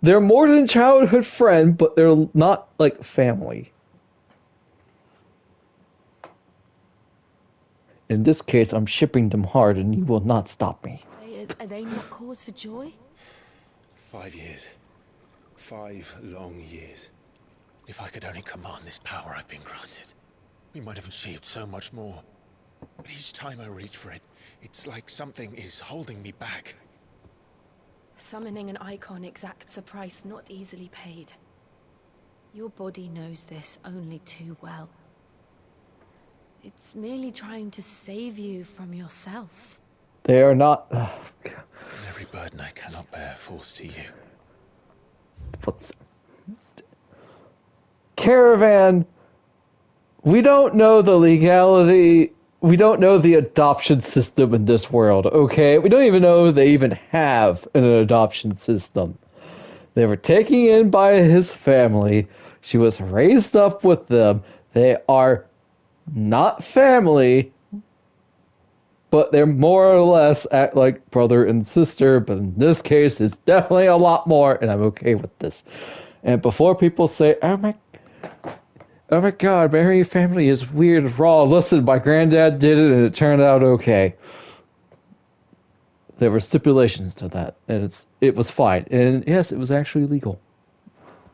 They're more than childhood friend, but they're not like family. In this case, I'm shipping them hard, and you will not stop me. Are they not cause for joy? 5 years. 5 long years. If I could only command this power I've been granted, we might have achieved so much more. But each time I reach for it, it's like something is holding me back. Summoning an icon exacts a price not easily paid. Your body knows this only too well. It's merely trying to save you from yourself. They are not... And every burden I cannot bear falls to you. What's... Caravan... We don't know the legality... We don't know the adoption system in this world, okay? We don't even know they even have an adoption system. They were taken in by his family. She was raised up with them. They are not family, but they're more or less act like brother and sister, but in this case, it's definitely a lot more, and I'm okay with this. And before people say, oh my god, marrying family is weird and raw. Listen, my granddad did it and it turned out okay. There were stipulations to that, and it was fine. And yes, it was actually legal.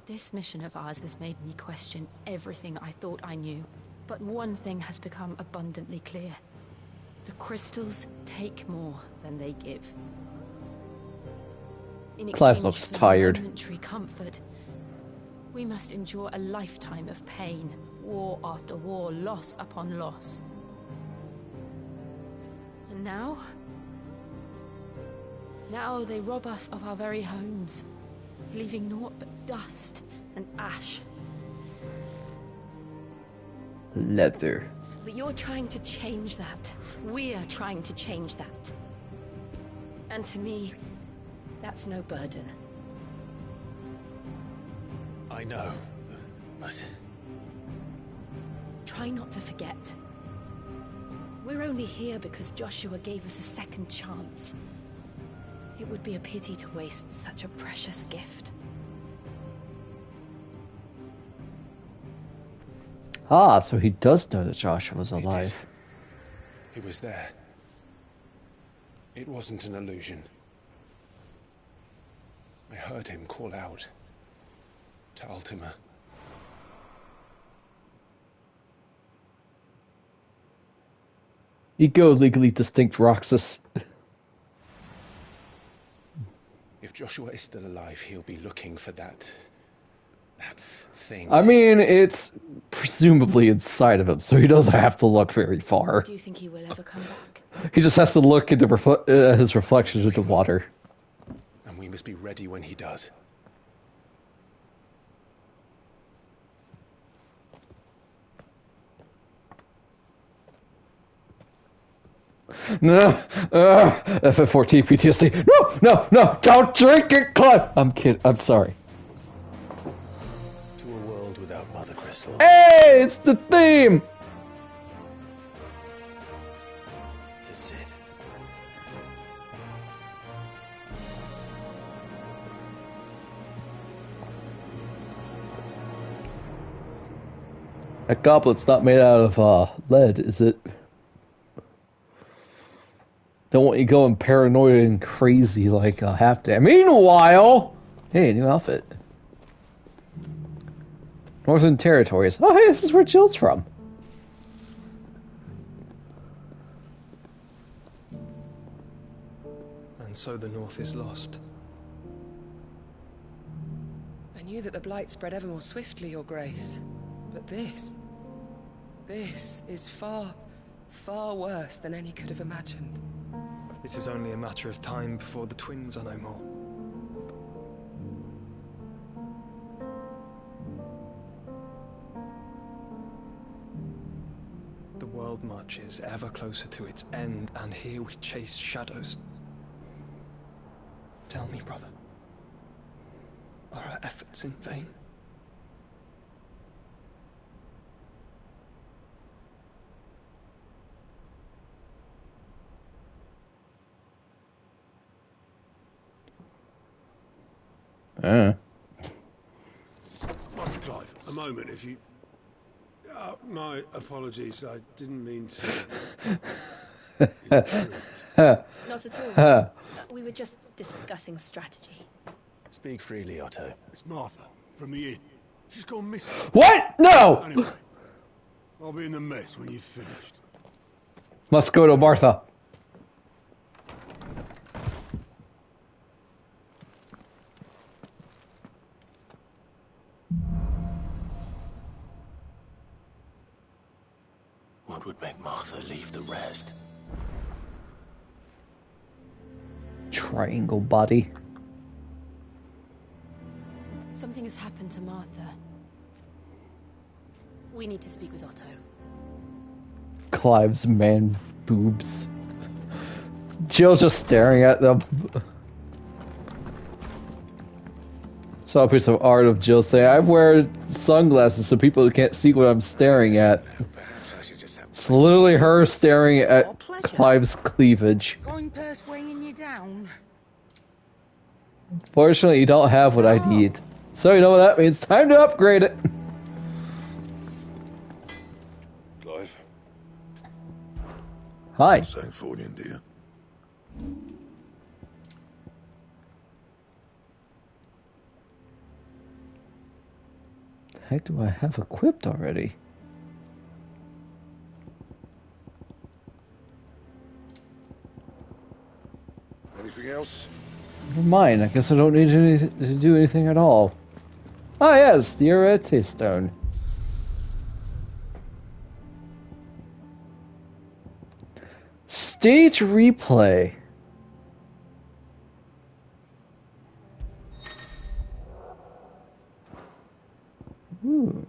This mission of ours has made me question everything I thought I knew. But one thing has become abundantly clear. The crystals take more than they give. In Clive looks tired. Momentary comfort, we must endure a lifetime of pain, war after war, loss upon loss. And now they rob us of our very homes, leaving naught but dust and ash. Leather. But you're trying to change that. We're trying to change that. And to me, that's no burden. I know, but... Try not to forget. We're only here because Joshua gave us a second chance. It would be a pity to waste such a precious gift. Ah, so he does know that Joshua was alive. He was there. It wasn't an illusion. I heard him call out to Ultima. You go, legally distinct Roxas. If Joshua is still alive, he'll be looking for that thing. I mean, it's presumably inside of him, so he doesn't have to look very far. Do you think he will ever come back? He just has to look at his reflection in the water. And we must be ready when he does. No, FF14 PTSD. No, don't drink it, Clive. I'm kidding. I'm sorry. To a world without Mother Crystal. Hey, it's the theme. To Cid. That goblet's not made out of lead, is it? Don't want you going paranoid and crazy like a half day. Meanwhile, hey, new outfit. Northern Territories. Oh, hey, this is where Jill's from. And so the North is lost. I knew that the Blight spread ever more swiftly, Your Grace. But this is far, far worse than any could have imagined. It is only a matter of time before the twins are no more. The world marches ever closer to its end, and here we chase shadows. Tell me, brother, are our efforts in vain? Master Clive, a moment, if you... my apologies, I didn't mean to... Not at all. We were just discussing strategy. Speak freely, Otto. It's Martha, from the inn. She's gone missing. What? No! Anyway, I'll be in the mess when you've finished. Let's go to Martha. What would make Martha leave the rest? Triangle body. Something has happened to Martha. We need to speak with Otto. Clive's man boobs. Jill's just staring at them. Saw a piece of art of Jill saying, I wear sunglasses so people can't see what I'm staring at. It's literally her staring at Clive's cleavage. Coin purse weighing you down. Fortunately, you don't have what I need. So you know what that means. Time to upgrade it. Clive. Hi. St. Fornian, do you? The heck do I have equipped already? Anything else? Never mind. I guess I don't need to do anything at all. Ah, yes, the Arete Stone. Stage replay. Ooh.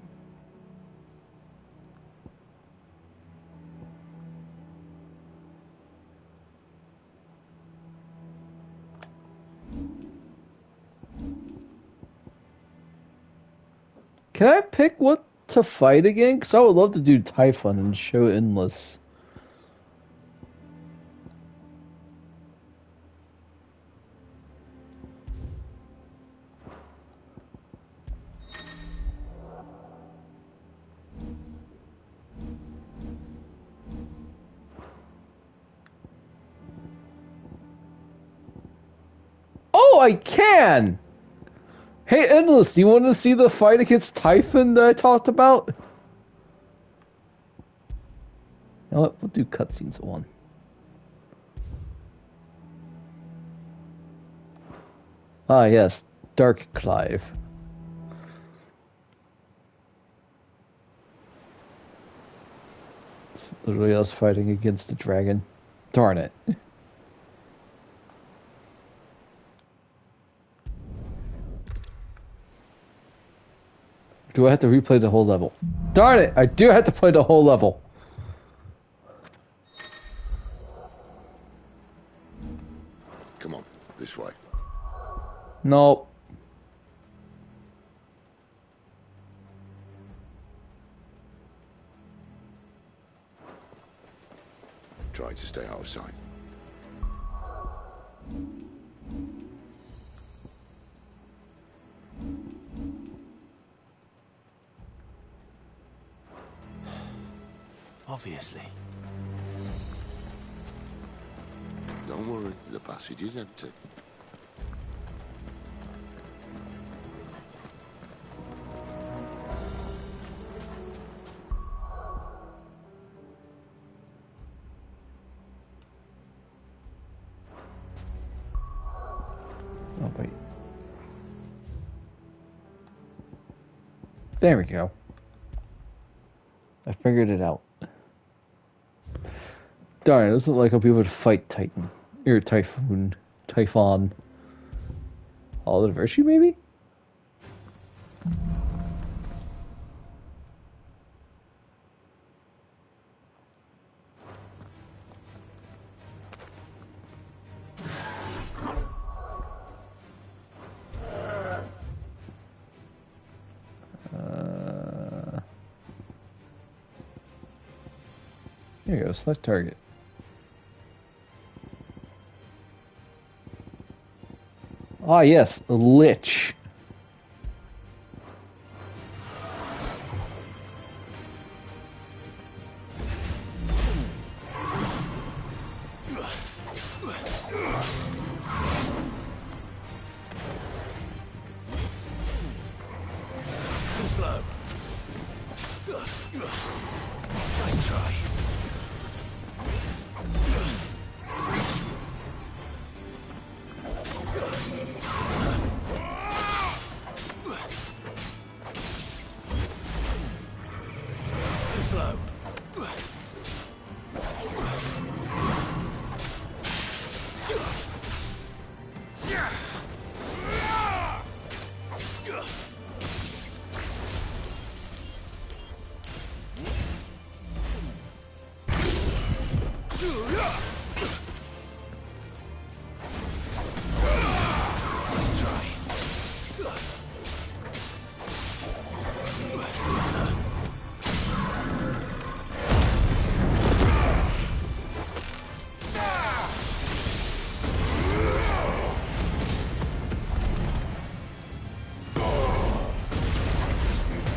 Can I pick what to fight again? Because I would love to do Typhon and show Endless. Oh, I can! Hey, Endless, do you want to see the fight against Typhon that I talked about? You know what? We'll do cutscenes at one. Ah, yes. Dark Clive. It's literally us fighting against a dragon. Darn it. Do I have to replay the whole level? Darn it! I do have to play the whole level. Come on, this way. Nope. Try to stay out of sight. Obviously. Don't worry, the passage is empty. Oh, wait. There we go. I figured it out. Darn, it doesn't look like I'll be able to fight Titan. Or Typhon. All of Virtue, maybe? There you go, select target. Ah, yes, a lich. Too slow. Nice try. Too slow. Nice try.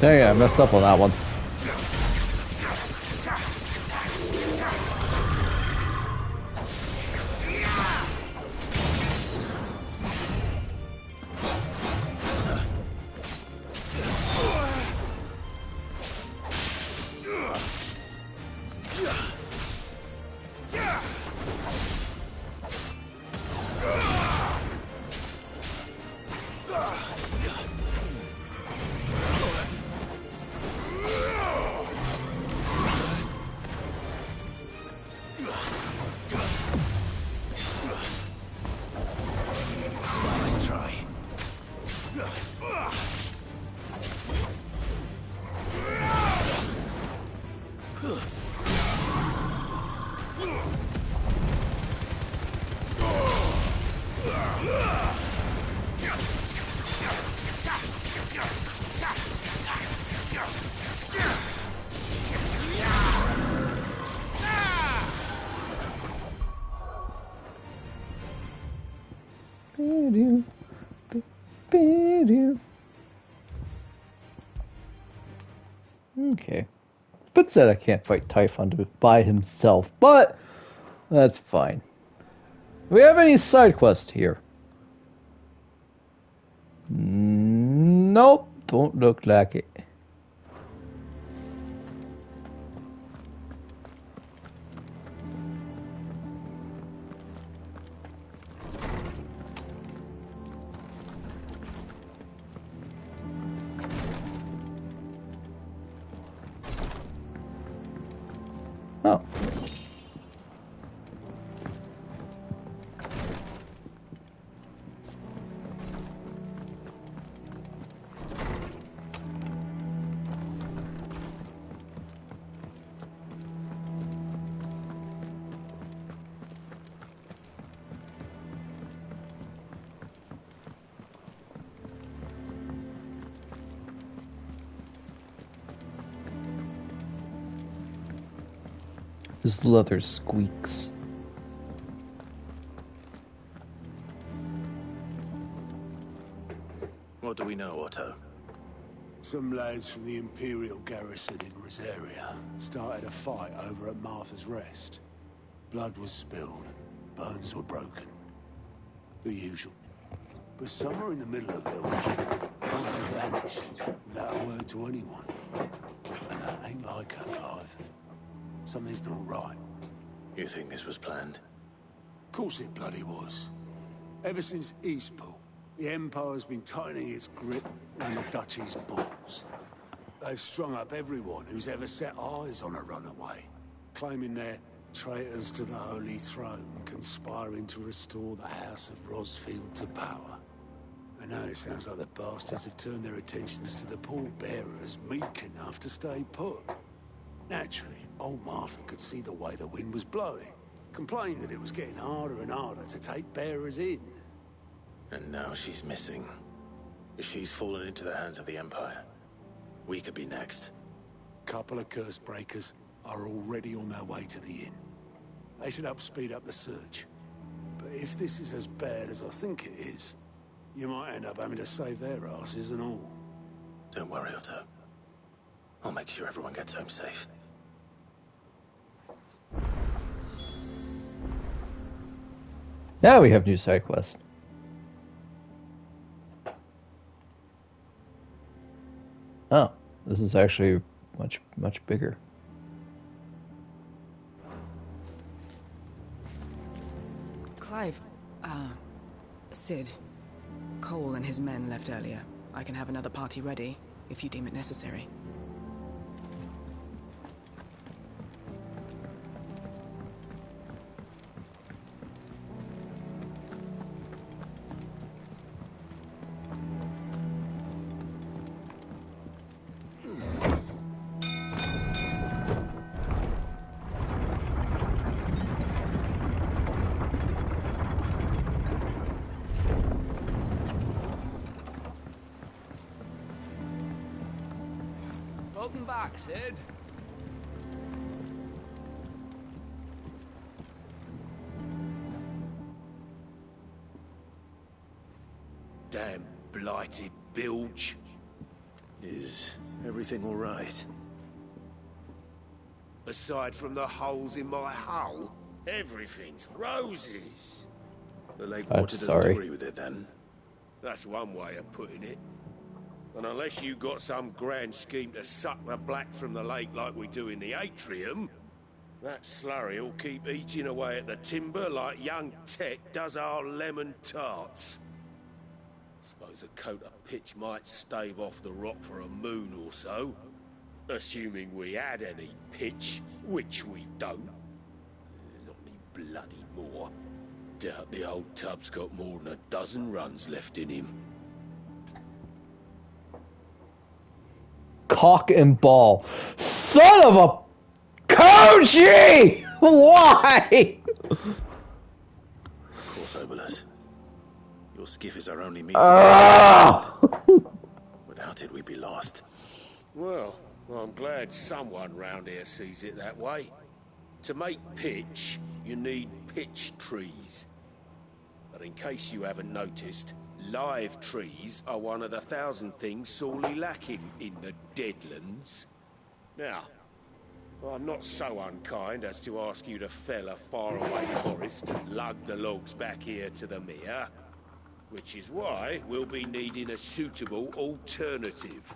There you go, I messed up on that one. Nice try. Okay. But said I can't fight Typhon by himself, but that's fine. Do we have any side quests here? Nope, don't look like it. Oh. His leather squeaks. What do we know, Otto? Some lads from the Imperial garrison in Rosaria started a fight over at Martha's Rest. Blood was spilled, bones were broken. The usual. But somewhere in the middle of it all, Martha vanished without a word to anyone. And that ain't like her, Clive. Something's not right. You think this was planned? Of course it bloody was. Ever since Eastpool, the Empire's been tightening its grip on the Duchy's balls. They've strung up everyone who's ever set eyes on a runaway, claiming they're traitors to the Holy Throne, conspiring to restore the House of Rosfield to power. And now it sounds like the bastards have turned their attentions to the pallbearers meek enough to stay put. Naturally, old Martha could see the way the wind was blowing, complained that it was getting harder and harder to take bearers in. And now she's missing. If she's fallen into the hands of the Empire, we could be next. Couple of curse breakers are already on their way to the inn. They should help speed up the search. But if this is as bad as I think it is, you might end up having to save their asses and all. Don't worry, Otto. I'll make sure everyone gets home safe. Now we have new side quests. Oh, this is actually much bigger. Clive, Sid. Cole and his men left earlier. I can have another party ready, if you deem it necessary. Welcome back, Sid. Damn blighted bilge. Is everything all right? Aside from the holes in my hull, everything's roses. The lake water doesn't agree with it, then? That's one way of putting it. And unless you got some grand scheme to suck the black from the lake like we do in the atrium, that slurry will keep eating away at the timber like young Tet does our lemon tarts. Suppose a coat of pitch might stave off the rock for a moon or so, assuming we had any pitch, which we don't. Not any bloody more. Doubt the old tub's got more than a dozen runs left in him. Cock and ball. Son of a Koji! Why? Of course, Obolus. Your skiff is our only means. Without it, we'd be lost. Well, I'm glad someone round here sees it that way. To make pitch, you need pitch trees. But in case you haven't noticed, live trees are one of the 1,000 things sorely lacking in the Deadlands. Now, I'm not so unkind as to ask you to fell a faraway forest and lug the logs back here to the mere, which is why we'll be needing a suitable alternative.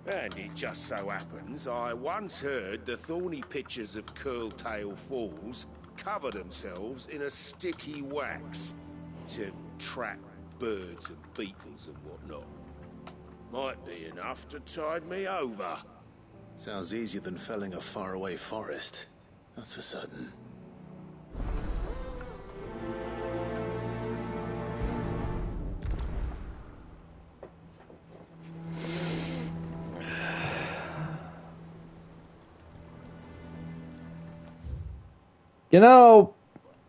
And it just so happens I once heard the thorny pitchers of Curltail Falls cover themselves in a sticky wax to trap birds and beetles and whatnot. Might be enough to tide me over. Sounds easier than felling a faraway forest. That's for certain. You know,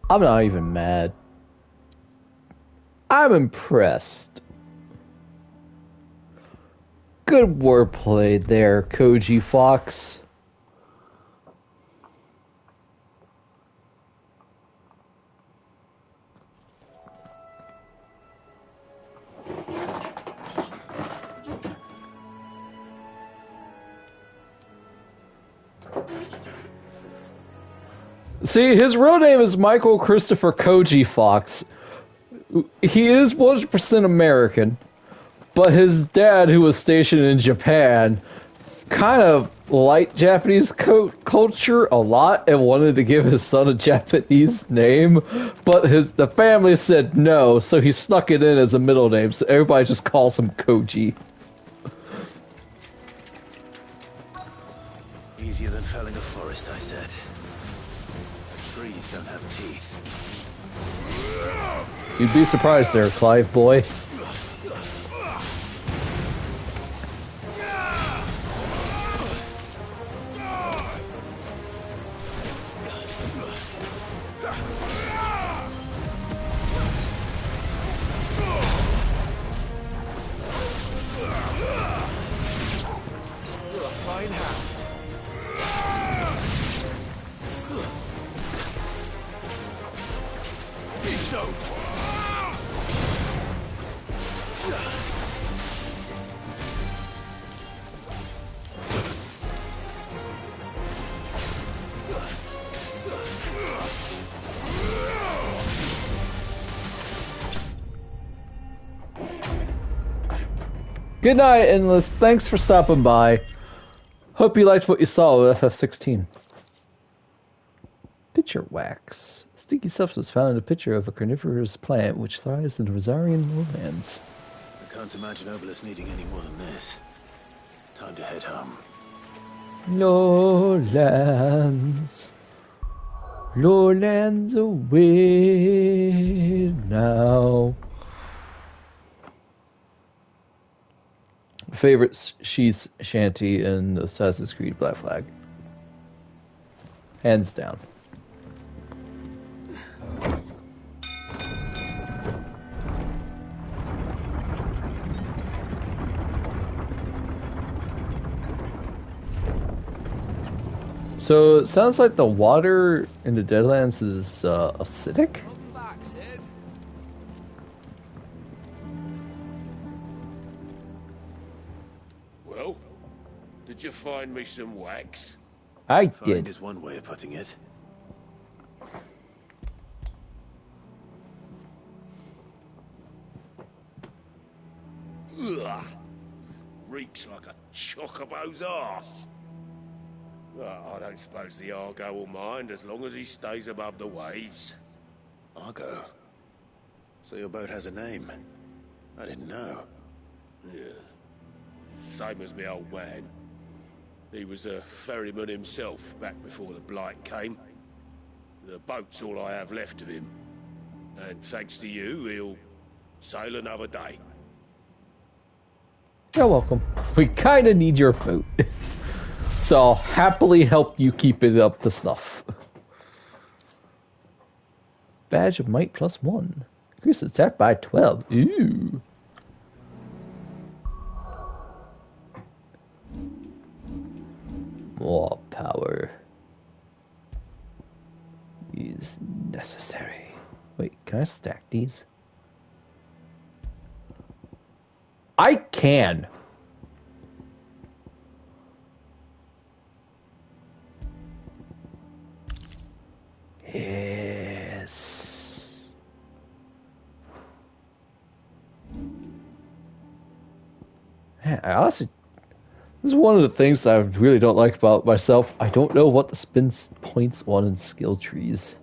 I'm not even mad. I'm impressed. Good wordplay there, Koji Fox. See, his real name is Michael Christopher Koji Fox. He is 100% American, but his dad, who was stationed in Japan, kind of liked Japanese culture a lot and wanted to give his son a Japanese name, but the family said no, so he snuck it in as a middle name, so everybody just calls him Koji. Easier than felling a forest, I said. Trees don't have teeth. You'd be surprised there, Clive boy. Good night, Endless. Thanks for stopping by. Hope you liked what you saw with FF16. Pitcher wax. Sticky substance found in a pitcher of a carnivorous plant which thrives in the Rosarian lowlands. I can't imagine Obelisk needing any more than this. Time to head home. Lowlands. Lowlands away now. Favorite she's shanty in Assassin's Creed Black Flag. Hands down. So it sounds like the water in the Deadlands is acidic? Well, did you find me some wax? I Find did. is one way of putting it. Ugh. Reeks like a chocobo's arse. Well, I don't suppose the Argo will mind as long as he stays above the waves. Argo? So your boat has a name? I didn't know. Yeah. Same as me old man. He was a ferryman himself back before the Blight came. The boat's all I have left of him. And thanks to you, he'll sail another day. You're welcome. We kinda need your boat. So I'll happily help you keep it up to snuff. Badge of Might +1. Increase attack by 12. Ooh. More power is necessary. Wait, can I stack these? I can. Yes. Man, I honestly, this is one of the things that I really don't like about myself. I don't know what to spend points on in skill trees.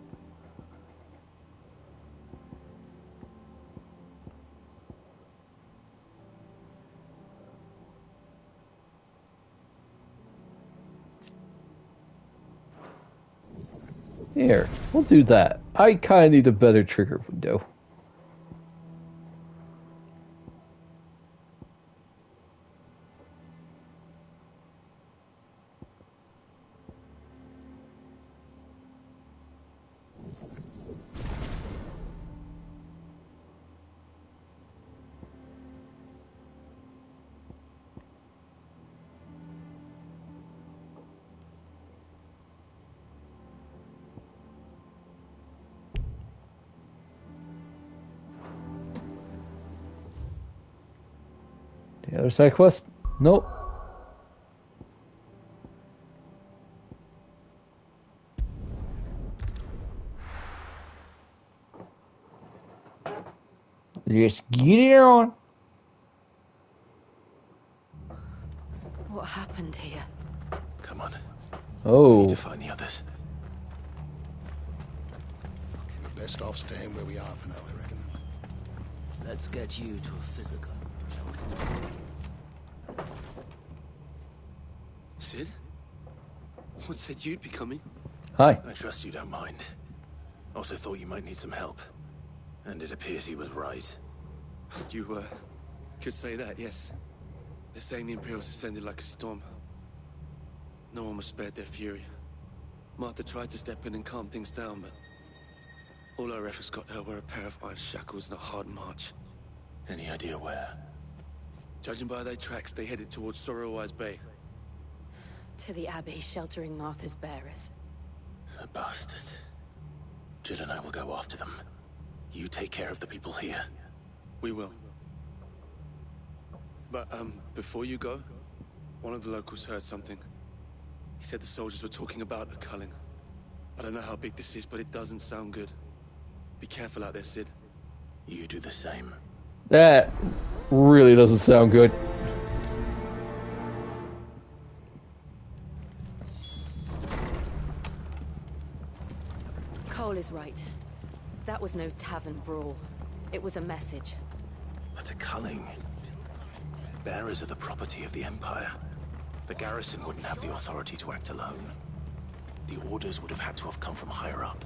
Here, we'll do that. I kind of need a better trigger window. The other side quest? Nope. Let's get it on. What happened here? Come on. Oh. We need to find the others. We're best off staying where we are for now, I reckon. Let's get you to a physical, shall we? Sid? What said you'd be coming? Hi. I trust you don't mind. Also thought you might need some help. And it appears he was right. You, could say that, yes. They're saying the Imperials ascended like a storm. No one was spared their fury. Martha tried to step in and calm things down, but all our efforts got her were a pair of iron shackles and a hard march. Any idea where? Judging by their tracks, they headed towards Sorrowwise Bay. To the Abbey, sheltering Martha's bearers. The bastards. Jill and I will go after them. You take care of the people here. We will. But, before you go, one of the locals heard something. He said the soldiers were talking about a culling. I don't know how big this is, but it doesn't sound good. Be careful out there, Sid. You do the same. That really doesn't sound good. Cole is right. That was no tavern brawl. It was a message. But a culling. Bearers are the property of the Empire. The garrison wouldn't have the authority to act alone. The orders would have had to have come from higher up.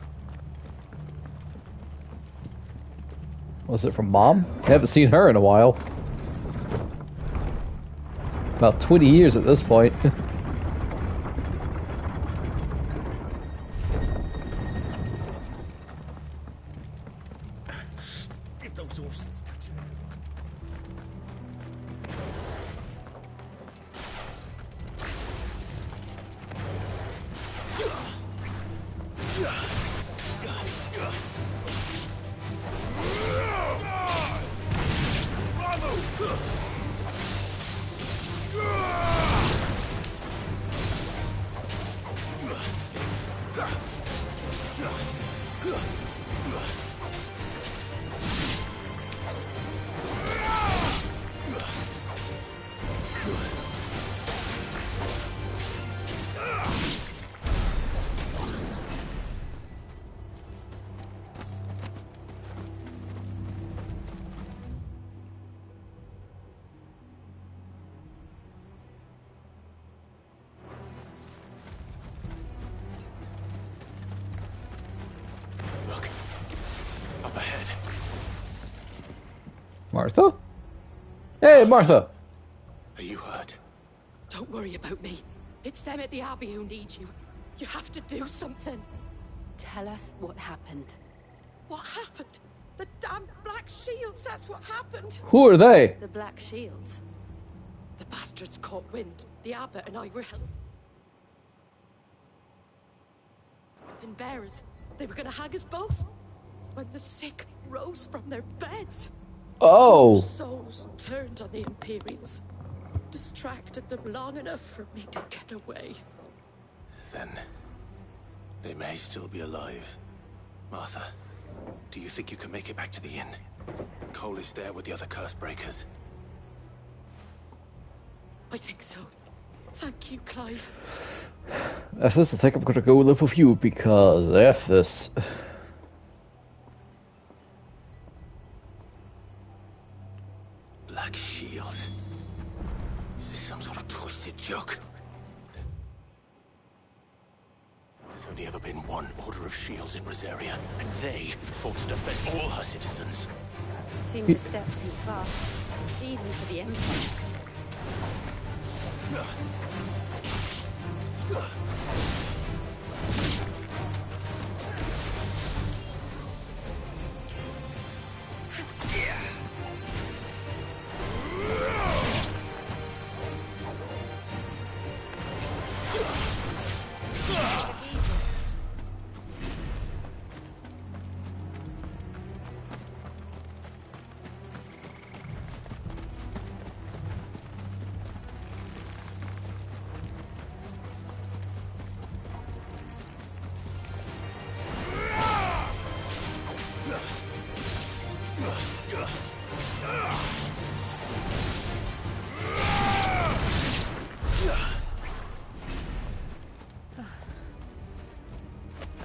Was it from Mom? I haven't seen her in a while. About 20 years at this point. If those horses touch it. Up ahead. Martha? Hey, Martha! Are you hurt? Don't worry about me. It's them at the Abbey who need you. You have to do something. Tell us what happened. What happened? The damn Black Shields, that's what happened. Who are they? The Black Shields. The bastards caught wind. The abbot and I were held in bearers. They were gonna hang us both. When the sick rose from their beds. Oh. Their souls turned on the Imperials. Distracted them long enough for me to get away. Then they may still be alive. Martha, do you think you can make it back to the inn? Cole is there with the other curse breakers. I think so. Thank you, Clive. I think I'm gonna go live with you because F this. Black Shields. Is this some sort of twisted joke? There's only ever been one Order of Shields in Rosaria, and they fought to defend all her citizens. Seems a step too far, even for the Empire.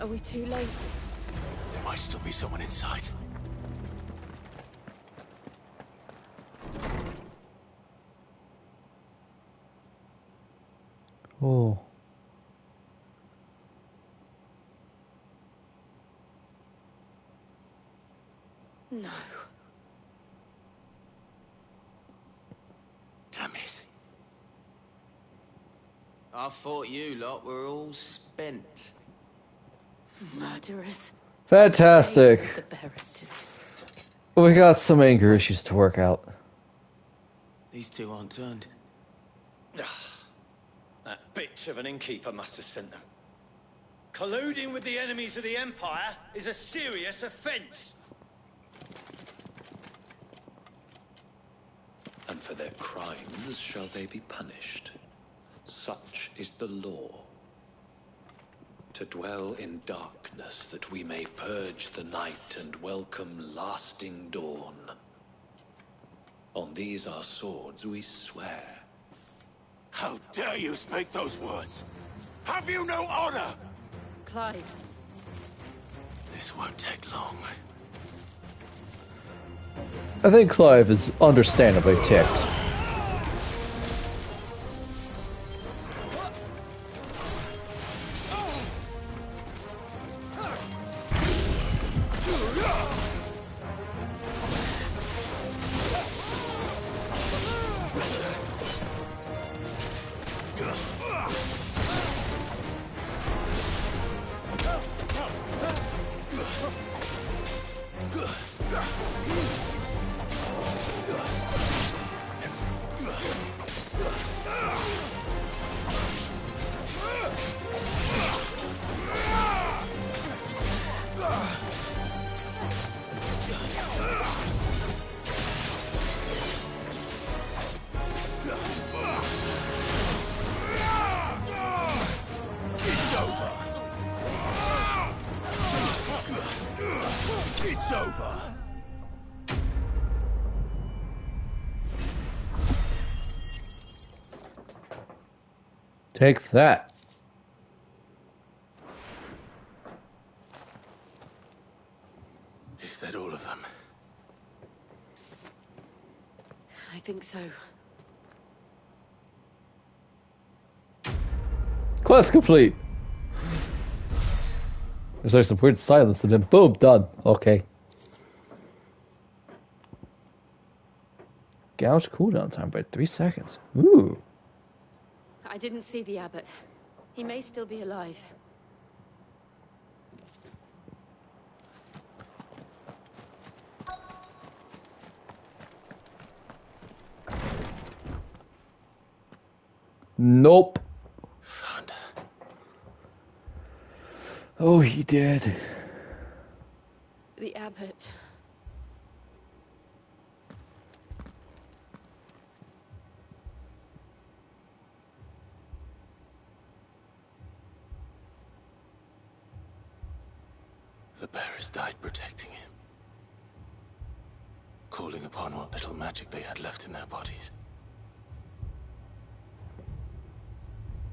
Are we too late? There might still be someone inside. Oh. No. Damn it. I thought you lot were all spent. Murderers. Fantastic. The bearers to this. We got some anger issues to work out. These two aren't turned. That bitch of an innkeeper must have sent them. Colluding with the enemies of the Empire is a serious offense. And for their crimes shall they be punished. Such is the law. To dwell in darkness that we may purge the night and welcome lasting dawn. On these our swords we swear. How dare you speak those words? Have you no honor? Clive. This won't take long. I think Clive is understandably ticked. It's over. Take that. Is that all of them? I think so. Quest complete. There's some weird silence and then boom, done. Okay. Gouge cooldown time by 3 seconds. Ooh. I didn't see the abbot. He may still be alive. Nope. Found her. Oh, he did. The abbot. The bearers died protecting him. Calling upon what little magic they had left in their bodies.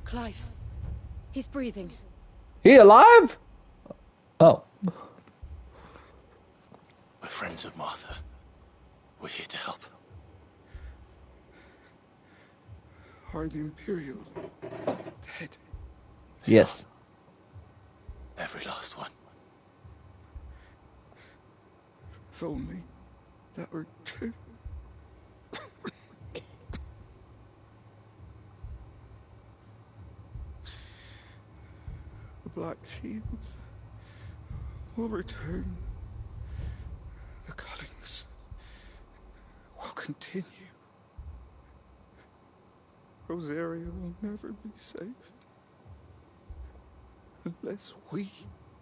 Clive. He's breathing. He alive? Oh. We're friends of Martha. We're here to help. Are the Imperials dead? Yes. Every last one. If only that were true. The Black Shields will return. The Cullings will continue. Rosaria will never be safe unless we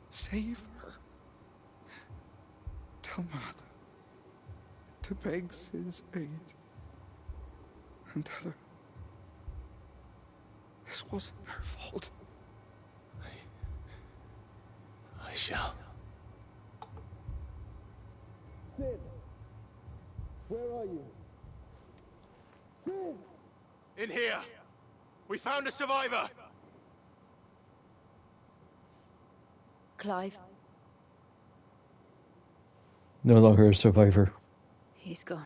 save her. Tell Mother to beg Sid's aid and tell her this wasn't her fault. I shall. Sid, Where are you? Sid! In here! We found a survivor! Clive, No longer a survivor. he's gone.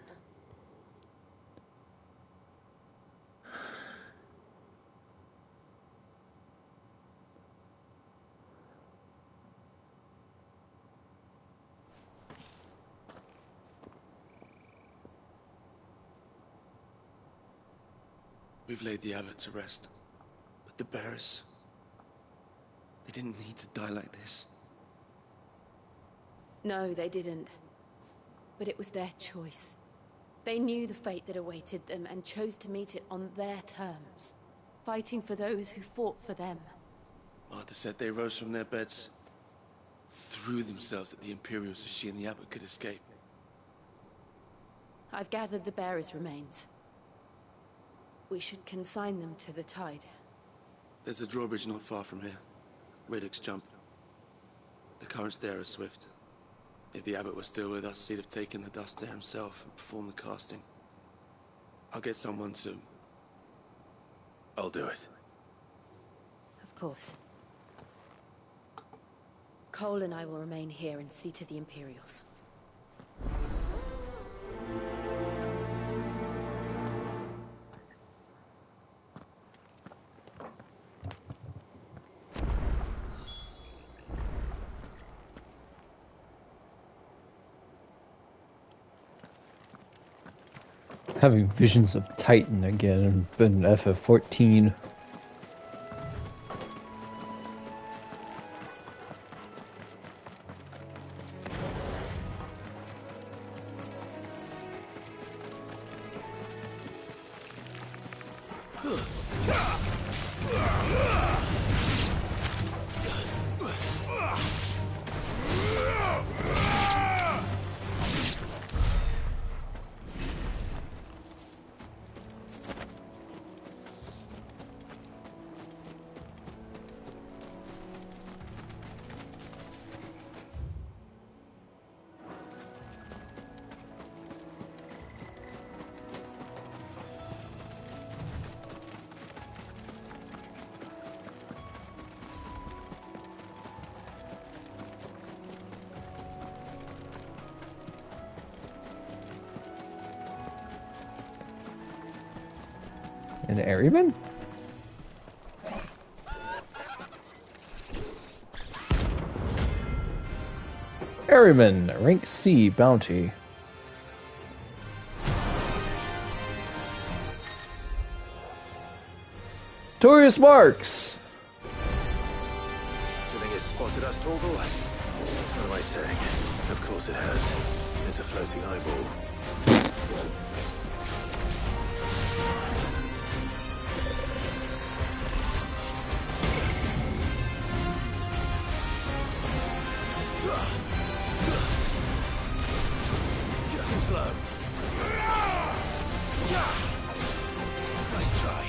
We've laid the abbot to rest. But the bearers... they didn't need to die like this. No, they didn't. But it was their choice. They knew the fate that awaited them and chose to meet it on their terms, fighting for those who fought for them. Martha said they rose from their beds, threw themselves at the Imperials so she and the abbot could escape. I've gathered the bearers' remains. We should consign them to the tide. There's a drawbridge not far from here. Radix Jump. The currents there are swift. If the abbot were still with us, he'd have taken the dust there himself and performed the casting. I'll get someone to... I'll do it. Of course. Cole and I will remain here and see to the Imperials. Having visions of Titan again in FF14. An Airyman? Airyman, rank C, bounty. Torius Marks! Do you think it's spotted us, Torgal? What am I saying? Of course it has. It's a floating eyeball. Slow. Nice try.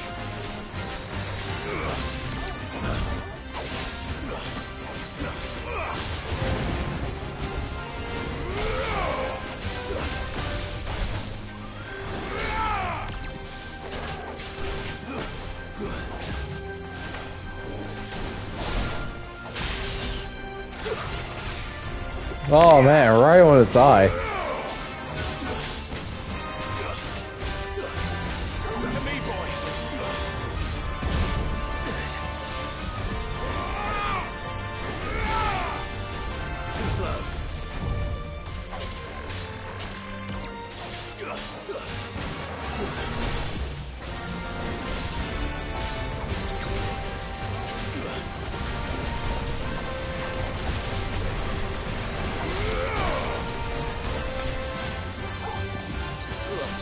Oh man, right when it's eye.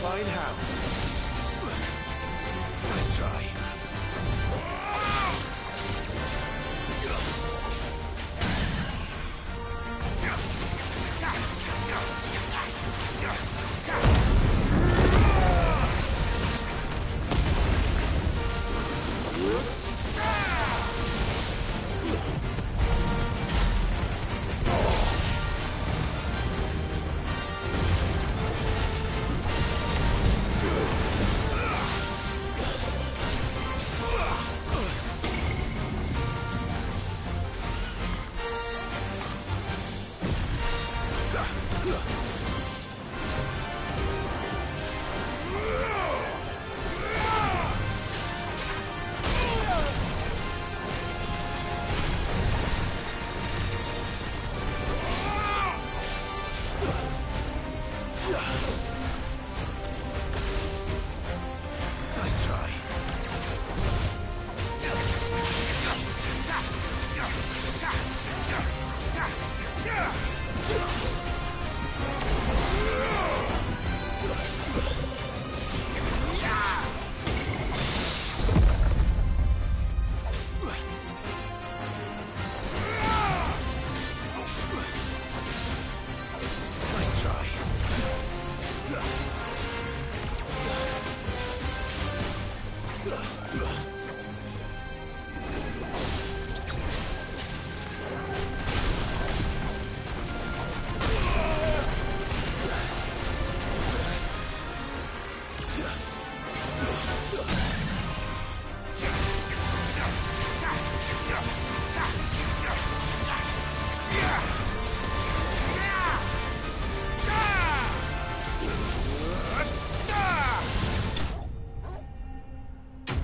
Fine how. Nice try.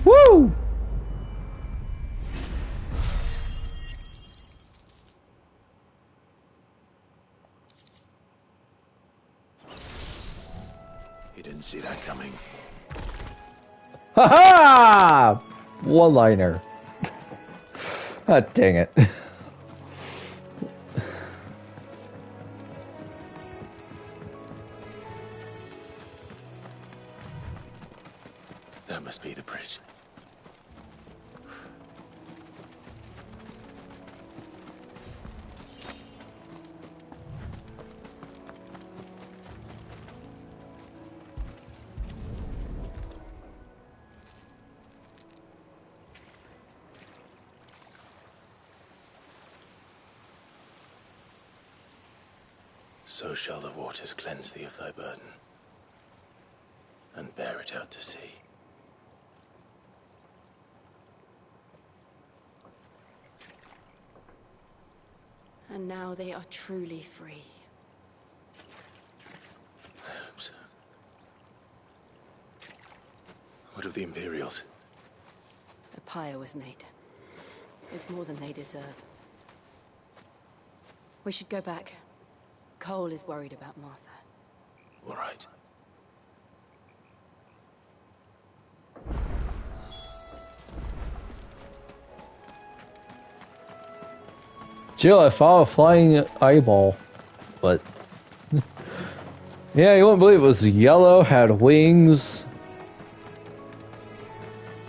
Woo! You didn't see that coming. Ha ha! One-liner. Ah, dang it. That must be the bridge. So shall the waters cleanse thee of thy burden, and bear it out to sea. And now they are truly free. I hope so. What of the Imperials? A pyre was made. It's more than they deserve. We should go back. Cole is worried about Martha. All right. Jill, I found a flying eyeball, but yeah, you wouldn't believe it was yellow, had wings,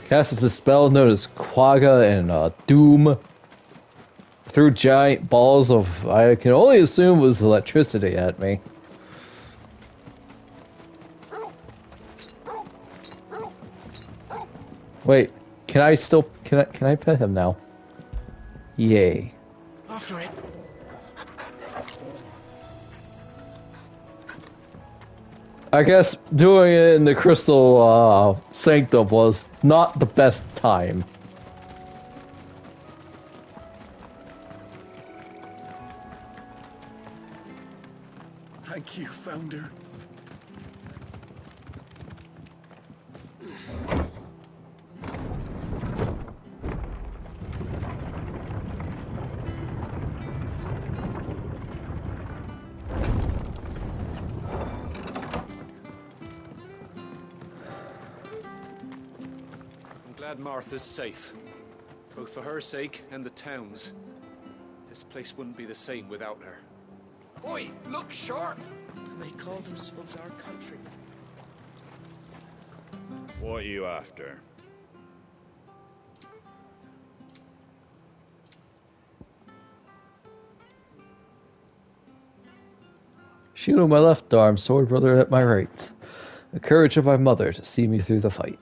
casted a spell known as Quagga and Doom, threw giant balls of, I can only assume was electricity at me. Wait, can I pet him now? Yay. After it. I guess doing it in the Crystal Sanctum was not the best time. Thank you, Founder. Glad Martha's safe. Both for her sake and the town's. This place wouldn't be the same without her. Oi, look sharp! They called themselves our countrymen. What are you after? Shield on my left arm, sword brother at my right. The courage of my mother to see me through the fight.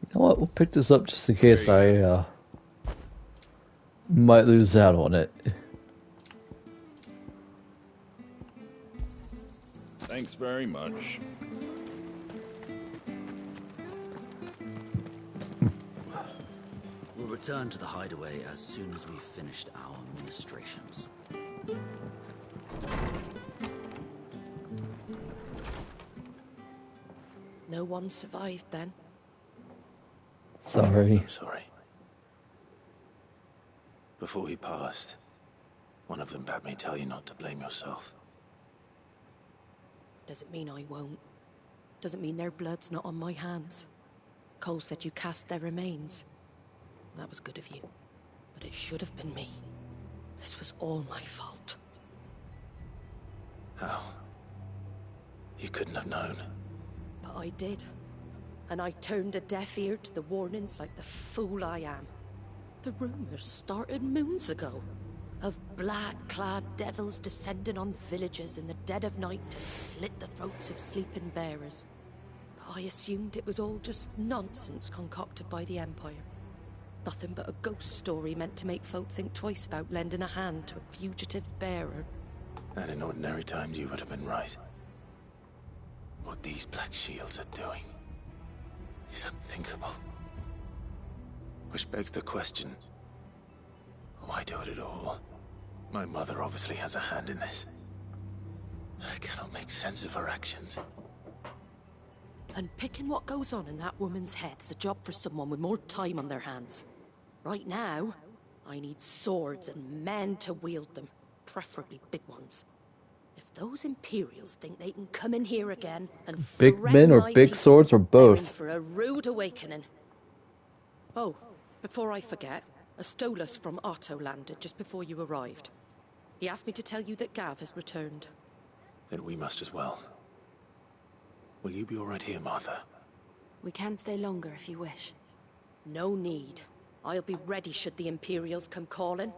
You know what? We'll pick this up just in case I might lose out on it. Thanks very much. We'll return to the hideaway as soon as we've finished our ministrations. No one survived then? Sorry. I'm sorry. Before he passed, one of them bade me tell you not to blame yourself. Does it mean I won't? Does it mean their blood's not on my hands? Cole said you cast their remains. That was good of you. But it should have been me. This was all my fault. How? You couldn't have known. But I did. And I turned a deaf ear to the warnings like the fool I am. The rumors started moons ago. Of black-clad devils descending on villages in the dead of night to slit the throats of sleeping bearers. But I assumed it was all just nonsense concocted by the Empire. Nothing but a ghost story meant to make folk think twice about lending a hand to a fugitive bearer. And in ordinary times you would have been right. What these Black Shields are doing is unthinkable. Which begs the question, why do it at all? My mother obviously has a hand in this. I cannot make sense of her actions. And picking what goes on in that woman's head is a job for someone with more time on their hands. Right now, I need swords and men to wield them, preferably big ones. If those Imperials think they can come in here again and Big men or big swords or they're in both? for a rude awakening. Oh, before I forget, a Stolas from Otto landed just before you arrived. He asked me to tell you that Gav has returned. Then we must as well. Will you be all right here, Martha? We can stay longer if you wish. No need. I'll be ready should the Imperials come calling.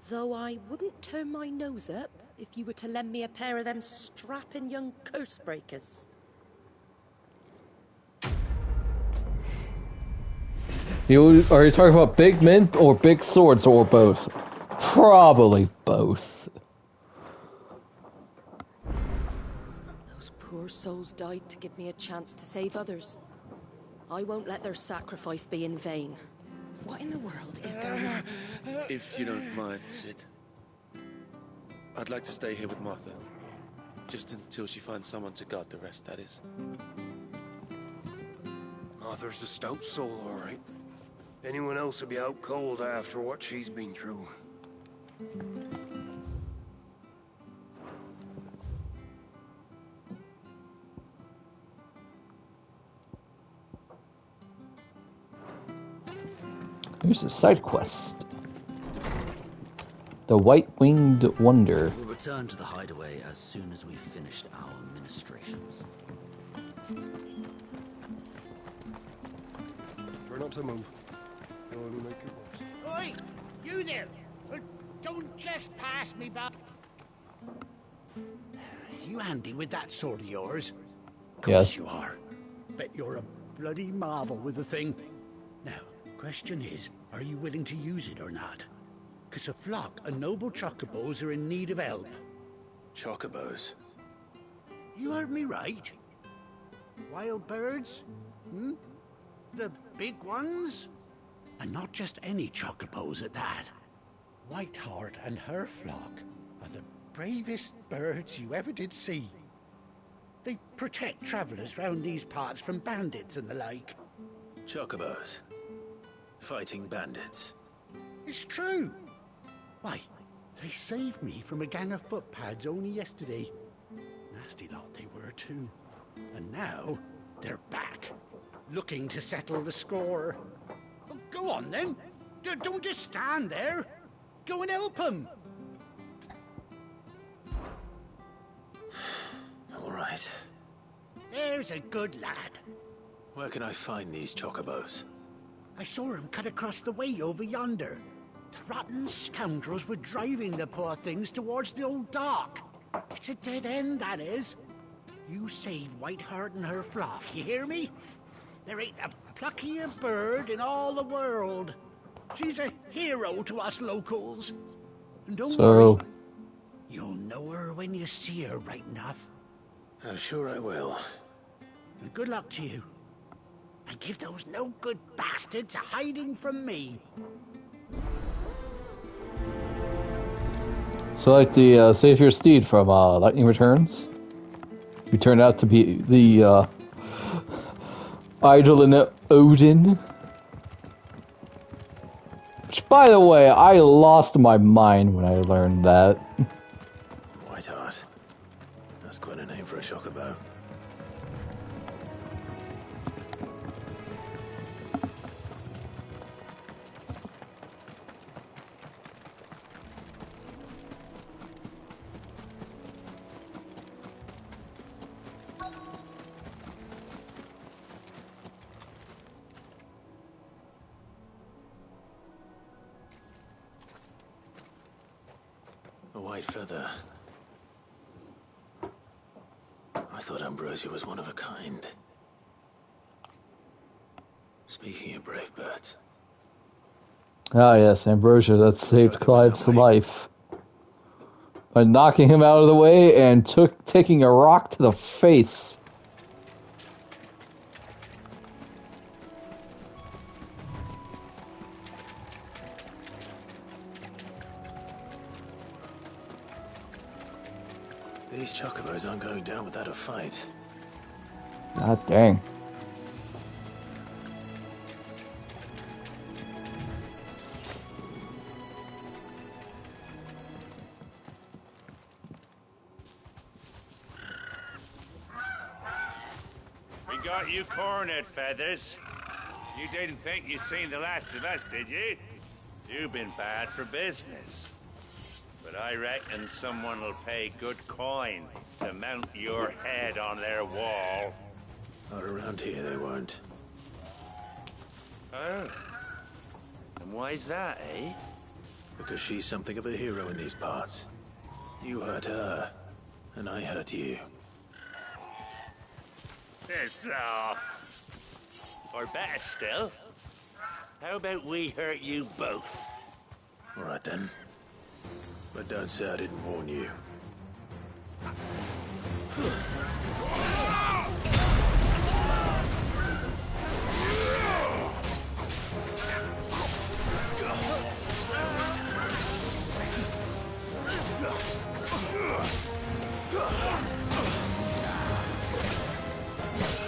Though I wouldn't turn my nose up if you were to lend me a pair of them strapping young curse breakers. Are you talking about big men or big swords or both? Probably both. Those poor souls died to give me a chance to save others. I won't let their sacrifice be in vain. What in the world is going on? If you don't mind, Cid. I'd like to stay here with Martha. Just until she finds someone to guard the rest, that is. Martha's a stout soul, all right. Anyone else would be out cold after what she's been through. Here's a side quest. The White-Winged Wonder. We'll return to the hideaway as soon as we've finished our ministrations. Try not to move. It'll only make it worse. Oi! You there! Don't just pass me by. You handy with that sword of yours? Of course Yes. you are. Bet you're a bloody marvel with the thing. Now, question is, are you willing to use it or not? Because a flock of noble chocobos are in need of help. Chocobos? You heard me right. Wild birds? Hmm? The big ones? And not just any chocobos at that. Whiteheart and her flock are the bravest birds you ever did see. They protect travelers round these parts from bandits and the like. Chocobos. Fighting bandits. It's true. Why, they saved me from a gang of footpads only yesterday. Nasty lot they were too. And now, they're back. Looking to settle the score. Oh, go on then. Don't just stand there. Go and help them. All right. There's a good lad. Where can I find these chocobos? I saw him cut across the way over yonder. The rotten scoundrels were driving the poor things towards the old dock. It's a dead end, that is. You save Whiteheart and her flock, you hear me? There ain't a pluckier bird in all the world. She's a hero to us locals. And don't worry, you'll know her when you see her right enough. I'm sure I will. And good luck to you. And give those no-good bastards a hiding from me. Select the Save Your Steed from Lightning Returns. You turned out to be the Eidolon Odin. Which, by the way, I lost my mind when I learned that. Whiteheart. That's quite a name for a chocobo. A white feather. I thought Ambrosia was one of a kind. Speaking of brave birds. Ah yes, Ambrosia, that saved Clive's life. By knocking him out of the way and taking a rock to the face. These chocobos aren't going down without a fight. God dang. We got you cornered, Feathers. You didn't think you'd seen the last of us, did you? You've been bad for business. But I reckon someone will pay good coin to mount your head on their wall. Not around here, they won't. Oh. And why's that, eh? Because she's something of a hero in these parts. You hurt her, and I hurt you. Piss off. Or better still, how about we hurt you both? All right then. But don't say I didn't warn you.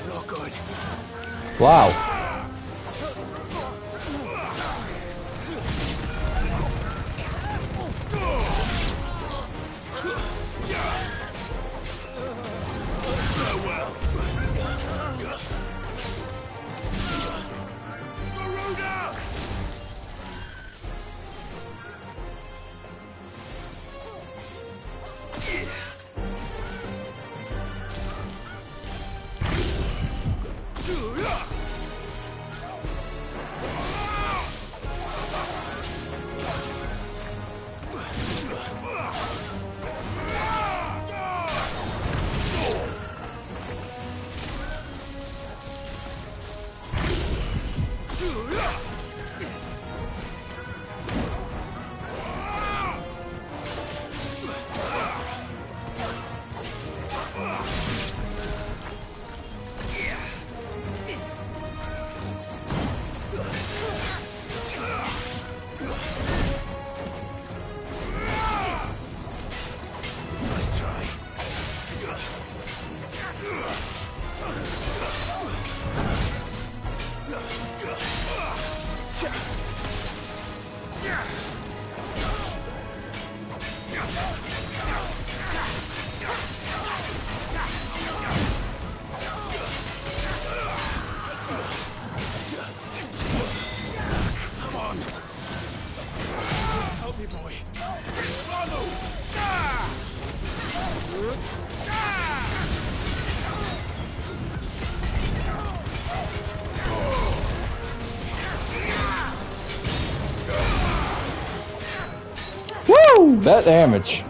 Not good. Wow. Woo! That damage.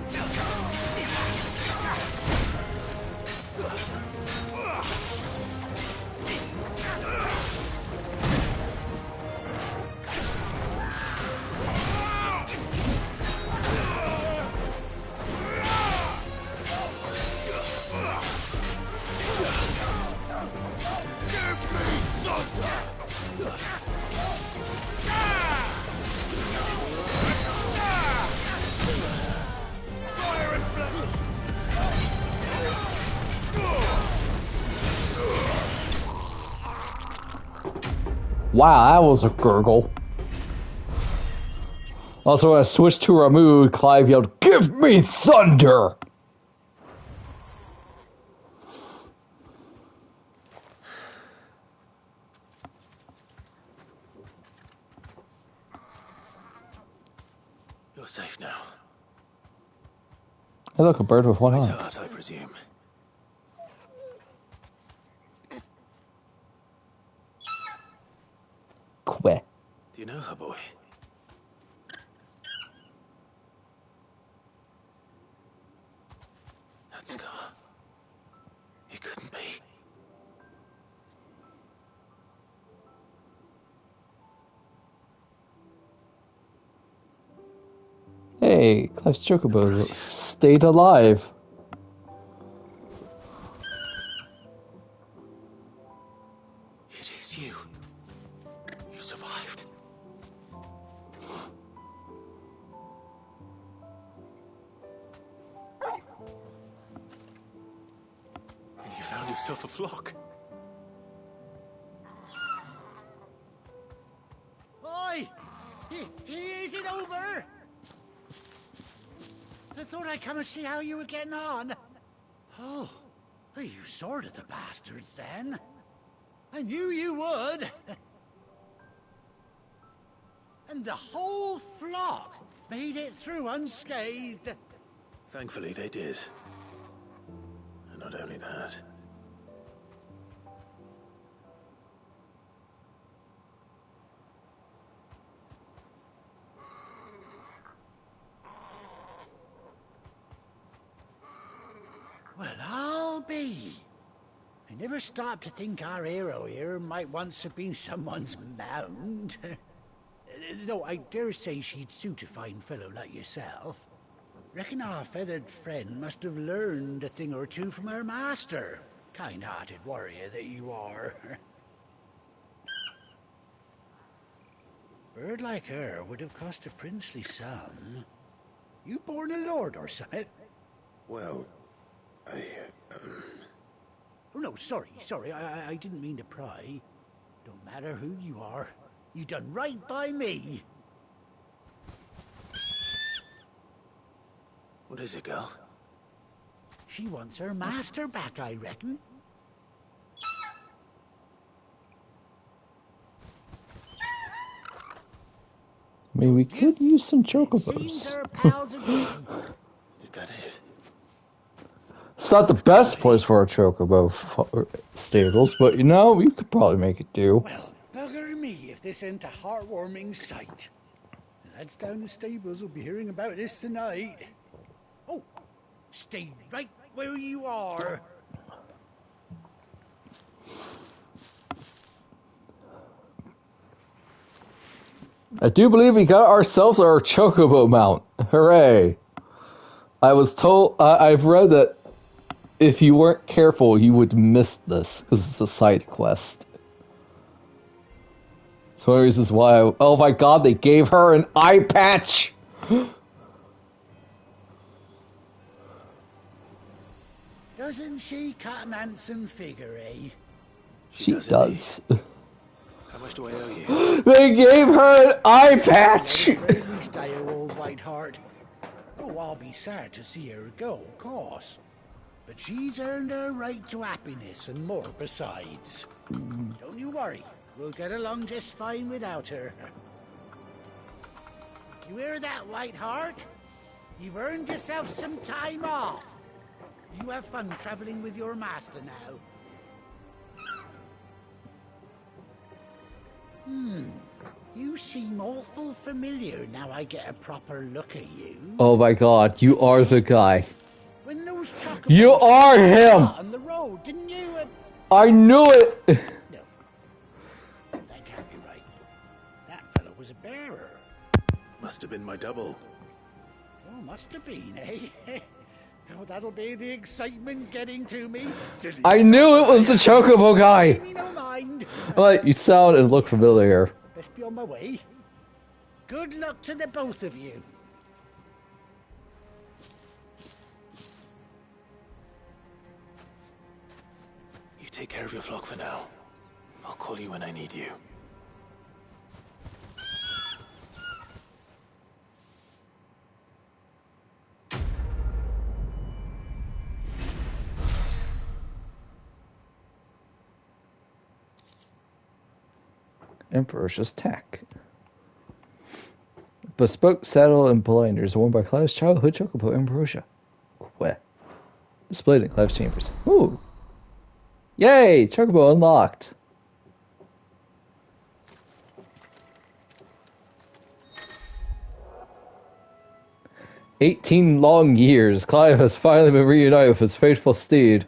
Wow, that was a gurgle. Also, when I switched to Ramuh, Clive yelled, "Give me thunder!" You're safe now. Hey, look, a bird with one Right eye. heart, I presume. Queh. Do you know her, boy? That scar. It couldn't be. Hey, Clive's chocobo stayed alive. It is you. You survived. And you found yourself a flock. thought I'd come and see how you were getting on. Oh, you sorted the bastards then. I knew you would. And the whole flock made it through unscathed. Thankfully they did. And not only that. Well, I'll be. I never stopped to think our hero here might once have been someone's mound. Though I dare say she'd suit a fine fellow like yourself. Reckon our feathered friend must have learned a thing or two from her master. Kind-hearted warrior that you are. Bird like her would have cost a princely sum. You born a lord or something? Well, Oh, no, sorry. I didn't mean to pry. Don't matter who you are. You done right by me. What is it, girl? She wants her master back, I reckon. I mean, we could use some chocobos. Seems her pals agree. Is that it? It's not the best place for a chocobo stables, but you know, we could probably make it do. Well, bugger me if this ain't a heartwarming sight. The lads down the stables will be hearing about this tonight. Oh, stay right where you are. I do believe we got ourselves our chocobo mount. Hooray! I was told, I've read that if you weren't careful, you would miss this, because it's a side quest. It's one of the reasons why, oh my god, they gave her an eye patch! Doesn't she cut an handsome figure, eh? She does. How much do I owe you? They gave her an eye patch! Style, old Whiteheart. Oh, I'll be sad to see her go, of course. But she's earned her right to happiness and more besides. Don't you worry. We'll get along just fine without her. You hear that, Whiteheart? You've earned yourself some time off. You have fun traveling with your master now. You seem awful familiar now I get a proper look at you. Oh my god, you are the guy. When those You are him! on the road, didn't you? I knew it! No. That can't be right. That fellow was a bearer. Must have been my double. Oh, must have been, eh? Oh, that'll be the excitement getting to me. Silly I knew it was the chocobo guy! Pay me no mind. But you sound and look familiar. Best be on my way. Good luck to the both of you. You take care of your flock for now. I'll call you when I need you. Ambrosia tack. Bespoke saddle and blinders worn by Clive's childhood chocobo Ambrosia. Queh. Displayed in Clive's chambers. Ooh! Yay! Chocobo unlocked! "18 long years, Clive has finally been reunited with his faithful steed.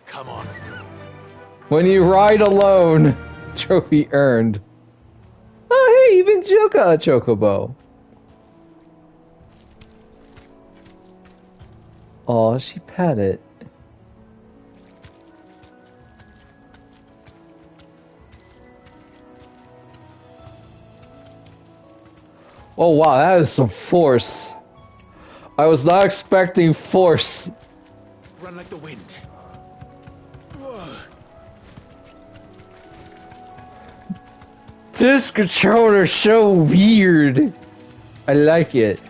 Come on. When you ride alone, trophy earned. Oh, hey, even Jill got a chocobo. Aw, she pet it. Oh wow, that is some force. I was not expecting force. Run like the wind. This controller's so weird. I like it.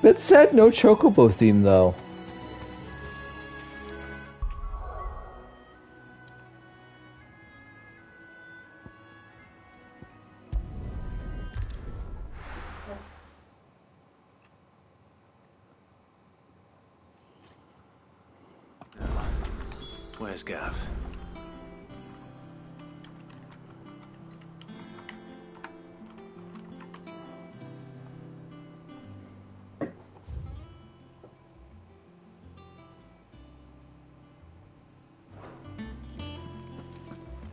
It said no Chocobo theme though. Where's Gav?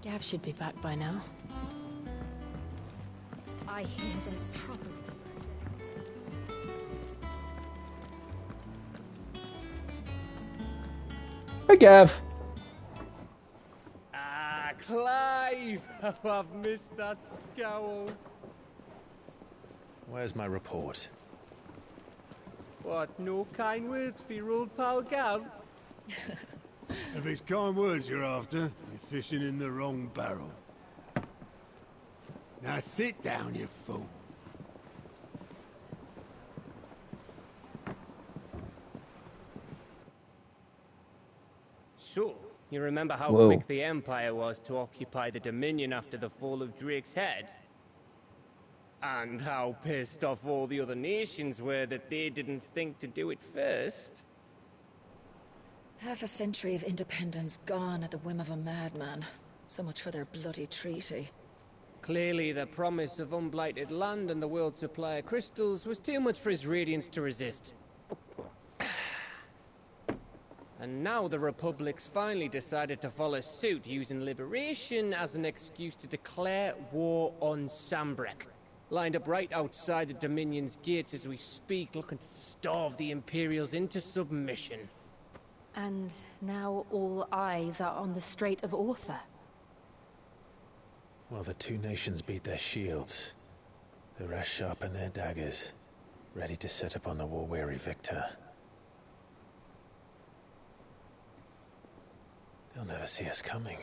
Gav should be back by now. I hear there's trouble. Hi, Gav. Ah, Clive! Oh, I've missed that scowl. Where's my report? What, no kind words for your old pal Gav? If it's kind words you're after, you're fishing in the wrong barrel. Now sit down, you fool. So, you remember how Whoa. quick the Empire was to occupy the Dominion after the fall of Drake's Head? And how pissed off all the other nations were that they didn't think to do it first? Half a century of independence gone at the whim of a madman. So much for their bloody treaty. Clearly, the promise of unblighted land and the world's supply of crystals was too much for his radiance to resist. And now the Republic's finally decided to follow suit, using liberation as an excuse to declare war on Sambrek. Lined up right outside the Dominion's gates as we speak, looking to starve the Imperials into submission. And now all eyes are on the Strait of Author. Well, the two nations beat their shields. The rest sharpen their daggers, ready to set upon the war-weary victor. They'll never see us coming.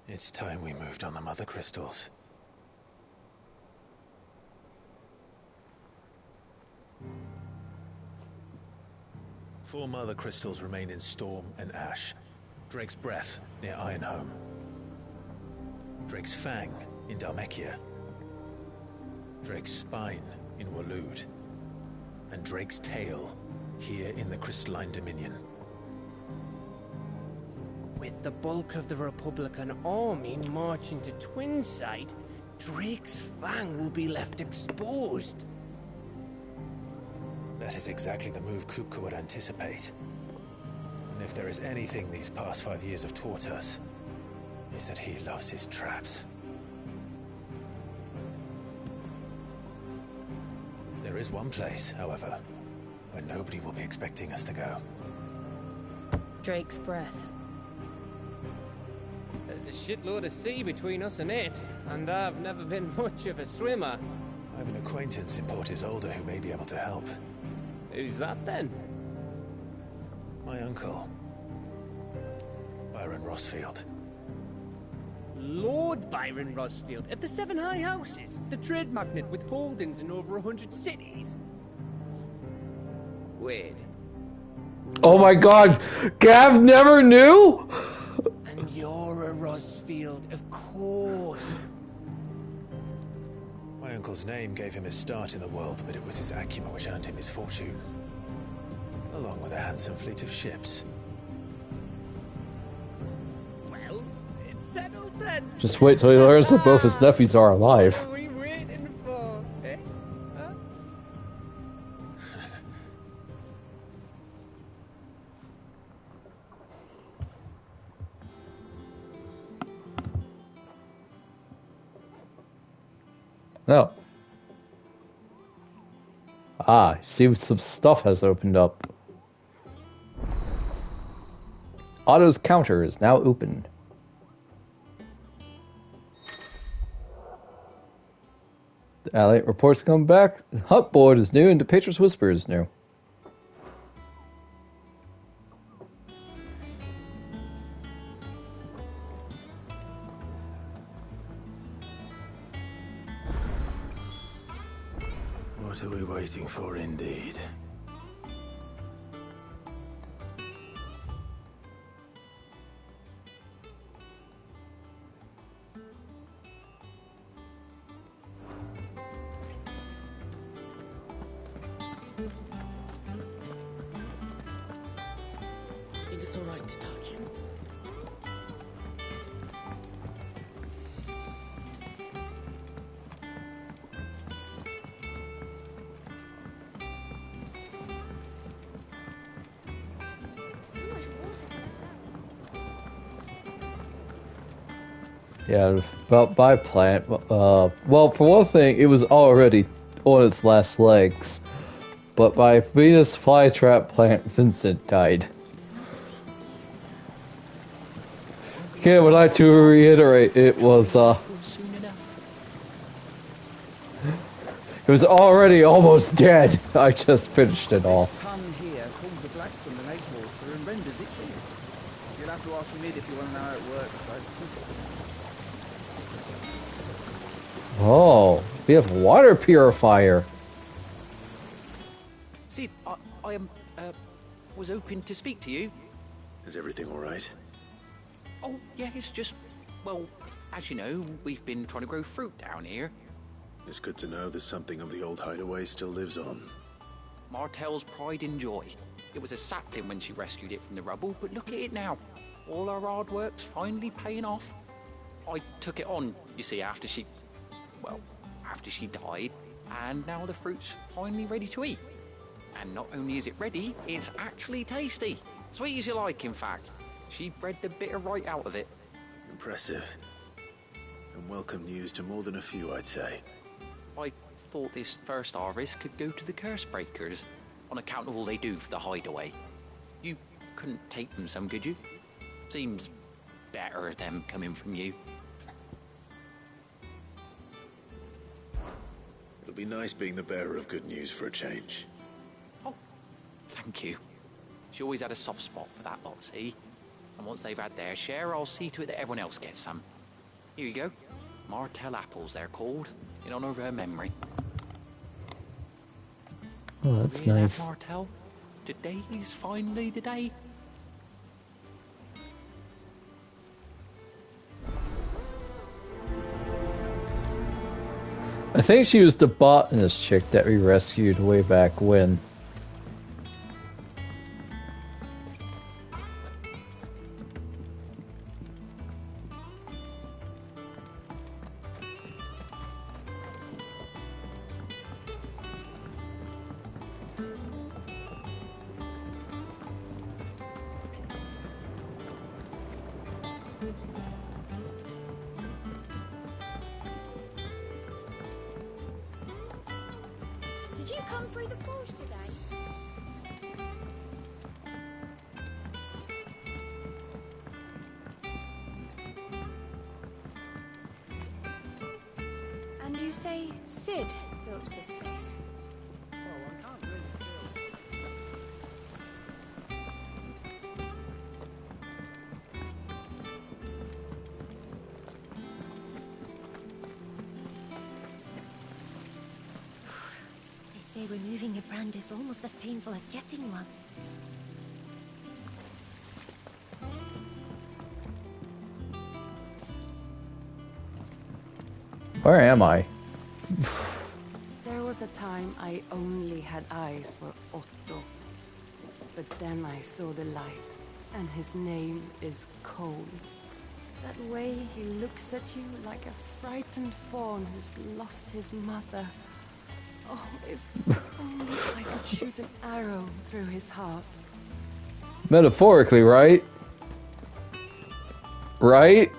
It's time we moved on the Mother Crystals. Four Mother Crystals remain in Storm and Ash. Drake's Breath near Ironhome. Drake's Fang in Dhalmekia. Drake's Spine in Waloed. And Drake's Tail here in the Crystalline Dominion. With the bulk of the Republican army marching to Twinside, Drake's Fang will be left exposed. That is exactly the move Kupka would anticipate. And if there is anything these past 5 years have taught us, is that he loves his traps. There is one place, however, where nobody will be expecting us to go. Drake's Breath. There's a shitload of sea between us and it, and I've never been much of a swimmer. I have an acquaintance in Port Isolde who may be able to help. Who's that then? My uncle, Byron Rosfield. Lord Byron Rosfield of the Seven High Houses, the trade magnate with holdings in over 100 cities. Wait. Oh my god! Gav never knew? And you're a Rosfield, of course. My uncle's name gave him his start in the world, but it was his acumen which earned him his fortune. Along with a handsome fleet of ships. Well, it's settled then. Just wait till he learns that both his nephews are alive. What are we waiting for, eh? Huh? No. Ah, see, some stuff has opened up. Otto's counter is now open. The Allied reports come back. The Hunt Board is new and the Patriot's Whisper is new. What are we waiting for, indeed? I think it's all right to touch him. Yeah, about by plant. Well, for one thing, it was already on its last legs. But by Venus flytrap plant, Vincent died. Again, would like to reiterate, it was already almost dead. I just finished it all. Tongue here pulls the black from the lake water and renders it clear. You'll have to ask Mid if you want to know how it works, though. Oh, we have water purifier. Sid, I was hoping to speak to you. Is everything all right? Oh, yeah, it's just, well, as you know, we've been trying to grow fruit down here. It's good to know that something of the old hideaway still lives on. Martel's pride and joy. It was a sapling when she rescued it from the rubble, but look at it now. All our hard work's finally paying off. I took it on, you see, after she died, and now the fruit's finally ready to eat. And not only is it ready, it's actually tasty. Sweet as you like, in fact. She bred the bitter right out of it. Impressive. And welcome news to more than a few, I'd say. I thought this first harvest could go to the curse breakers, on account of all they do for the hideaway. You couldn't take them some, could you? Seems better them coming from you. It'll be nice being the bearer of good news for a change. Thank you. She always had a soft spot for that lot, see? And once they've had their share, I'll see to it that everyone else gets some. Here you go. Martel apples, they're called, in honor of her memory. Oh, that's Hear nice. that, Martel? Today's finally the day. I think she was the botanist chick that we rescued way back when. Did you come through the forge today? And you say Sid built this place? They say removing a brand is almost as painful as getting one. Where am I? There was a time I only had eyes for Otto. But then I saw the light, and his name is Cole. That way he looks at you like a frightened fawn who's lost his mother. Oh, if only I could shoot an arrow through his heart. Metaphorically, right? Right?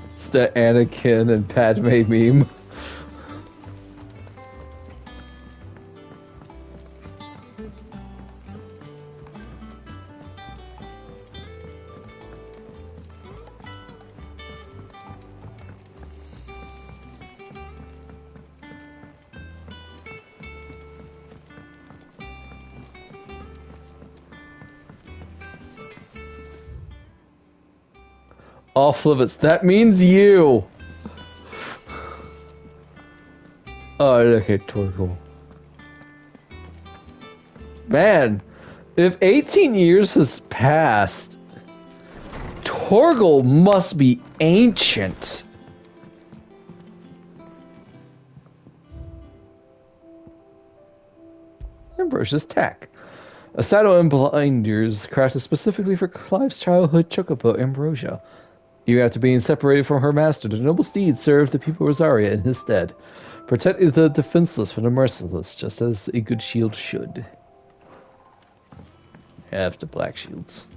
It's the Anakin and Padme meme. Off limits. That means you. Oh, look at Torgal. Man, if 18 years has passed, Torgal must be ancient. Ambrosia's Tack. A saddle and blinders crafted specifically for Clive's childhood chocobo, Ambrosia. Even after being separated from her master, the noble steed served the people of Rosaria in his stead, protecting the defenseless from the merciless, just as a good shield should. Have the black shields.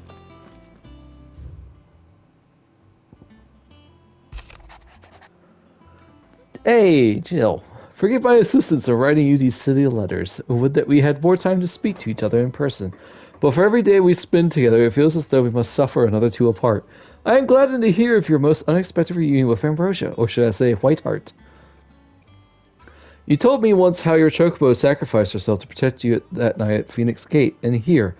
Hey, Jill. Forgive my assistance in writing you these silly letters. Would that we had more time to speak to each other in person. But for every day we spend together, it feels as though we must suffer another two apart. I am glad to hear of your most unexpected reunion with Ambrosia, or should I say Whiteheart. You told me once how your chocobo sacrificed herself to protect you that night at Phoenix Gate, and here,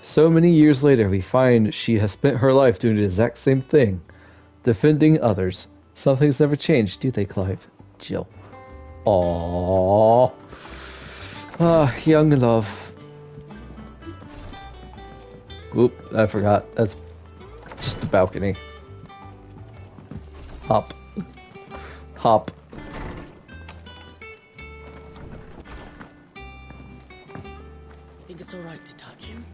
so many years later, we find she has spent her life doing the exact same thing, defending others. Some things never change, do they, Clive? Jill. Aww. Ah, young love. Oop, I forgot. That's just the balcony. Hop. Hop. Think it's alright to touch him?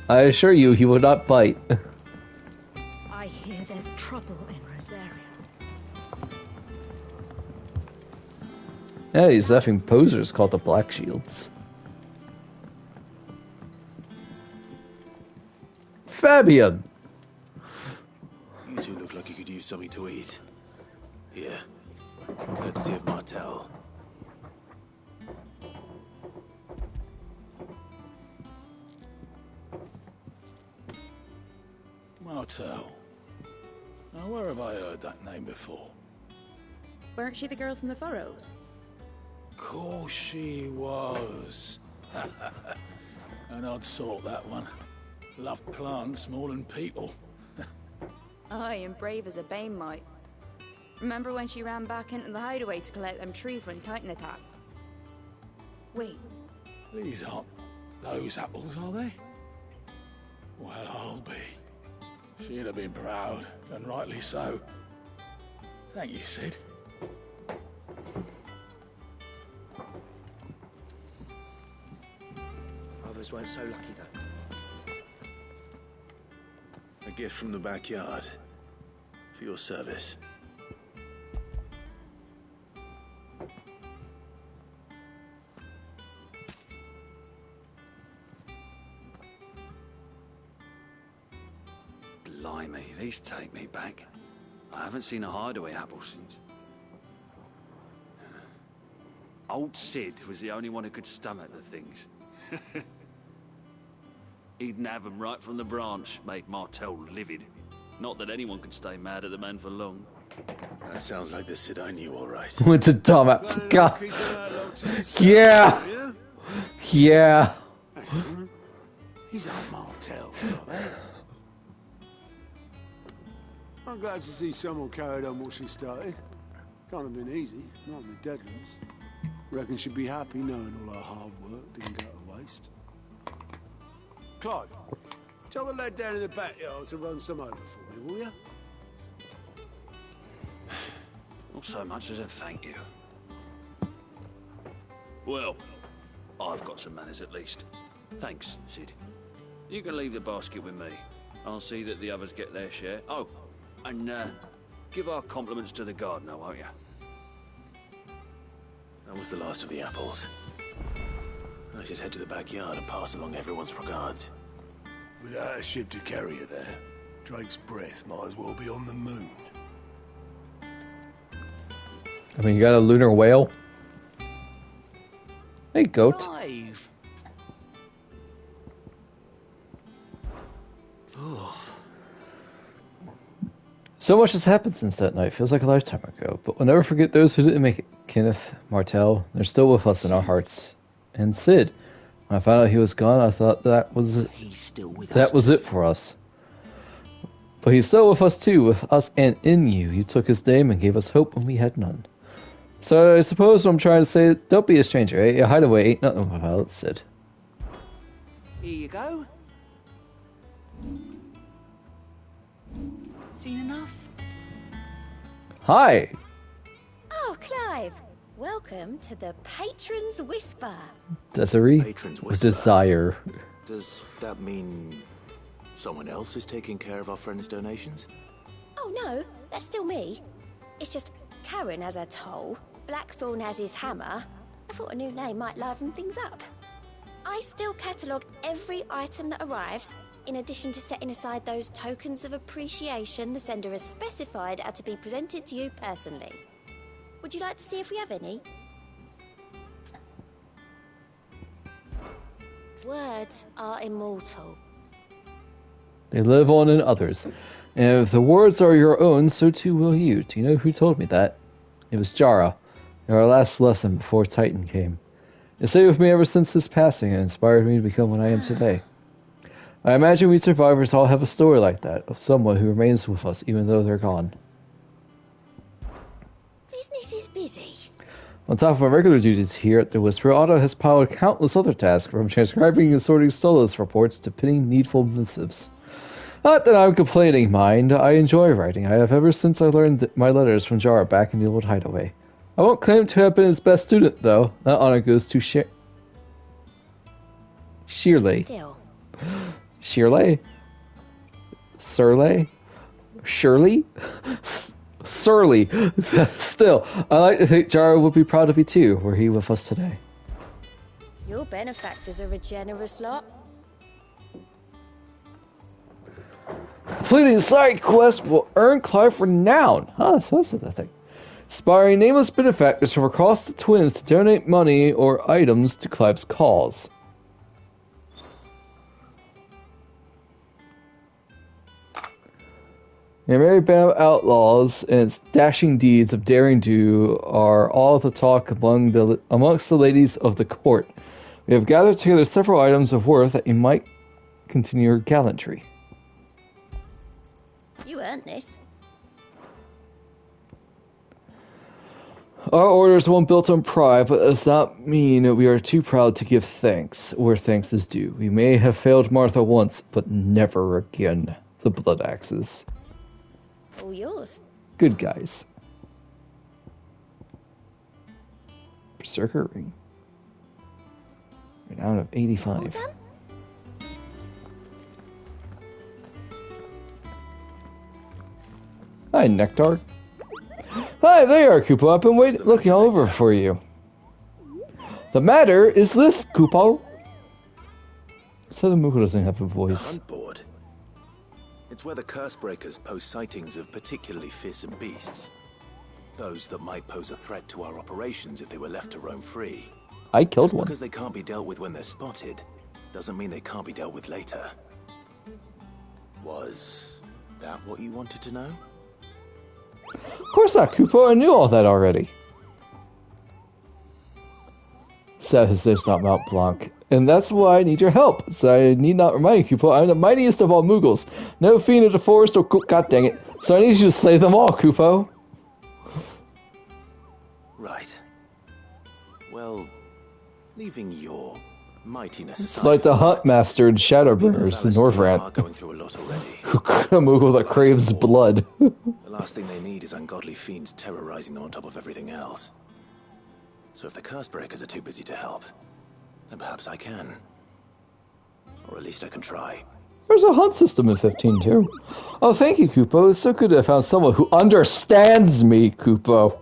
I assure you, he will not bite. I hear there's trouble in Rosaria. Yeah, these effing posers called the Black Shields. Fabian! You two look like you could use something to eat. Here. Courtesy of Martel. Martel. Now, where have I heard that name before? Weren't she the girl from the Furrows? Course she was. An odd sort, that one. Loved plants more than people. Aye, and brave as a bane might. Remember when she ran back into the hideaway to collect them trees when Titan attacked? Wait. These aren't those apples, are they? Well, I'll be. She'd have been proud, and rightly so. Thank you, Sid. Others weren't so lucky, though. A gift from the backyard. For your service. Blimey, these take me back. I haven't seen a hideaway apple since. Old Sid was the only one who could stomach the things. He'd nab them right from the branch, made Martel livid. Not that anyone could stay mad at the man for long. That sounds like the Sid I knew, all right. Went to dumb it. God. Yeah. Yeah. These aren't Martels, are they? I'm glad to see someone carried on what she started. Can't have been easy, not in the Deadlands. Reckon she'd be happy knowing all her hard work didn't go to waste. Clive, tell the lad down in the backyard to run some over for me, will you? Not so much as a thank you. Well, I've got some manners at least. Thanks, Sid. You can leave the basket with me. I'll see that the others get their share. Oh, and give our compliments to the gardener, won't you? That was the last of the apples. I should head to the backyard and pass along everyone's regards. Without a ship to carry you there, Drake's breath might as well be on the moon. I mean, you got a lunar whale? Hey, goat. Clive. So much has happened since that night. Feels like a lifetime ago. But we'll never forget those who didn't make it. Kenneth, Martel, they're still with us in our hearts. And Sid. When I found out he was gone, I thought that was it. He's still with That us. was it for us. But he's still with us too, with us and in you. You took his name and gave us hope when we had none. So I suppose what I'm trying to say, don't be a stranger, eh? A hideaway ain't nothing my pilot said. Here you go. Seen enough? Hi! Oh, Clive. Welcome to the Patron's Whisper. Desiree? Patron's With whisper. desire. Does that mean someone else is taking care of our friend's donations? Oh, no. That's still me. It's just Karen has her toll. Blackthorn has his hammer. I thought a new name might liven things up. I still catalogue every item that arrives, in addition to setting aside those tokens of appreciation the sender has specified are to be presented to you personally. Would you like to see if we have any? Words are immortal. They live on in others. And if the words are your own, so too will you. Do you know who told me that? It was Jara, in our last lesson before Titan came. It stayed with me ever since his passing and inspired me to become what I am today. I imagine we survivors all have a story like that, of someone who remains with us even though they're gone. Business is busy. On top of my regular duties here at the Whisper, Otto has piled countless other tasks, from transcribing and sorting Stolas reports to pinning needful missives. Not that I'm complaining, mind. I enjoy writing. I have ever since I learned my letters from Jara back in the old hideaway. I won't claim to have been his best student, though. That honor goes to Shirley. Still. Shirley? Surley? Shirley? Surly. Still, I like to think Jara would be proud of you too, were he with us today. Your benefactors are a generous lot. Completing side quest will earn Clive renown. So that's what I think. Inspiring nameless benefactors from across the Twins to donate money or items to Clive's cause. A merry band of outlaws and its dashing deeds of daring do are all the talk amongst the ladies of the court. We have gathered together several items of worth that you might continue your gallantry. You earned this. Our order is one built on pride, but does not mean that we are too proud to give thanks where thanks is due. We may have failed Martha once, but never again. The Blood Axes. All yours. Good guys. Berserker Ring. Renown of 85. All done? Hi, Nectar. Hi, there you are, Kupo. I've been looking all over for you. The matter is this, Kupo. So the Moogle doesn't have a voice. Hunt board. It's where the Cursebreakers post sightings of particularly fearsome beasts. Those that might pose a threat to our operations if they were left to roam free. I killed Just one. because they can't be dealt with when they're spotted, doesn't mean they can't be dealt with later. Was that what you wanted to know? Of course not, Kupo. I knew all that already. Said his name's not Mount Blanc. And that's why I need your help. So I need not remind you, Kupo, I'm the mightiest of all Moogles. No fiend of the forest or god dang it. So I need you to slay them all, Kupo. Right. Well, leaving your mightiness It's aside like the for Hunt Master in Shadowbringers in Northrant. going through a lot already. A Moogle that craves blood. The last thing they need is ungodly fiends terrorizing them on top of everything else. So if the Cursebreakers are too busy to help, then perhaps I can. Or at least I can try. There's a hunt system in 15 too. Oh, thank you, Kupo. It's so good to have found someone who understands me, Kupo.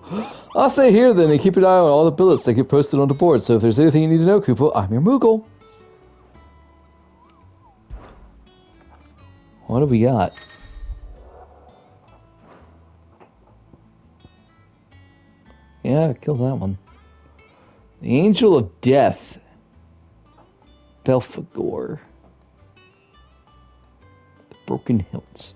I'll stay here then and keep an eye on all the billets that get posted on the board. So if there's anything you need to know, Kupo, I'm your Moogle. What do we got? Yeah, kill that one. The Angel of Death. Belphegor. The Broken Hilts.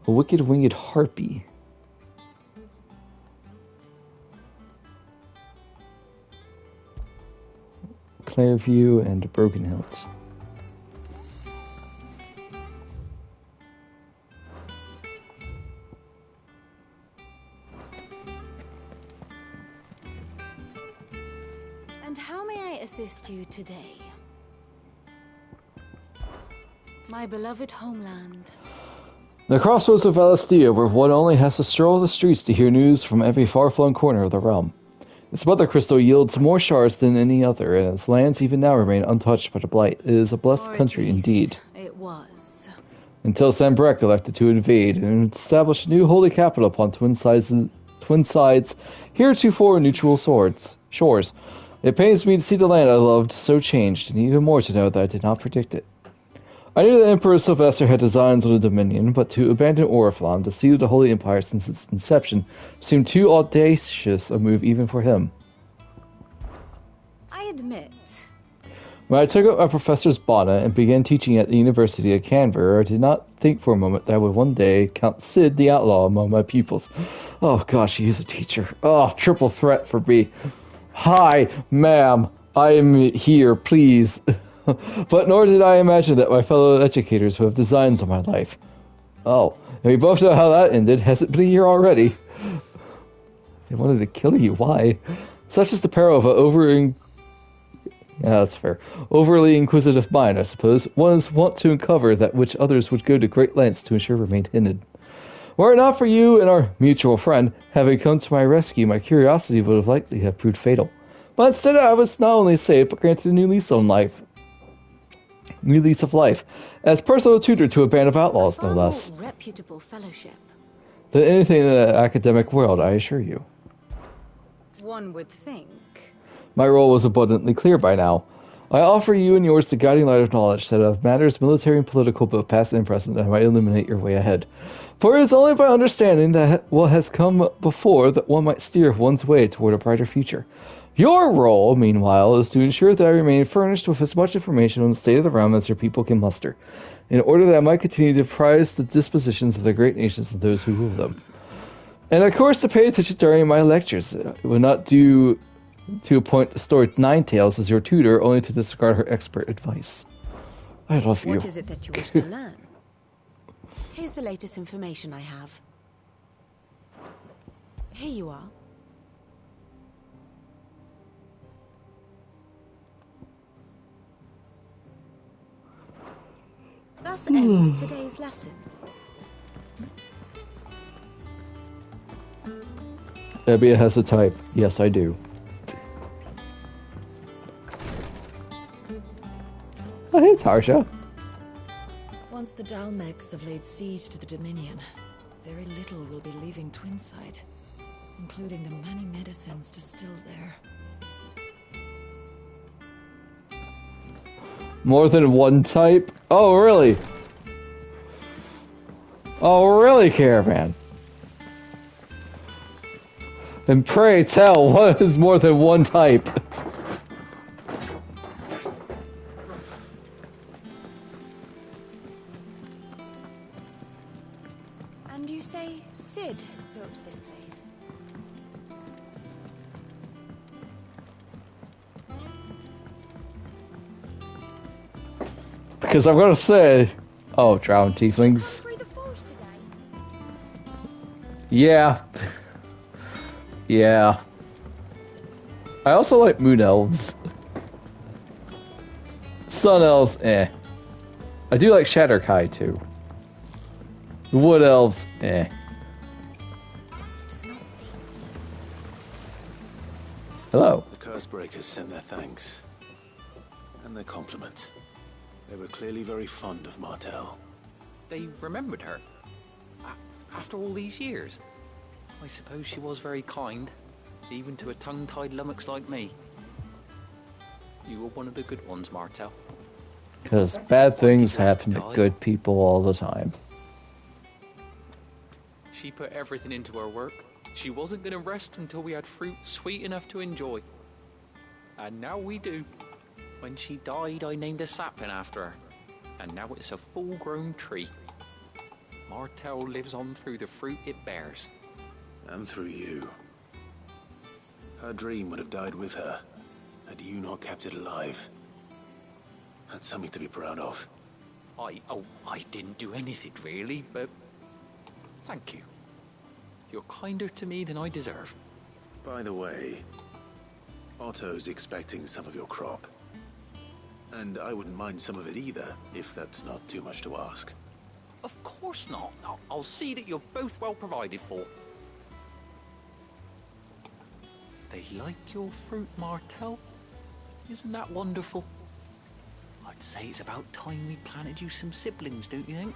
A Wicked Winged Harpy. Clairview and Broken Hills. And how may I assist you today? My beloved homeland. The crossroads of Valestia, where one only has to stroll the streets to hear news from every far-flung corner of the realm. Its mother crystal yields more shards than any other, and its lands even now remain untouched by the blight. It is a blessed country indeed. It was. Until Sanbreque elected to invade and establish a new holy capital upon Twin Sides' heretofore neutral shores. It pains me to see the land I loved so changed, and even more to know that I did not predict it. I knew that Emperor Sylvester had designs on the Dominion, but to abandon Oriflamme, the seat of the Holy Empire since its inception, seemed too audacious a move even for him. I admit. When I took up my professor's bonnet and began teaching at the University of Canberra, I did not think for a moment that I would one day count Sid the Outlaw among my pupils. Oh gosh, he is a teacher. Oh, triple threat for me. Hi, ma'am. I am here, please. But nor did I imagine that my fellow educators would have designs on my life. Oh, and we both know how that ended. Has it been a year already? They wanted to kill you. Why? Such is the peril of an overly inquisitive mind, I suppose. One is wont to uncover that which others would go to great lengths to ensure remained hidden. Were it not for you and our mutual friend having come to my rescue, my curiosity would have likely have proved fatal. But instead I was not only saved, but granted a new lease of life, as personal tutor to a band of outlaws, no less. Reputable fellowship. Than anything in the academic world, I assure you. One would think. My role was abundantly clear by now. I offer you and yours the guiding light of knowledge that of matters military and political, both past and present, I might illuminate your way ahead. For it is only by understanding that what has come before that one might steer one's way toward a brighter future. Your role, meanwhile, is to ensure that I remain furnished with as much information on the state of the realm as your people can muster, in order that I might continue to prize the dispositions of the great nations and those who rule them. And of course to pay attention during my lectures. It would not do to appoint the story Ninetales as your tutor, only to disregard her expert advice. I love you. What is it that you wish to learn? Here's the latest information I have. Here you are. Thus ends today's lesson. Ebbia has a type. Yes, I do. Oh, hey, Tarsha. Once the Dalmegs have laid siege to the Dominion, very little will be leaving Twinside, including the many medicines distilled there. More than one type? Oh, really? Oh, really, Caravan? And pray tell, what is more than one type? And you say Sid built this place? Because I'm gonna say... Oh, drowned tieflings. Yeah. Yeah. I also like moon elves. Sun elves, eh. I do like Shatterkai too. Wood elves, eh. Hello. The Cursebreakers send their thanks. And their compliments. They were clearly very fond of Martel. They remembered her. After all these years. I suppose she was very kind, even to a tongue-tied lummox like me. You were one of the good ones, Martel. Because bad things happen to good people all the time. She put everything into her work. She wasn't going to rest until we had fruit sweet enough to enjoy. And now we do. When she died, I named a sapling after her. And now it's a full-grown tree. Martel lives on through the fruit it bears. And through you. Her dream would have died with her. Had you not kept it alive, that's something to be proud of. I didn't do anything really, but thank you. You're kinder to me than I deserve. By the way, Otto's expecting some of your crop. And I wouldn't mind some of it either, if that's not too much to ask. Of course not. I'll see that you're both well provided for. They like your fruit, Martel. Isn't that wonderful? I'd say it's about time we planted you some siblings, don't you think?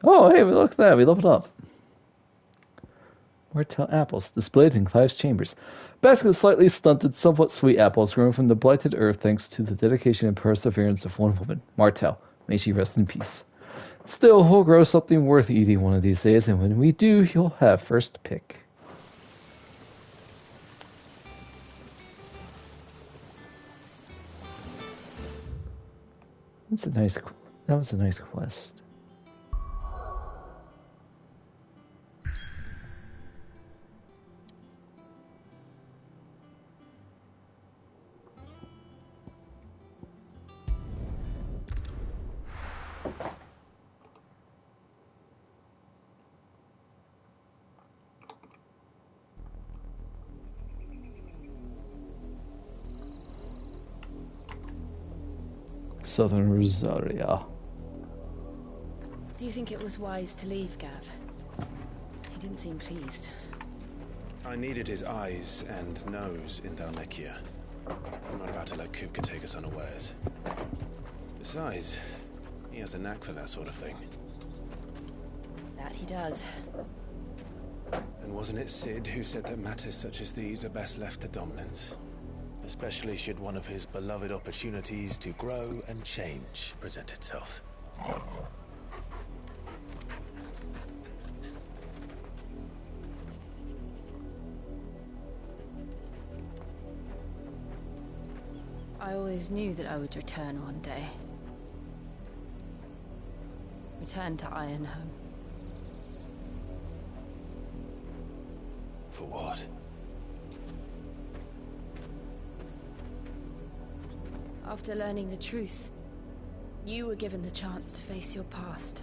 Oh, hey, look at that. We leveled up. Martel apples displayed in Clive's chambers. Basket of slightly stunted, somewhat sweet apples grown from the blighted earth thanks to the dedication and perseverance of one woman, Martel. May she rest in peace. Still, we'll grow something worth eating one of these days, and when we do, you'll have first pick. That was a nice quest. Southern Rosaria. Do you think it was wise to leave, Gav? He didn't seem pleased. I needed his eyes and nose in Dhalmekia. I'm not about to let Kupka take us unawares. Besides, he has a knack for that sort of thing. That he does. And wasn't it Sid who said that matters such as these are best left to dominance? Especially should one of his beloved opportunities to grow and change present itself. I always knew that I would return one day. Return to Ironhome. For what? After learning the truth, you were given the chance to face your past.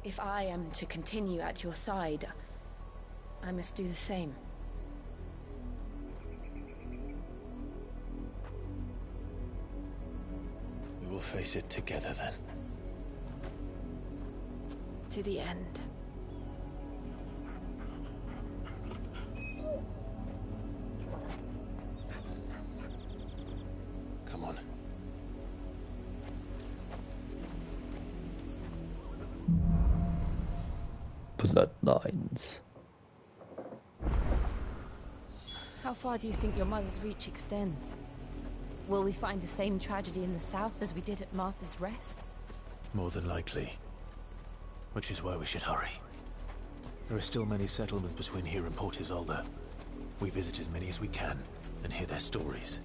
If I am to continue at your side, I must do the same. We will face it together then. To the end. Come on. Bloodlines. How far do you think your mother's reach extends? Will we find the same tragedy in the south as we did at Martha's Rest? More than likely. Which is why we should hurry. There are still many settlements between here and Port Isolde. We visit as many as we can and hear their stories.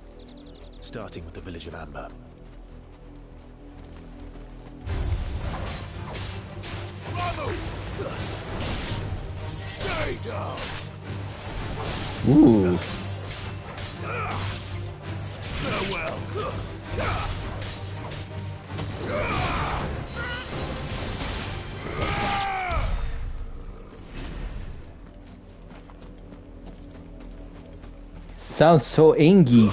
Starting with the village of Amber. Stay down! Ooh. Farewell! Sounds so angry.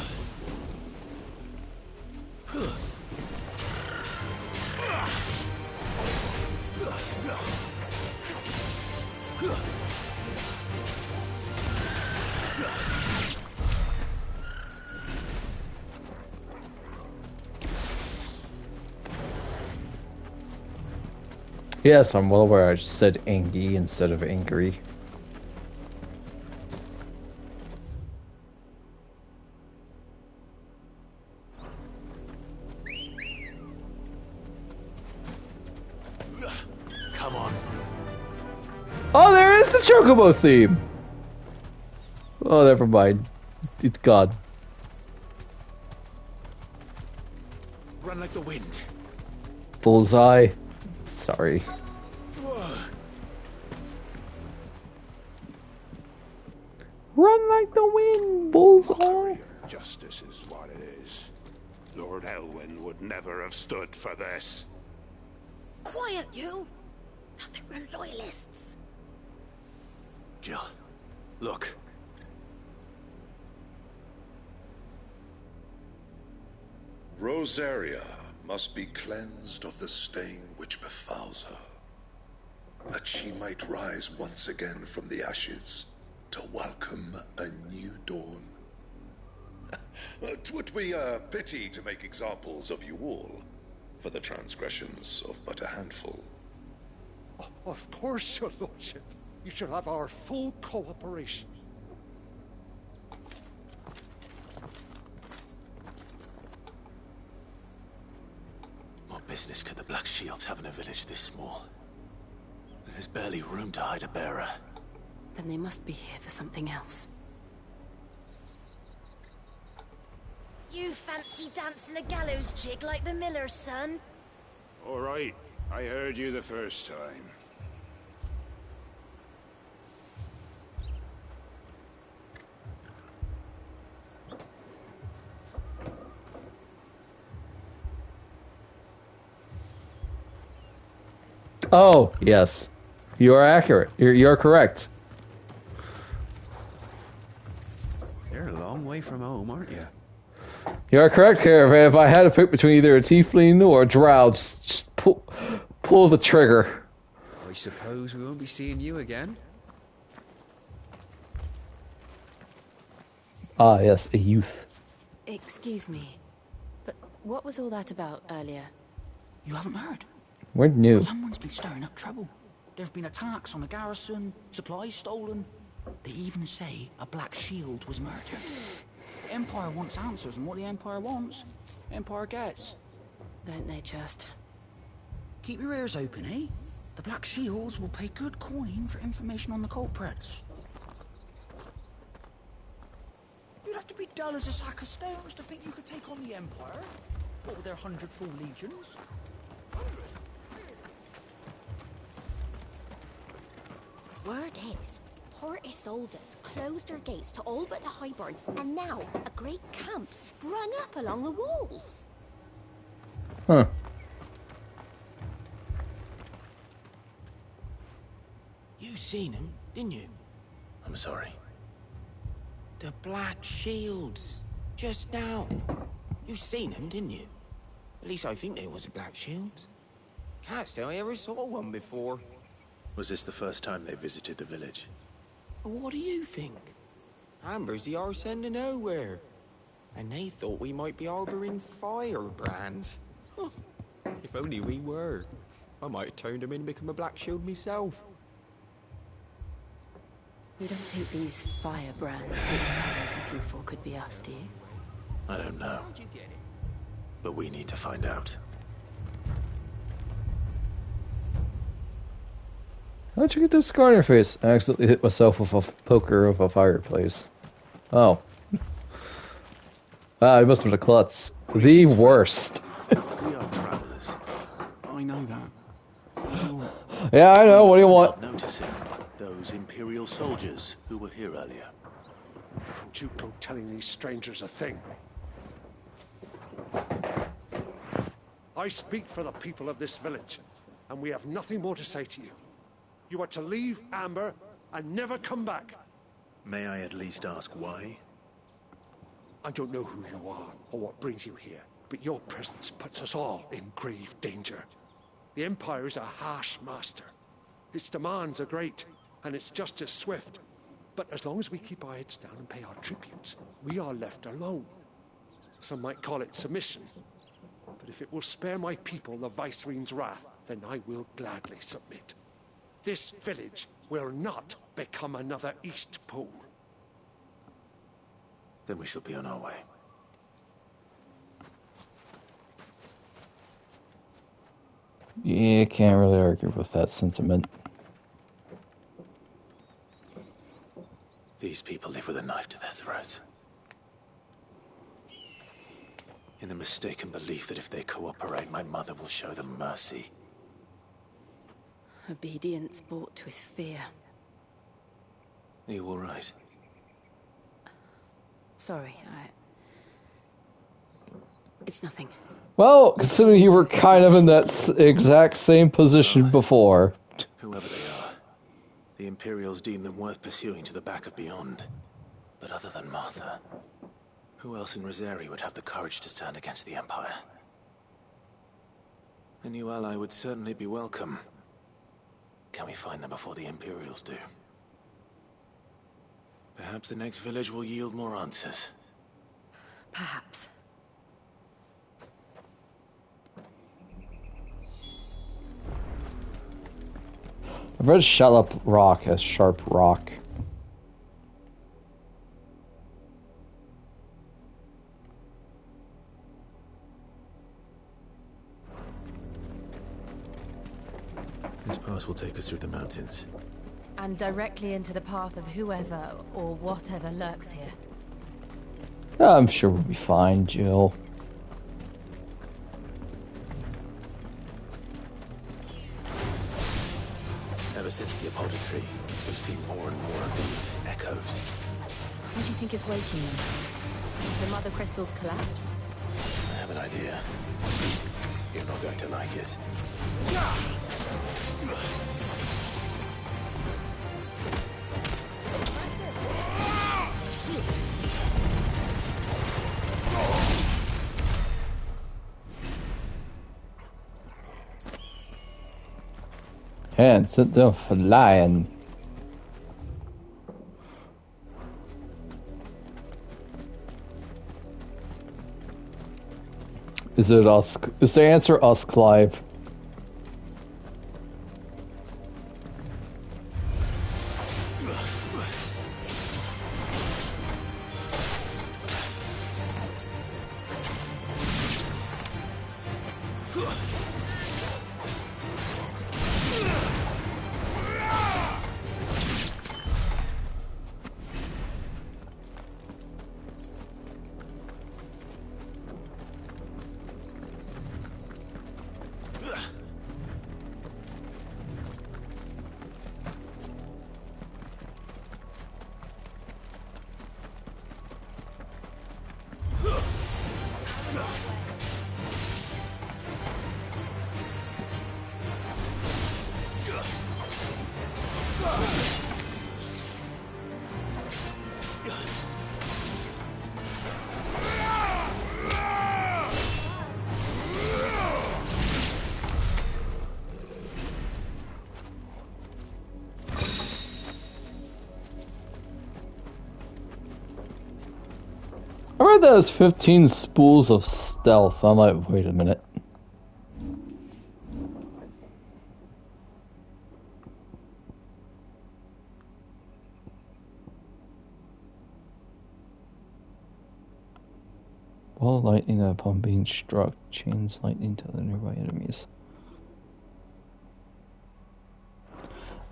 Yes, I'm well aware I just said angry instead of angry. on. Oh, there is the Chocobo theme! Oh, never mind. It's gone. Run like the wind. Bullseye. Sorry. Run like the wind, Bullseye. Justice is what it is. Lord Elwyn would never have stood for this. Quiet, you! Thought they were loyalists. Jill, look. Rosaria must be cleansed of the stain which befouls her, that she might rise once again from the ashes to welcome a new dawn. 'Twould be a pity to make examples of you all, for the transgressions of but a handful. Of course, your lordship. You shall have our full cooperation. What business could the Black Shields have in a village this small? There's barely room to hide a bearer. Then they must be here for something else. You fancy dancing a gallows jig like the miller's son? All right, I heard you the first time. Oh, yes. You are accurate. You're correct. You're a long way from home, aren't you? You are correct, Caravan. If I had to pick between either a tiefling or a drow, just pull the trigger. I suppose we won't be seeing you again. Ah, yes, a youth. Excuse me, but what was all that about earlier? You haven't heard? We're new. Someone's been stirring up trouble. There've been attacks on the garrison, supplies stolen. They even say a Black Shield was murdered. The Empire wants answers, and what the Empire wants, Empire gets. Don't they just? Keep your ears open, eh? The Black Shields will pay good coin for information on the culprits. You'd have to be dull as a sack of stones to think you could take on the Empire. What with their 100 full legions? 100? Word is, Port Isolde's closed her gates to all but the Highborn, and now a great camp sprung up along the walls. Huh. You seen them, didn't you? I'm sorry. The Black Shields. Just now. You seen them, didn't you? At least I think they was a Black Shields. Can't say I ever saw one before. Was this the first time they visited the village? What do you think? Amber's the arse end of nowhere. And they thought we might be harboring firebrands. If only we were. I might have turned them in and become a Black Shield myself. You don't think these firebrands that Empire's looking for could be us, do you? I don't know. But we need to find out. How'd you get this scar on your face? I accidentally hit myself with a poker of a fireplace. Oh. Ah, it must have been a klutz. The worst. We are travelers. I know that. Yeah, I know. What do you want? Not noticing those Imperial soldiers who were here earlier. Don't you go telling these strangers a thing. I speak for the people of this village, and we have nothing more to say to you. You are to leave Amber and never come back. May I at least ask why? I don't know who you are or what brings you here, but your presence puts us all in grave danger. The Empire is a harsh master. Its demands are great, and its justice swift. But as long as we keep our heads down and pay our tributes, we are left alone. Some might call it submission. But if it will spare my people the Viceroy's wrath, then I will gladly submit. This village will not become another Eastpool. Then we shall be on our way. Yeah, can't really argue with that sentiment. These people live with a knife to their throats. In the mistaken belief that if they cooperate, my mother will show them mercy. Obedience bought with fear. Are you all right? Sorry, it's nothing. Well, considering you were kind of in that exact same position before. Whoever they are, the Imperials deem them worth pursuing to the back of beyond. But other than Martha, who else in Rosari would have the courage to stand against the Empire? A new ally would certainly be welcome. Can we find them before the Imperials do? Perhaps the next village will yield more answers. Perhaps. I've read Shallop Rock as Sharp Rock. This pass will take us through the mountains. And directly into the path of whoever or whatever lurks here. I'm sure we'll be fine, Jill. Ever since the Apollo tree, we've seen more and more of these echoes. What do you think is waking them? The Mother Crystal's collapse? I have an idea. You're not going to like it. And sit there flying. Is it us? Is the answer us, Clive? I read that as 15 spools of stealth. I'm like, wait a minute. Ball lightning upon being struck chains lightning to the nearby enemies.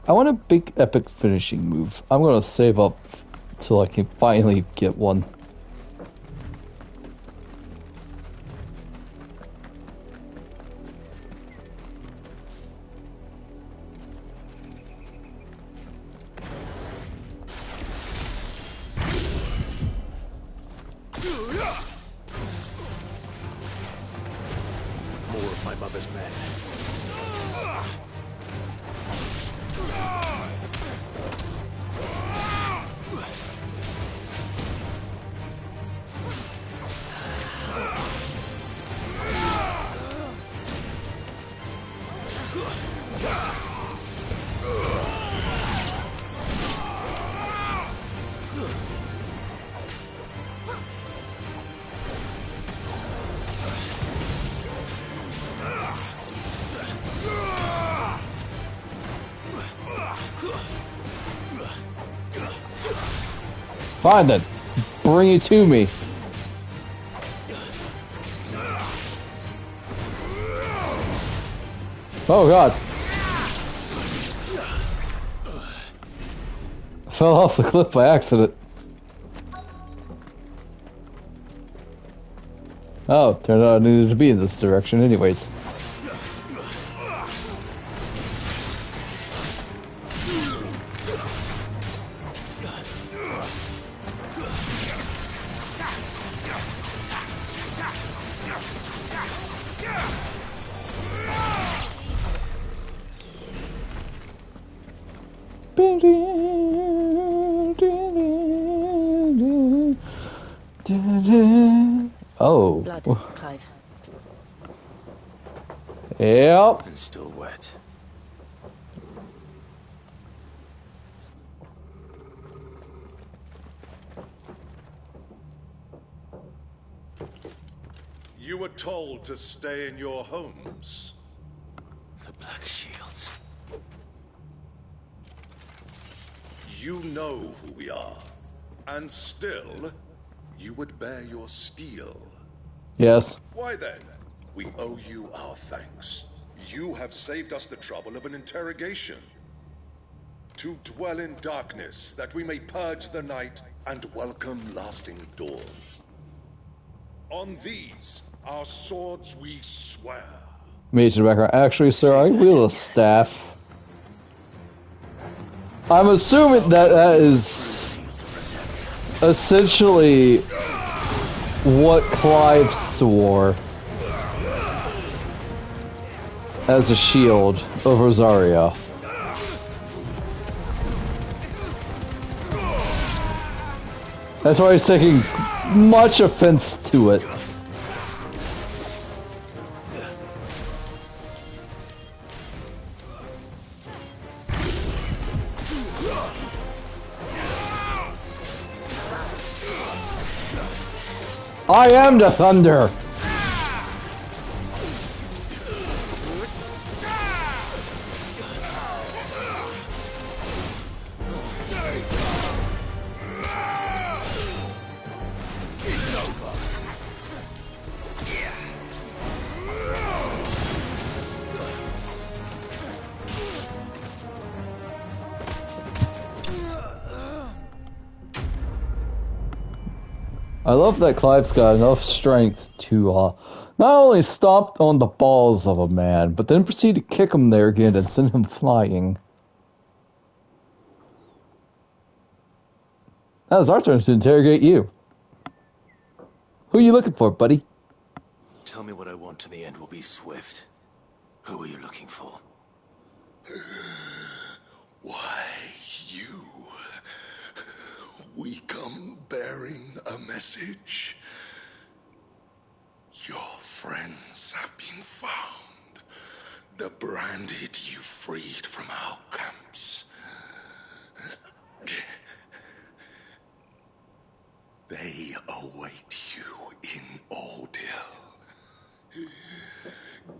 I want a big epic finishing move. I'm gonna save up till I can finally get one. More of my mother's men. Fine then, bring it to me. Oh god. I fell off the cliff by accident. Oh, turned out I needed to be in this direction anyways. Oh. Blood, Clive. Yep. And still wet. You were told to stay in your homes. The Black Shields. You know who we are. And still, you would bear your steel. Yes. Why then? We owe you our thanks. You have saved us the trouble of an interrogation. To dwell in darkness, that we may purge the night and welcome lasting dawn. On these, our swords we swear. Mage in the background. Actually, sir, I wield a staff. I'm assuming that is essentially what Clive swore as a shield of Rosaria. That's why he's taking much offense to it. I am the thunder! I love that Clive's got enough strength to not only stomp on the balls of a man, but then proceed to kick him there again and send him flying. Now it's our turn to interrogate you. Who are you looking for, buddy? Tell me what I want and the end will be swift. Who are you looking for? Why, you. We come bearing a message. Your friends have been found. The branded you freed from our camps. They await you in Aldil.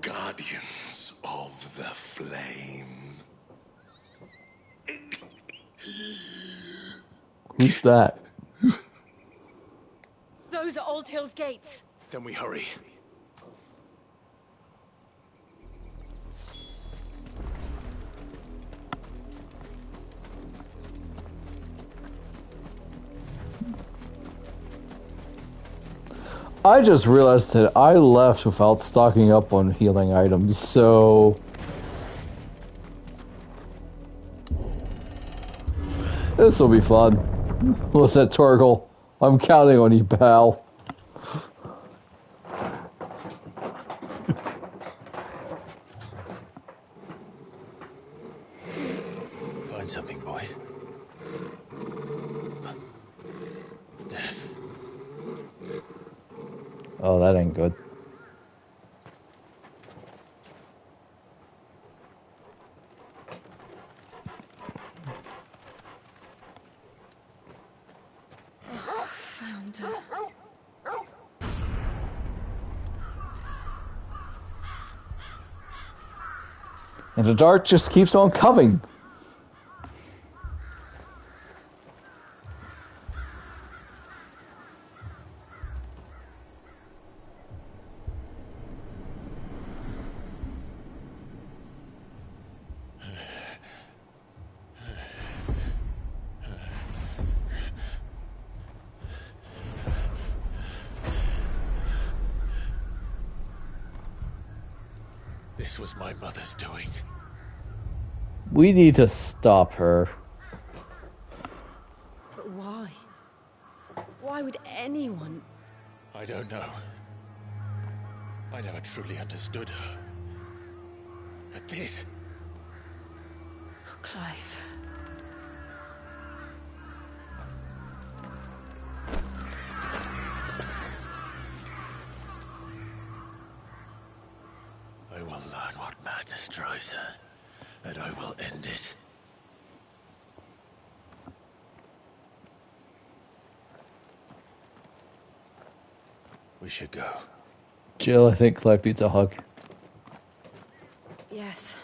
Guardians of the Flame. Who's that? Those are Old Hill's gates. Then we hurry. I just realized that I left without stocking up on healing items, so... This will be fun. What's that, Torgal? I'm counting on you, pal. Find something, boy. Death. Oh, that ain't good. Found her. And the dark just keeps on coming. this was my mother's doing. We need to stop her. But why? Why would anyone... I don't know. I never truly understood her. But this... Oh, Clive. I will learn what madness drives her, and I will end it. We should go. Jill, I think Clive needs a hug. Yes.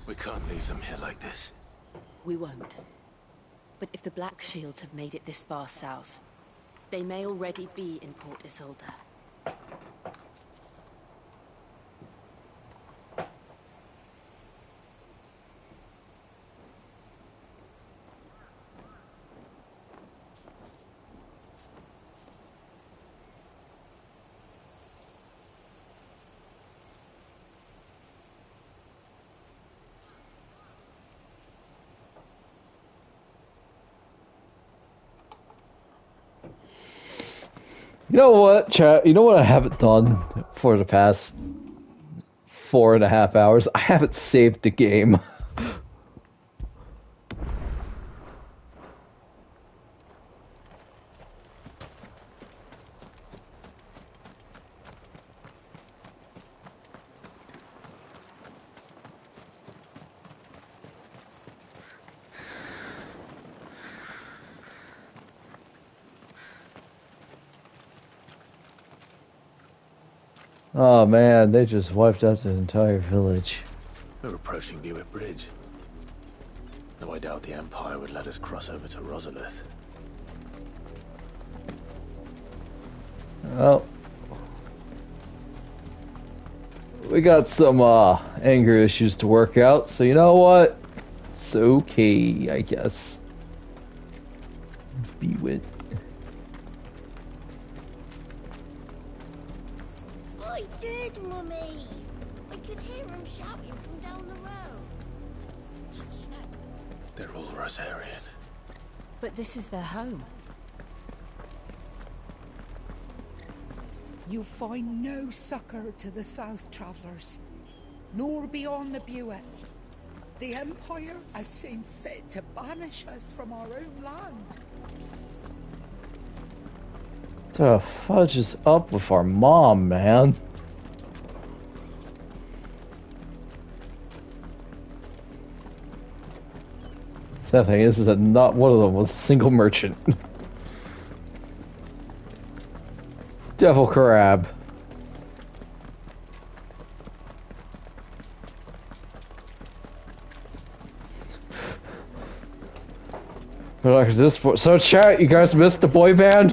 We can't leave them here like this. We won't. But if the Black Shields have made it this far south, they may already be in Port Isolde. You know what, chat? You know what I haven't done for the past 4.5 hours? I haven't saved the game. Oh man, they just wiped out the entire village. We're approaching Buick Bridge. Though I doubt the Empire would let us cross over to Rosalith. Well, we got some anger issues to work out, so you know what? It's okay, I guess. Be with. I did, Mummy. I could hear him shouting from down the road. They're all Rosarian. But this is their home. You find no succor to the South Travellers, nor beyond the Buet. The Empire has seen fit to banish us from our own land. The fudge is up with our mom, man? Sad thing is that not one of them was a single merchant. Devil crab. But like this, so chat, you guys missed the boy band?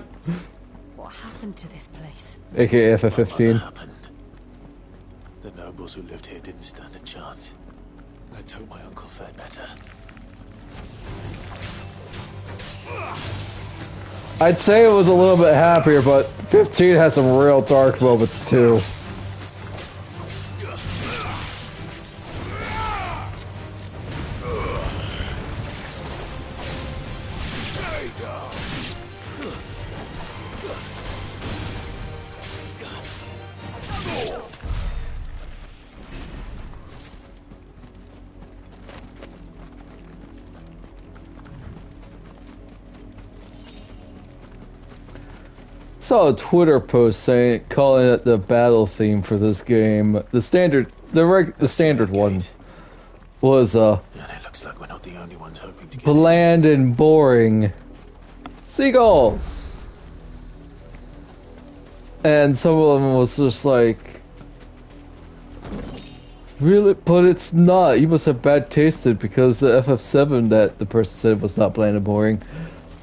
What happened to this place? AKA FF15. The nobles who lived here didn't stand a chance. Let's hope my uncle fared better. I'd say it was a little bit happier, but 15 has some real dark moments too. Saw a Twitter post saying, calling it the battle theme for this game. The standard one was And it looks like we're not the only ones hoping to get bland and boring. Seagulls. And some of them was just like, really, but it's not. You must have bad tasted because the FF7 that the person said was not bland and boring,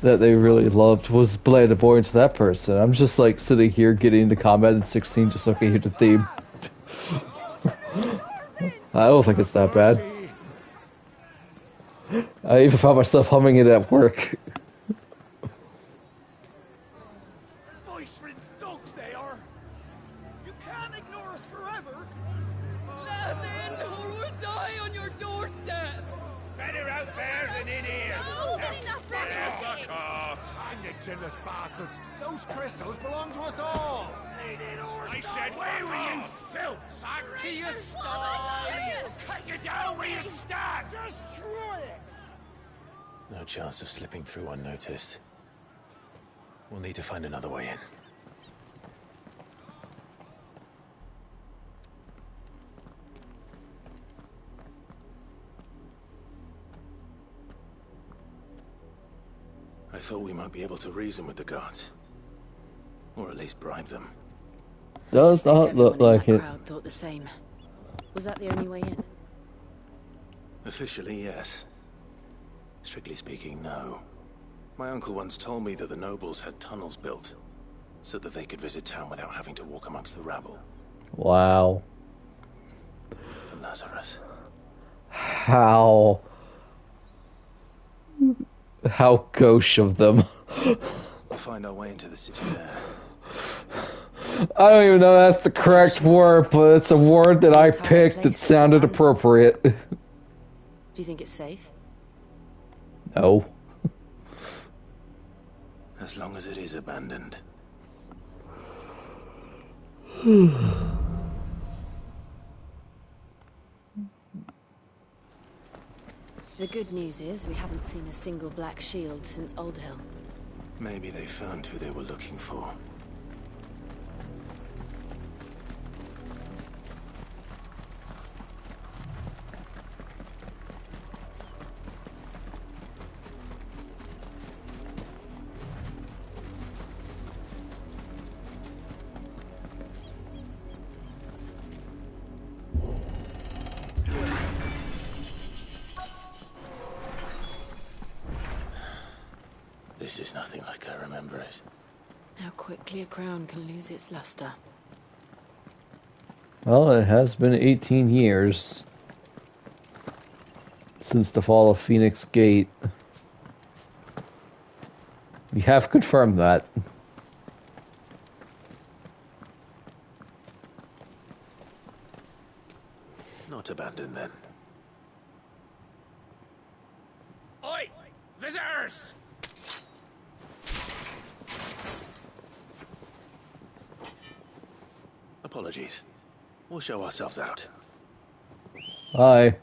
that they really loved, was bland and boring to that person. I'm just like sitting here getting into combat in 16 just so I can hear the theme. I don't think it's that bad. I even found myself humming it at work. chinless bastards! Those crystals belong to us all! I said, where were you, filth? Back to your stall! Cut you down where you stand! Destroy it! No chance of slipping through unnoticed. We'll need to find another way in. I thought we might be able to reason with the guards. Or at least bribe them. Does not look like it. Crowd thought the same. Was that the only way in? Officially, yes. Strictly speaking, no. My uncle once told me that the nobles had tunnels built, so that they could visit town without having to walk amongst the rabble. Wow. The Lazarus. How gauche of them. We'll find our way into the city there. I don't even know that's the correct word, but it's a word that I picked that sounded appropriate. Do you think it's safe? No. As long as it is abandoned. The good news is we haven't seen a single black shield since Old Hill. Maybe they found who they were looking for. This is nothing like I remember it. How quickly a crown can lose its luster. Well, it has been 18 years since the fall of Phoenix Gate. We have confirmed that. Not abandoned then. Oi! Visitors! Apologies. We'll show ourselves out. Hi.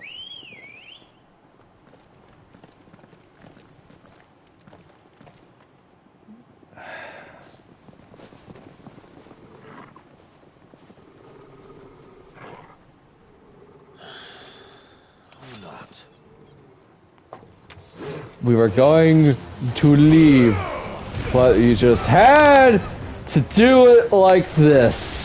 Not. We were going to leave, but you just had to do it like this.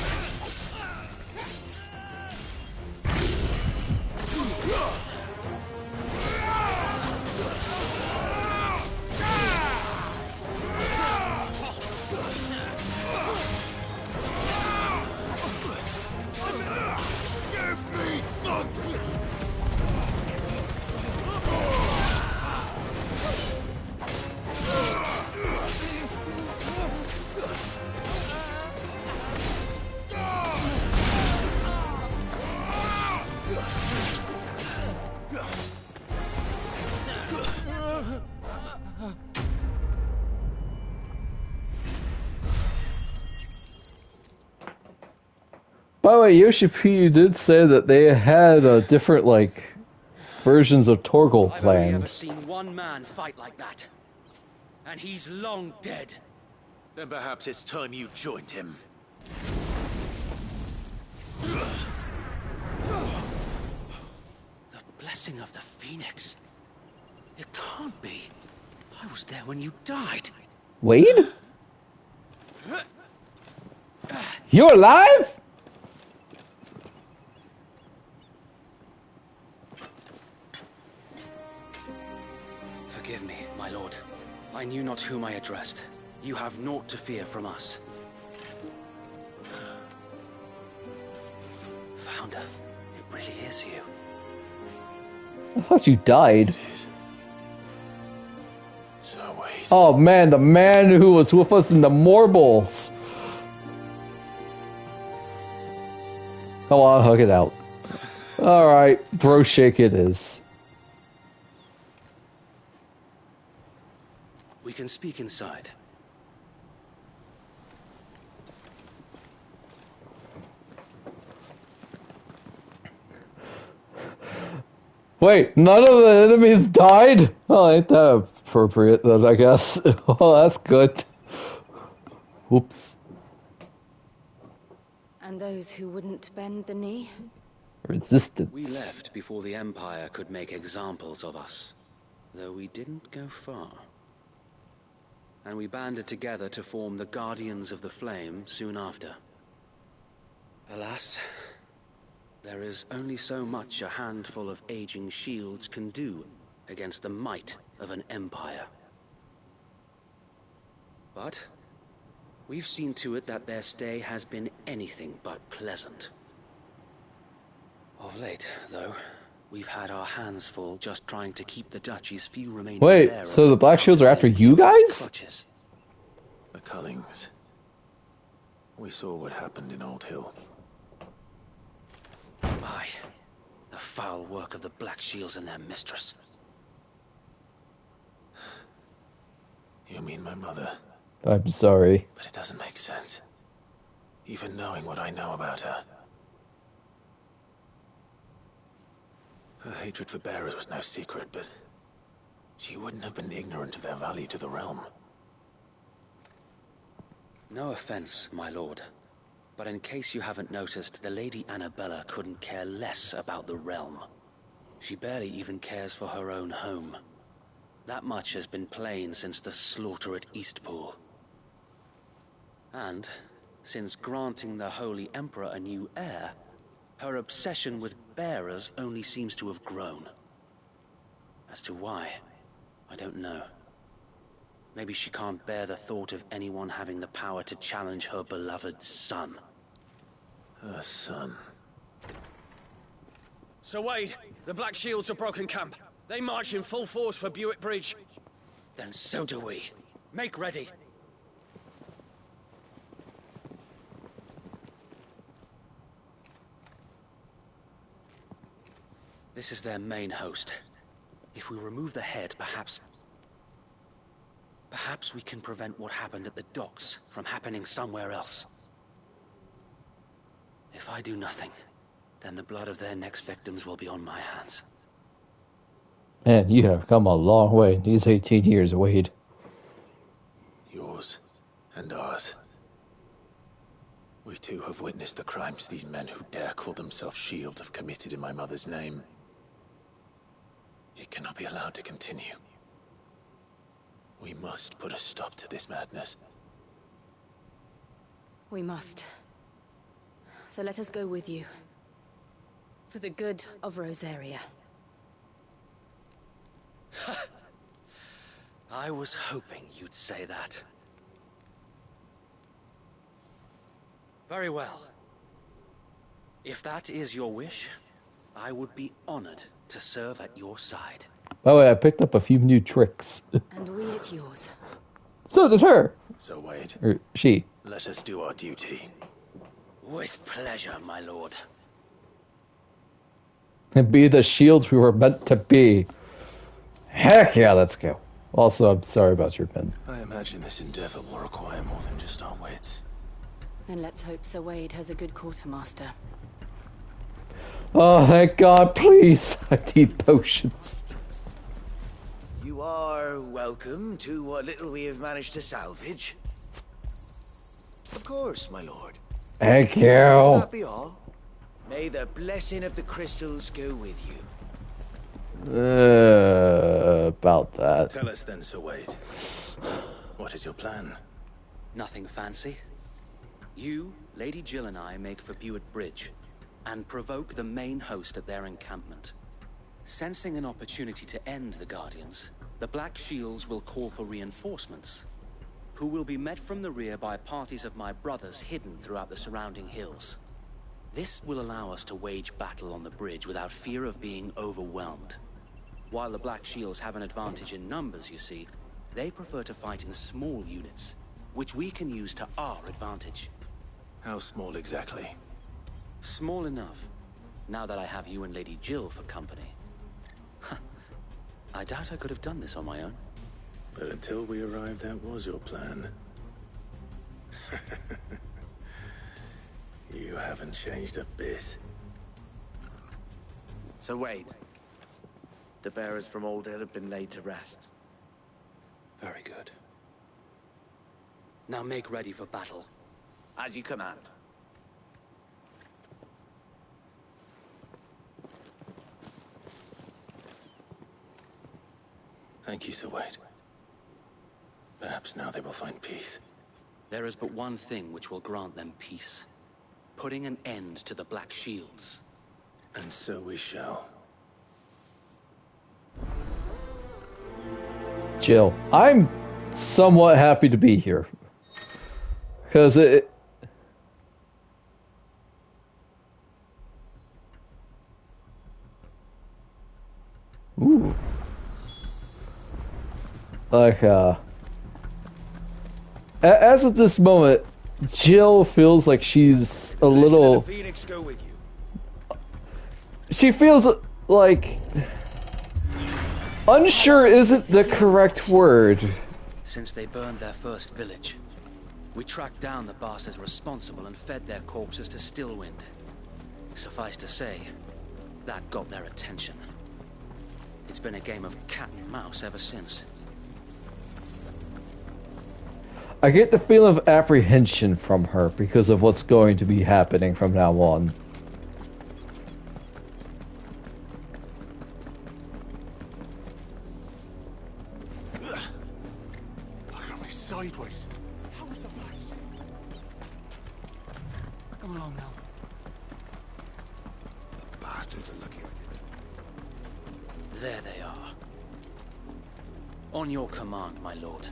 By the way, Yoshi P did say that they had different, like, versions of Torgal I've only ever planned. seen one man fight like that. And he's long dead. Then perhaps it's time you joined him. The blessing of the Phoenix. It can't be. I was there when you died. Wade? You're alive? Forgive me, my lord. I knew not whom I addressed. You have naught to fear from us. Founder, it really is you. I thought you died. So wait. Oh man, the man who was with us in the marbles. Come on, hug it out. Alright, bro shake it is. We can speak inside. Wait, none of the enemies died? Oh, ain't that appropriate then, I guess. Oh, that's good. Whoops. And those who wouldn't bend the knee? Resistance. We left before the Empire could make examples of us, though we didn't go far. And we banded together to form the Guardians of the Flame soon after. Alas, there is only so much a handful of aging shields can do against the might of an empire. But we've seen to it that their stay has been anything but pleasant. Of late, though, we've had our hands full just trying to keep the Duchy's few remaining Wait, bearers so the Black Shields are after you guys? clutches. The Cullings. We saw what happened in Old Hill. Aye, the foul work of the Black Shields and their mistress. You mean my mother? I'm sorry. But it doesn't make sense. Even knowing what I know about her. Her hatred for bearers was no secret, but she wouldn't have been ignorant of their value to the realm. No offense, my lord, but in case you haven't noticed, the Lady Annabella couldn't care less about the realm. She barely even cares for her own home. That much has been plain since the slaughter at Eastpool. And, since granting the Holy Emperor a new heir, her obsession with bearers only seems to have grown. As to why, I don't know. Maybe she can't bear the thought of anyone having the power to challenge her beloved son. Her son. Sir Wade, the Black Shields have broken camp. They march in full force for Buick Bridge. Then so do we. Make ready. This is their main host. If we remove the head, perhaps we can prevent what happened at the docks from happening somewhere else. If I do nothing, then the blood of their next victims will be on my hands. Man, you have come a long way in these 18 years, Wade. Yours and ours. We too have witnessed the crimes these men who dare call themselves shields have committed in my mother's name. It cannot be allowed to continue. We must put a stop to this madness. We must. So let us go with you. For the good of Rosaria. I was hoping you'd say that. Very well. If that is your wish, I would be honored to serve at your side. By the way, I picked up a few new tricks. And we at yours. So did her. So Wade. Or she. Let us do our duty. With pleasure, my lord. And be the shields we were meant to be. Heck yeah, let's go. Also, I'm sorry about your pen. I imagine this endeavor will require more than just our wits. Then let's hope Sir Wade has a good quartermaster. Oh, thank God, please. I need potions. You are welcome to what little we have managed to salvage. Of course, my lord. Thank you. Will that be all? May the blessing of the crystals go with you. About that. Tell us then, Sir Wade. What is your plan? Nothing fancy. You, Lady Jill and I make for Buick Bridge and provoke the main host at their encampment. Sensing an opportunity to end the Guardians, the Black Shields will call for reinforcements, who will be met from the rear by parties of my brothers hidden throughout the surrounding hills. This will allow us to wage battle on the bridge without fear of being overwhelmed. While the Black Shields have an advantage in numbers, you see, they prefer to fight in small units, which we can use to our advantage. How small exactly? Small enough, now that I have you and Lady Jill for company. I doubt I could have done this on my own. But until we arrived, that was your plan. You haven't changed a bit. So Wade, The bearers from Oldale have been laid to rest. Very good. Now make ready for battle. As you command. Thank you, Sir Wade. Perhaps now they will find peace. There is but one thing which will grant them peace. Putting an end to the Black Shields. And so we shall. Jill, I'm somewhat happy to be here. Because it... Ooh. Like, as of this moment, Jill feels like she's a little... Phoenix go with you. She feels like... Unsure isn't the correct word. Since they burned their first village, we tracked down the bastards responsible and fed their corpses to Stillwind. Suffice to say, that got their attention. It's been a game of cat and mouse ever since. I get the feeling of apprehension from her because of what's going to be happening from now on. Look at me sideways. How is the place? Come along now. The bastards are lucky I did. There they are. On your command, my lord.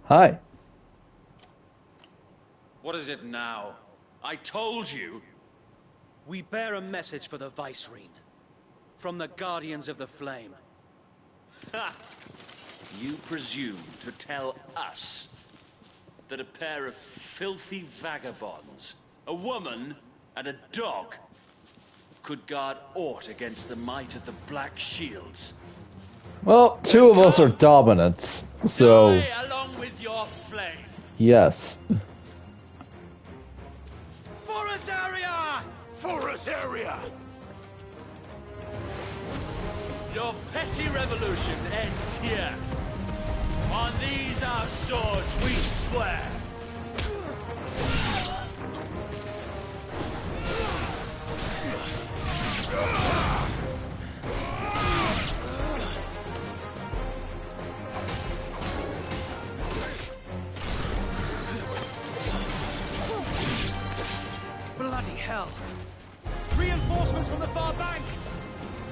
Hi. What is it now? I told you! We bear a message for the Vicereine. From the Guardians of the Flame. Ha! You presume to tell us that a pair of filthy vagabonds, a woman and a dog, could guard aught against the might of the Black Shields? Well, two of us are dominants, so... Die along with your flame! Yes. For Azaria! For Azaria! Your petty revolution ends here. On these our swords we swear. Bloody hell! Reinforcements from the far bank!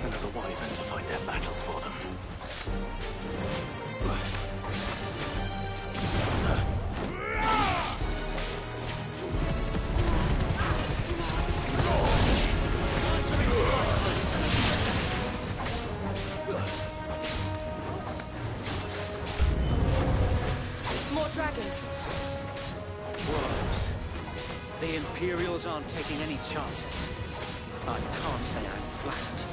Another wyvern to fight their battles for them. More dragons. Worse. The Imperials aren't taking any chances. I can't say I'm flattered.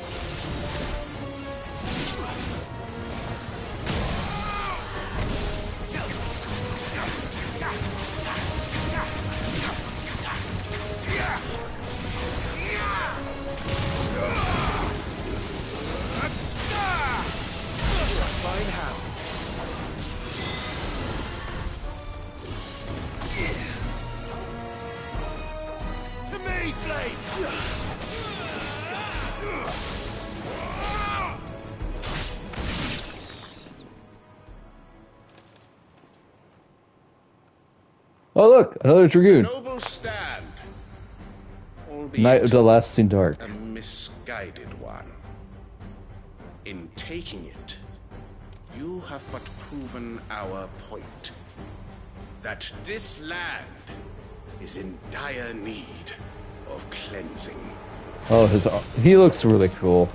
Fine how. To me, Flame! Oh look, another Dragoon. Noble stand. Albeit Night of the Lasting Dark. a misguided one. In taking it, you have but proven our point. That this land is in dire need of cleansing. Oh, he looks really cool.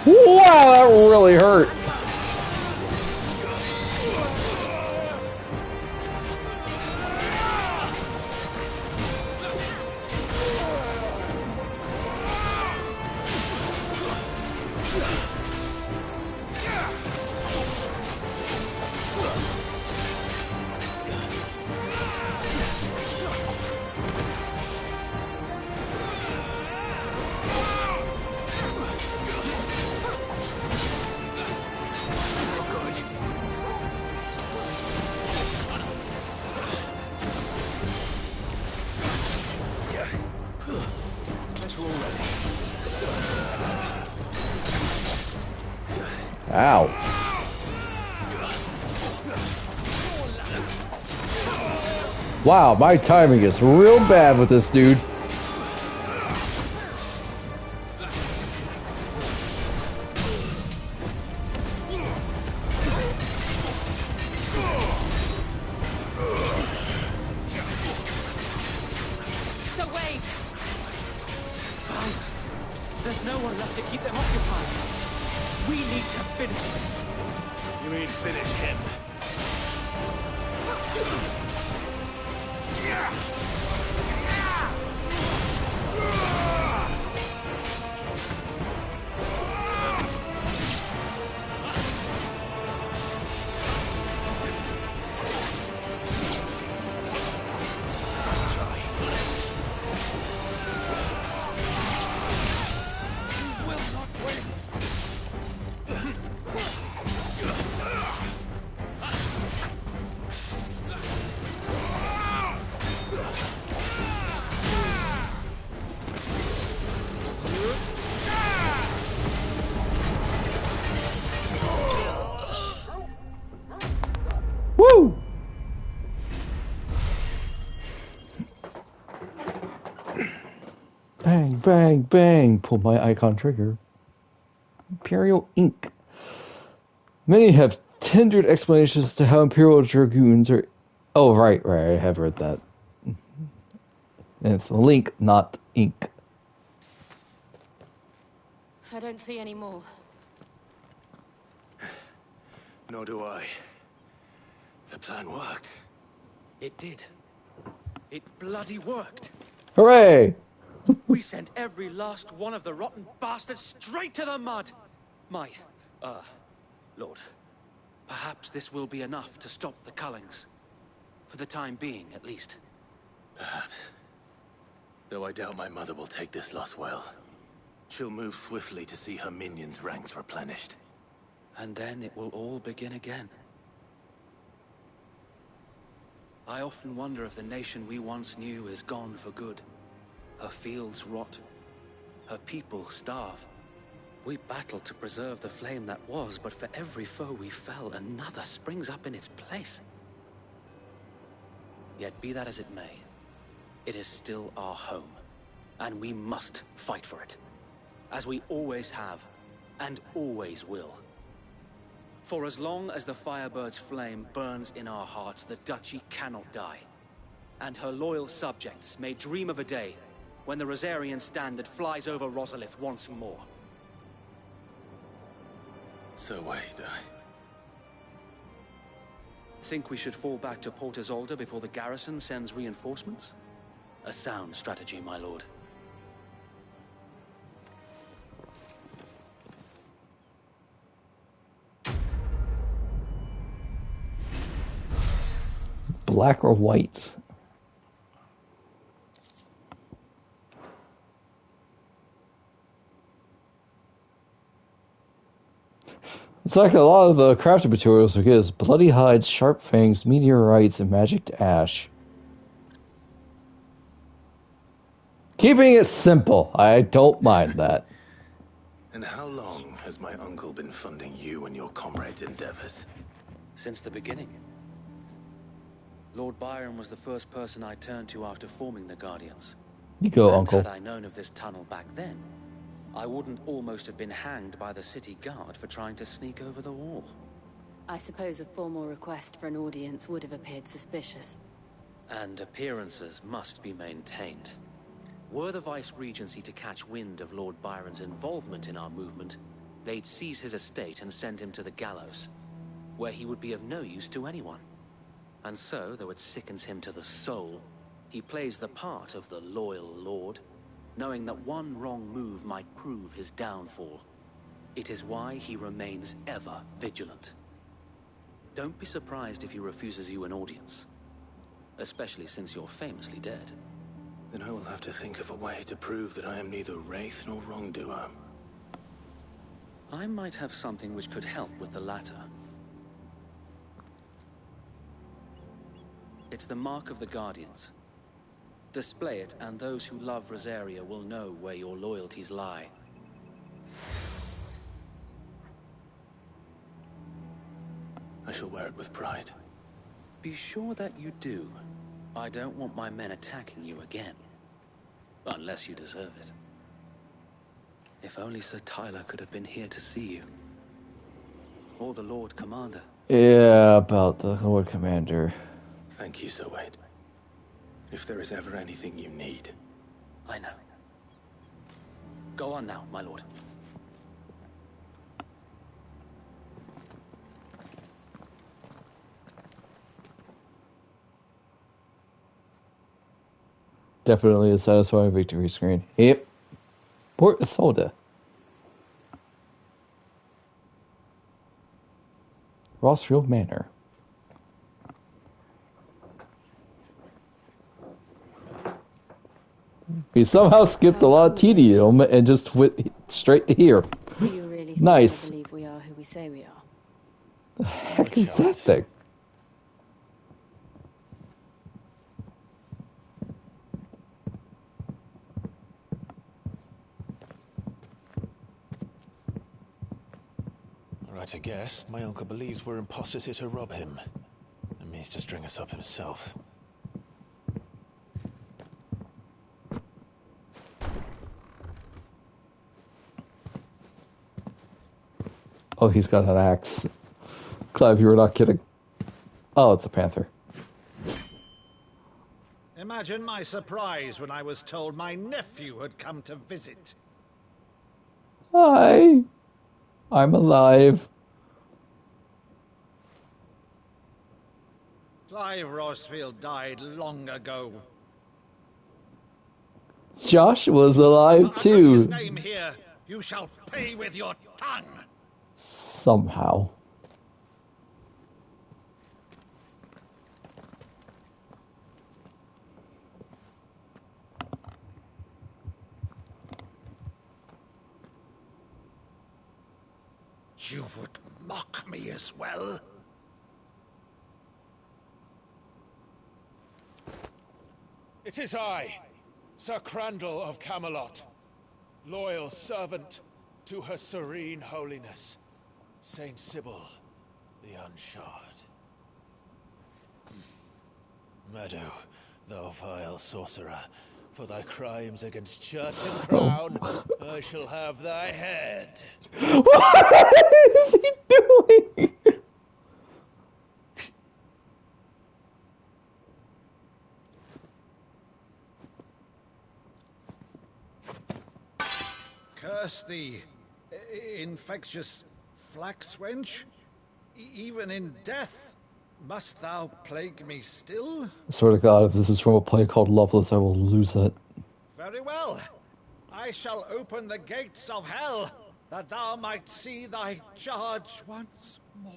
Wow, that really hurt. Ow. Wow, my timing is real bad with this dude. So wait! Found. There's no one left to keep them occupied. We need to finish this. You mean finish him? Woo! Bang, bang, bang. Pull my icon trigger. Imperial ink. Many have tendered explanations to how Imperial Dragoons are... Oh, right, I have read that. And it's a link, not ink. I don't see any more. Nor do I. The plan worked. It did. It bloody worked. Hooray! We sent every last one of the rotten bastards straight to the mud. Lord, perhaps this will be enough to stop the Cullings. For the time being, at least. Perhaps. Though I doubt my mother will take this loss well. She'll move swiftly to see her minions' ranks replenished. And then it will all begin again. I often wonder if the nation we once knew is gone for good. Her fields rot. Her people starve. We battled to preserve the flame that was, but for every foe we fell, another springs up in its place. Yet be that as it may, it is still our home, and we must fight for it. As we always have, and always will. For as long as the Firebird's flame burns in our hearts, the Duchy cannot die. And her loyal subjects may dream of a day when the Rosarian standard flies over Rosalith once more. So wait, Think we should fall back to Port Isolde before the garrison sends reinforcements? A sound strategy, my lord. Black or white? It's like a lot of the crafting materials we get is bloody hides, sharp fangs, meteorites, and magic ash. Keeping it simple. I don't mind that. And how long has my uncle been funding you and your comrades' endeavors? Since the beginning. Lord Byron was the first person I turned to after forming the Guardians. You go, and Uncle. Had I known of this tunnel back then, I wouldn't almost have been hanged by the city guard for trying to sneak over the wall. I suppose a formal request for an audience would have appeared suspicious. And appearances must be maintained. Were the Vice-Regency to catch wind of Lord Byron's involvement in our movement, they'd seize his estate and send him to the gallows, where he would be of no use to anyone. And so, though it sickens him to the soul, he plays the part of the loyal lord, knowing that one wrong move might prove his downfall. It is why he remains ever vigilant. Don't be surprised if he refuses you an audience, especially since you're famously dead. Then I will have to think of a way to prove that I am neither wraith nor wrongdoer. I might have something which could help with the latter. It's the mark of the Guardians. Display it, and those who love Rosaria will know where your loyalties lie. shall wear it with pride. Be sure that you do. I don't want my men attacking you again. Unless you deserve it. If only Sir Tyler could have been here to see you. Or the Lord Commander. Yeah, about the Lord Commander. Thank you, Sir Wade. If there is ever anything you need. I know. Go on now, my lord. Definitely a satisfying victory screen. Yep. Port Isolde. Rossfield Manor. We somehow skipped a lot of tedium and just went straight to here. Do you really think Nice. I believe we are who we say we are? The heck is that thing? Right, I guess. My uncle believes we're imposters here to rob him. And means to string us up himself. Oh, he's got an axe. Clive, you were not kidding. Oh, it's a panther. Imagine my surprise when I was told my nephew had come to visit. Hi. I'm alive. Clive Rossfield died long ago. Josh was alive His too. name here, you shall pay with your tongue. Somehow. You would mock me as well? It is I, Sir Crandall of Camelot, loyal servant to Her Serene Holiness, Saint Sybil the Unshod. Meadow, thou vile sorcerer, for thy crimes against church and crown, I shall have thy head. What is he doing? Curse thee, infectious flax wench. Even in death, must thou plague me still? I swear to God, if this is from a play called Loveless, I will lose it. Very well. I shall open the gates of hell, that thou might see thy charge once more.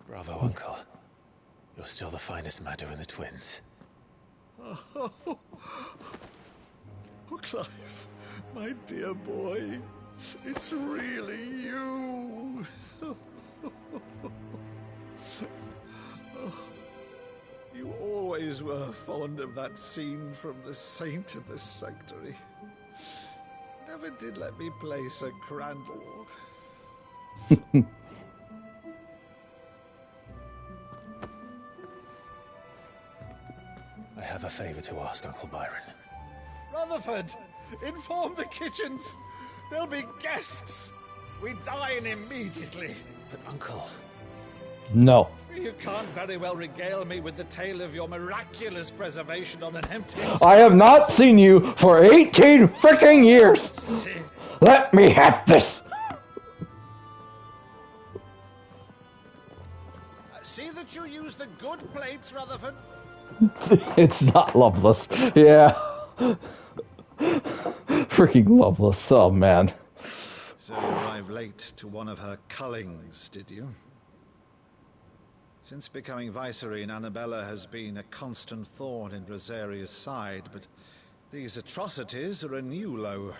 Bravo, Uncle. You're still the finest Meadow in the twins. Oh, Clive, my dear boy, it's really you. You always were fond of that scene from The Saint and the Sanctuary. Never did let me play Sir Crandall. I have a favor to ask, Uncle Byron. Rutherford, inform the kitchens. There'll be guests. We dine immediately. But, Uncle... No. You can't very well regale me with the tale of your miraculous preservation on an empty... I have not seen you for 18 freaking years! Sit. Let me have this! See that you use the good plates, Rutherford. It's not Loveless. Yeah. Freaking Loveless. Oh, man. So you arrived late to one of her cullings, did you? Since becoming Vicereine, Annabella has been a constant thorn in Rosaria's side, but these atrocities are a new low.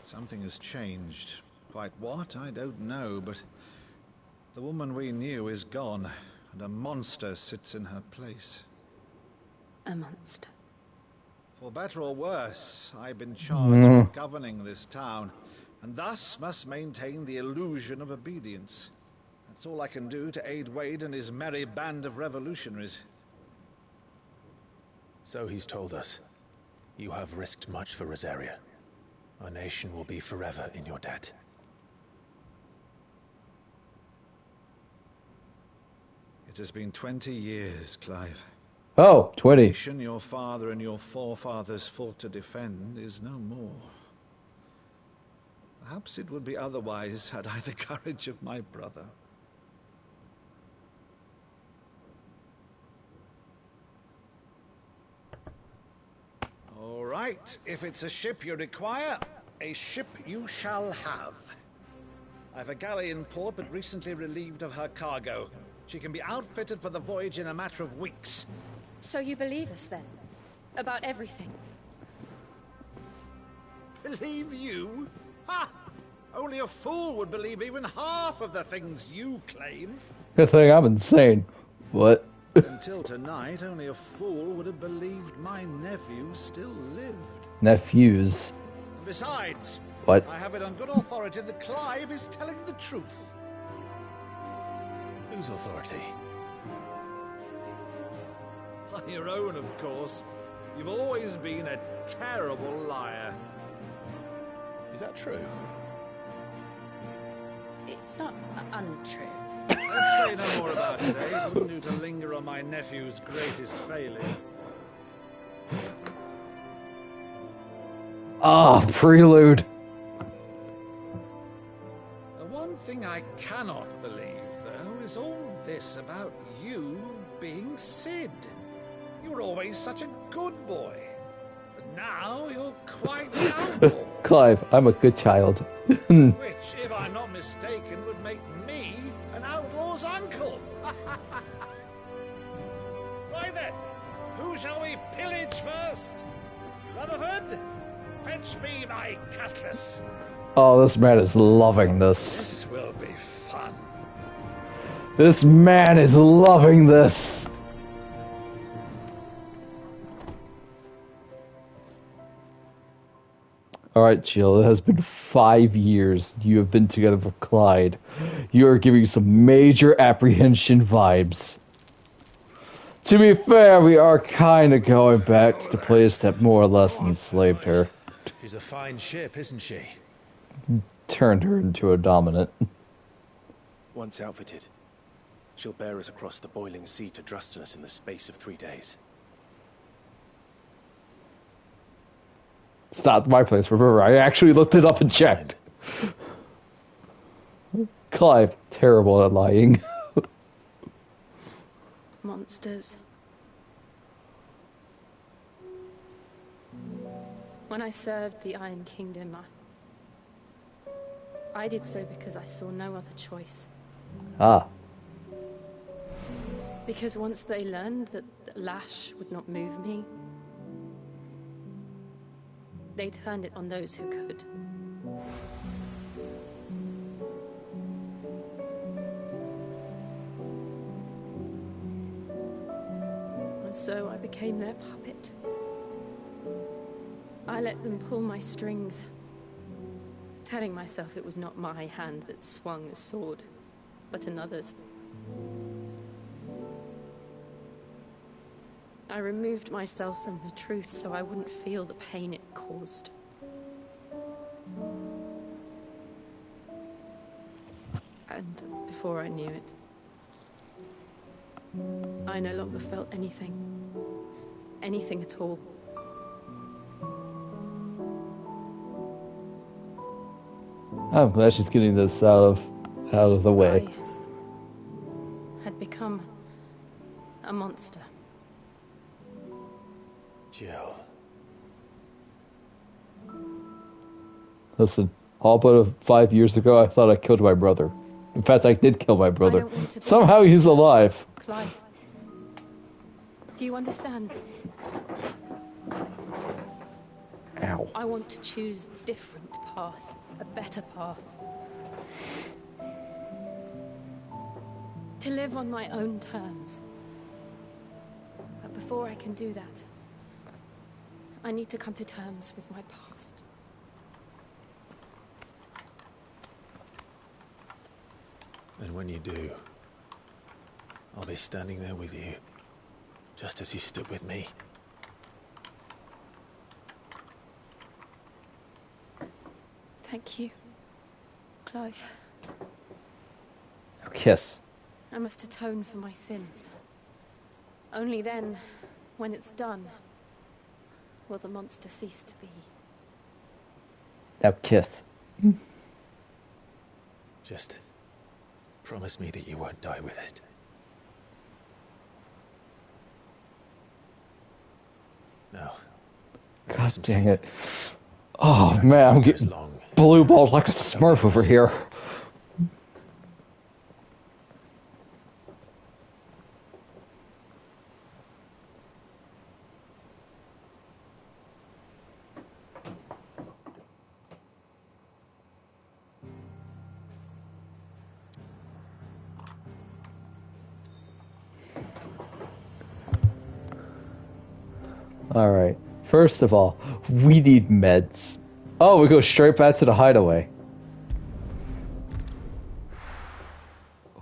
Something has changed. Quite what, I don't know, but the woman we knew is gone, and a monster sits in her place. A monster. For better or worse, I've been charged with governing this town, and thus must maintain the illusion of obedience. That's all I can do to aid Wade and his merry band of revolutionaries. So he's told us. You have risked much for Rosaria. Our nation will be forever in your debt. It has been 20 years, Clive. Oh, 20. The nation your father and your forefathers fought to defend is no more. Perhaps it would be otherwise had I the courage of my brother. All right, if it's a ship you require, a ship you shall have. I've a galley in port, but recently relieved of her cargo. She can be outfitted for the voyage in a matter of weeks. So you believe us then? About everything? Believe you? Ha! Only a fool would believe even half of the things you claim. Good thing I'm insane. What? Until tonight, only a fool would have believed my nephew still lived. Nephews. And besides, What? I have it on good authority that Clive is telling the truth. Whose authority? On your own, of course. You've always been a terrible liar. Is that true? It's not untrue. Let's say no more about it, eh? It wouldn't do to linger on my nephew's greatest failing. Ah, prelude. The one thing I cannot believe, though, is all this about you being Sid. You were always such a good boy. But now you're quite the outlaw. Clive, I'm a good child. Which, if I'm not mistaken, would make me an outlaw's uncle. Right then, who shall we pillage first? Rutherford, fetch me my cutlass. Oh, this man is loving this. This will be fun. This man is loving this. Alright, Jill, it has been 5 years you have been together with Clyde. You are giving some major apprehension vibes. To be fair, we are kind of going back to the place that more or less enslaved her. She's a fine ship, isn't she? Turned her into a dominant. Once outfitted, she'll bear us across the boiling sea to Drustinus in the space of 3 days. It's not my place, remember, I actually looked it up and checked. Clive, terrible at lying. Monsters. When I served the Iron Kingdom, I did so because I saw no other choice. Ah. Because once they learned that Lash would not move me, they turned it on those who could. And so I became their puppet. I let them pull my strings, telling myself it was not my hand that swung a sword, but another's. I removed myself from the truth so I wouldn't feel the pain it caused. And before I knew it, I no longer felt anything. Anything at all. I'm glad she's getting this out of the way. I had become a monster. Jill. Listen, all but 5 years ago, I thought I killed my brother. In fact, I did kill my brother. Somehow he's alive. Clive, do you understand? Ow. I want to choose a different path, a better path. To live on my own terms. But before I can do that, I need to come to terms with my past. And when you do, I'll be standing there with you, just as you stood with me. Thank you, Clive. Kiss. I must atone for my sins. Only then, when it's done, will the monster cease to be. Now kiss. Just promise me that you won't die with it. No. God dang it. Oh man, I'm getting blue balled like a smurf over here. Alright. First of all, we need meds. Oh, we go straight back to the hideaway.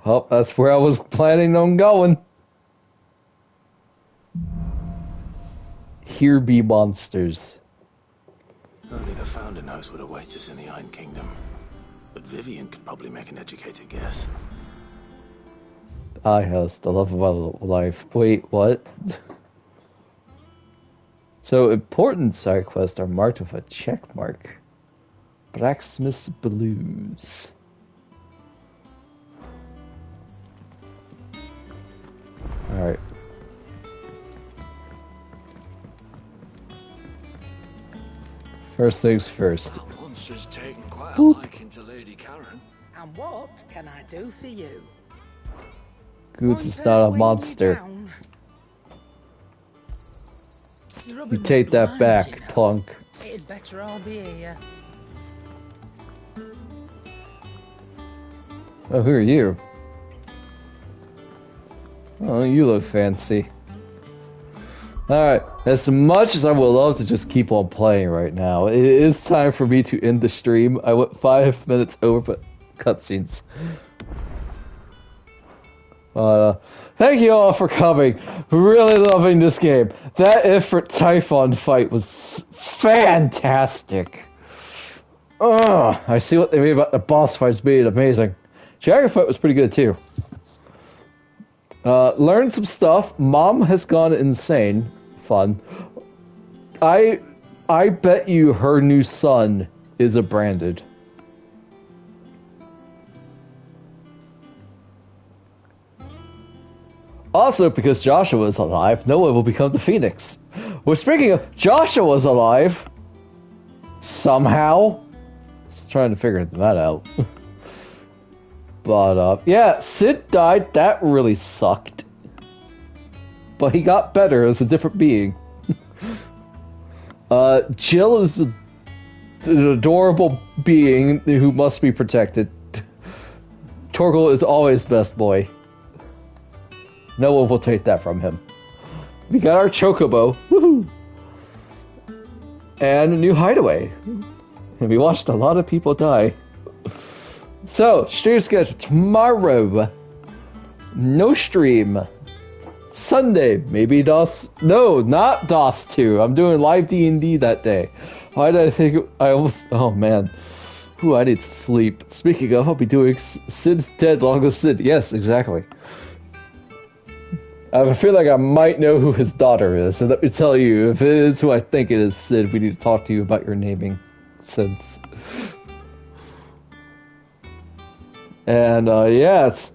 Well, that's where I was planning on going. Here be monsters. Only the Founder knows what awaits us in the Iron Kingdom. But Vivian could probably make an educated guess. I has the love of my life. Wait, what? So important side quests are marked with a check mark. Blacksmith's Blues. Alright. First things first. That monster's taken quite a liking to Lady Karen. And what can I do for you? Goods is not a monster. You take that back, punk. It'd better all be here. Oh, who are you? Oh, you look fancy. Alright, as much as I would love to just keep on playing right now, it is time for me to end the stream. I went 5 minutes over cutscenes. Thank you all for coming. Really loving this game. That Ifrit Typhon fight was fantastic. I see what they mean about the boss fights being amazing. Dragon fight was pretty good too. Learned some stuff. Mom has gone insane. Fun. I bet you her new son is a branded. Also, because Joshua is alive, Noah will become the Phoenix. Well, speaking of, Joshua's alive. Somehow. Just trying to figure that out. But, yeah, Sid died. That really sucked. But he got better as a different being. Jill is an adorable being who must be protected. Torgal is always best boy. No one will take that from him. We got our Chocobo. Woohoo! And a new hideaway. And we watched a lot of people die. So, stream schedule tomorrow. No stream. Sunday, maybe DOS. No, not DOS 2. I'm doing live D&D that day. Why did I think I almost... Oh, man. Ooh, I need sleep. Speaking of, I'll be doing Sid's Dead Long Live Sid. Yes, exactly. I feel like I might know who his daughter is, so let me tell you, if it is who I think it is, Sid, we need to talk to you about your naming sense. And, yeah, it's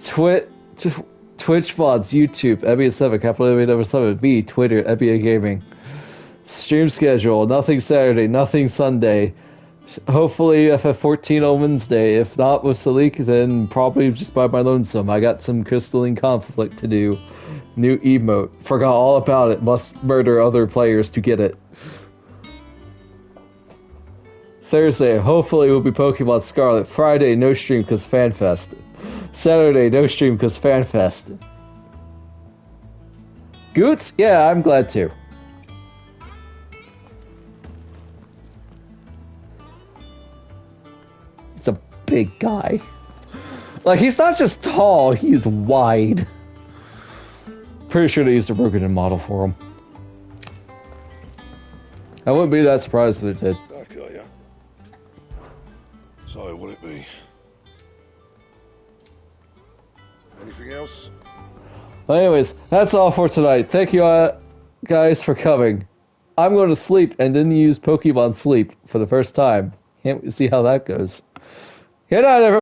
Twitch VODs, YouTube, Ebia7, capital Ebia7, me, Twitter, Ebia Gaming. Stream schedule, nothing Saturday, nothing Sunday. Hopefully FF14 on Wednesday. If not with Salik, then probably just by my lonesome. I got some crystalline conflict to do. New emote. Forgot all about it. Must murder other players to get it. Thursday, hopefully will be Pokemon Scarlet. Friday, no stream because FanFest. Saturday, no stream because FanFest. Goots? Yeah, I'm glad too. big guy. Like, he's not just tall, he's wide. Pretty sure they used a broken-in model for him. I wouldn't be that surprised if they did. Back, are ya? So, will it be? Anything else? Well, anyways, that's all for tonight. Thank you guys for coming. I'm going to sleep and then use Pokemon Sleep for the first time. Can't see how that goes. Good night, everyone.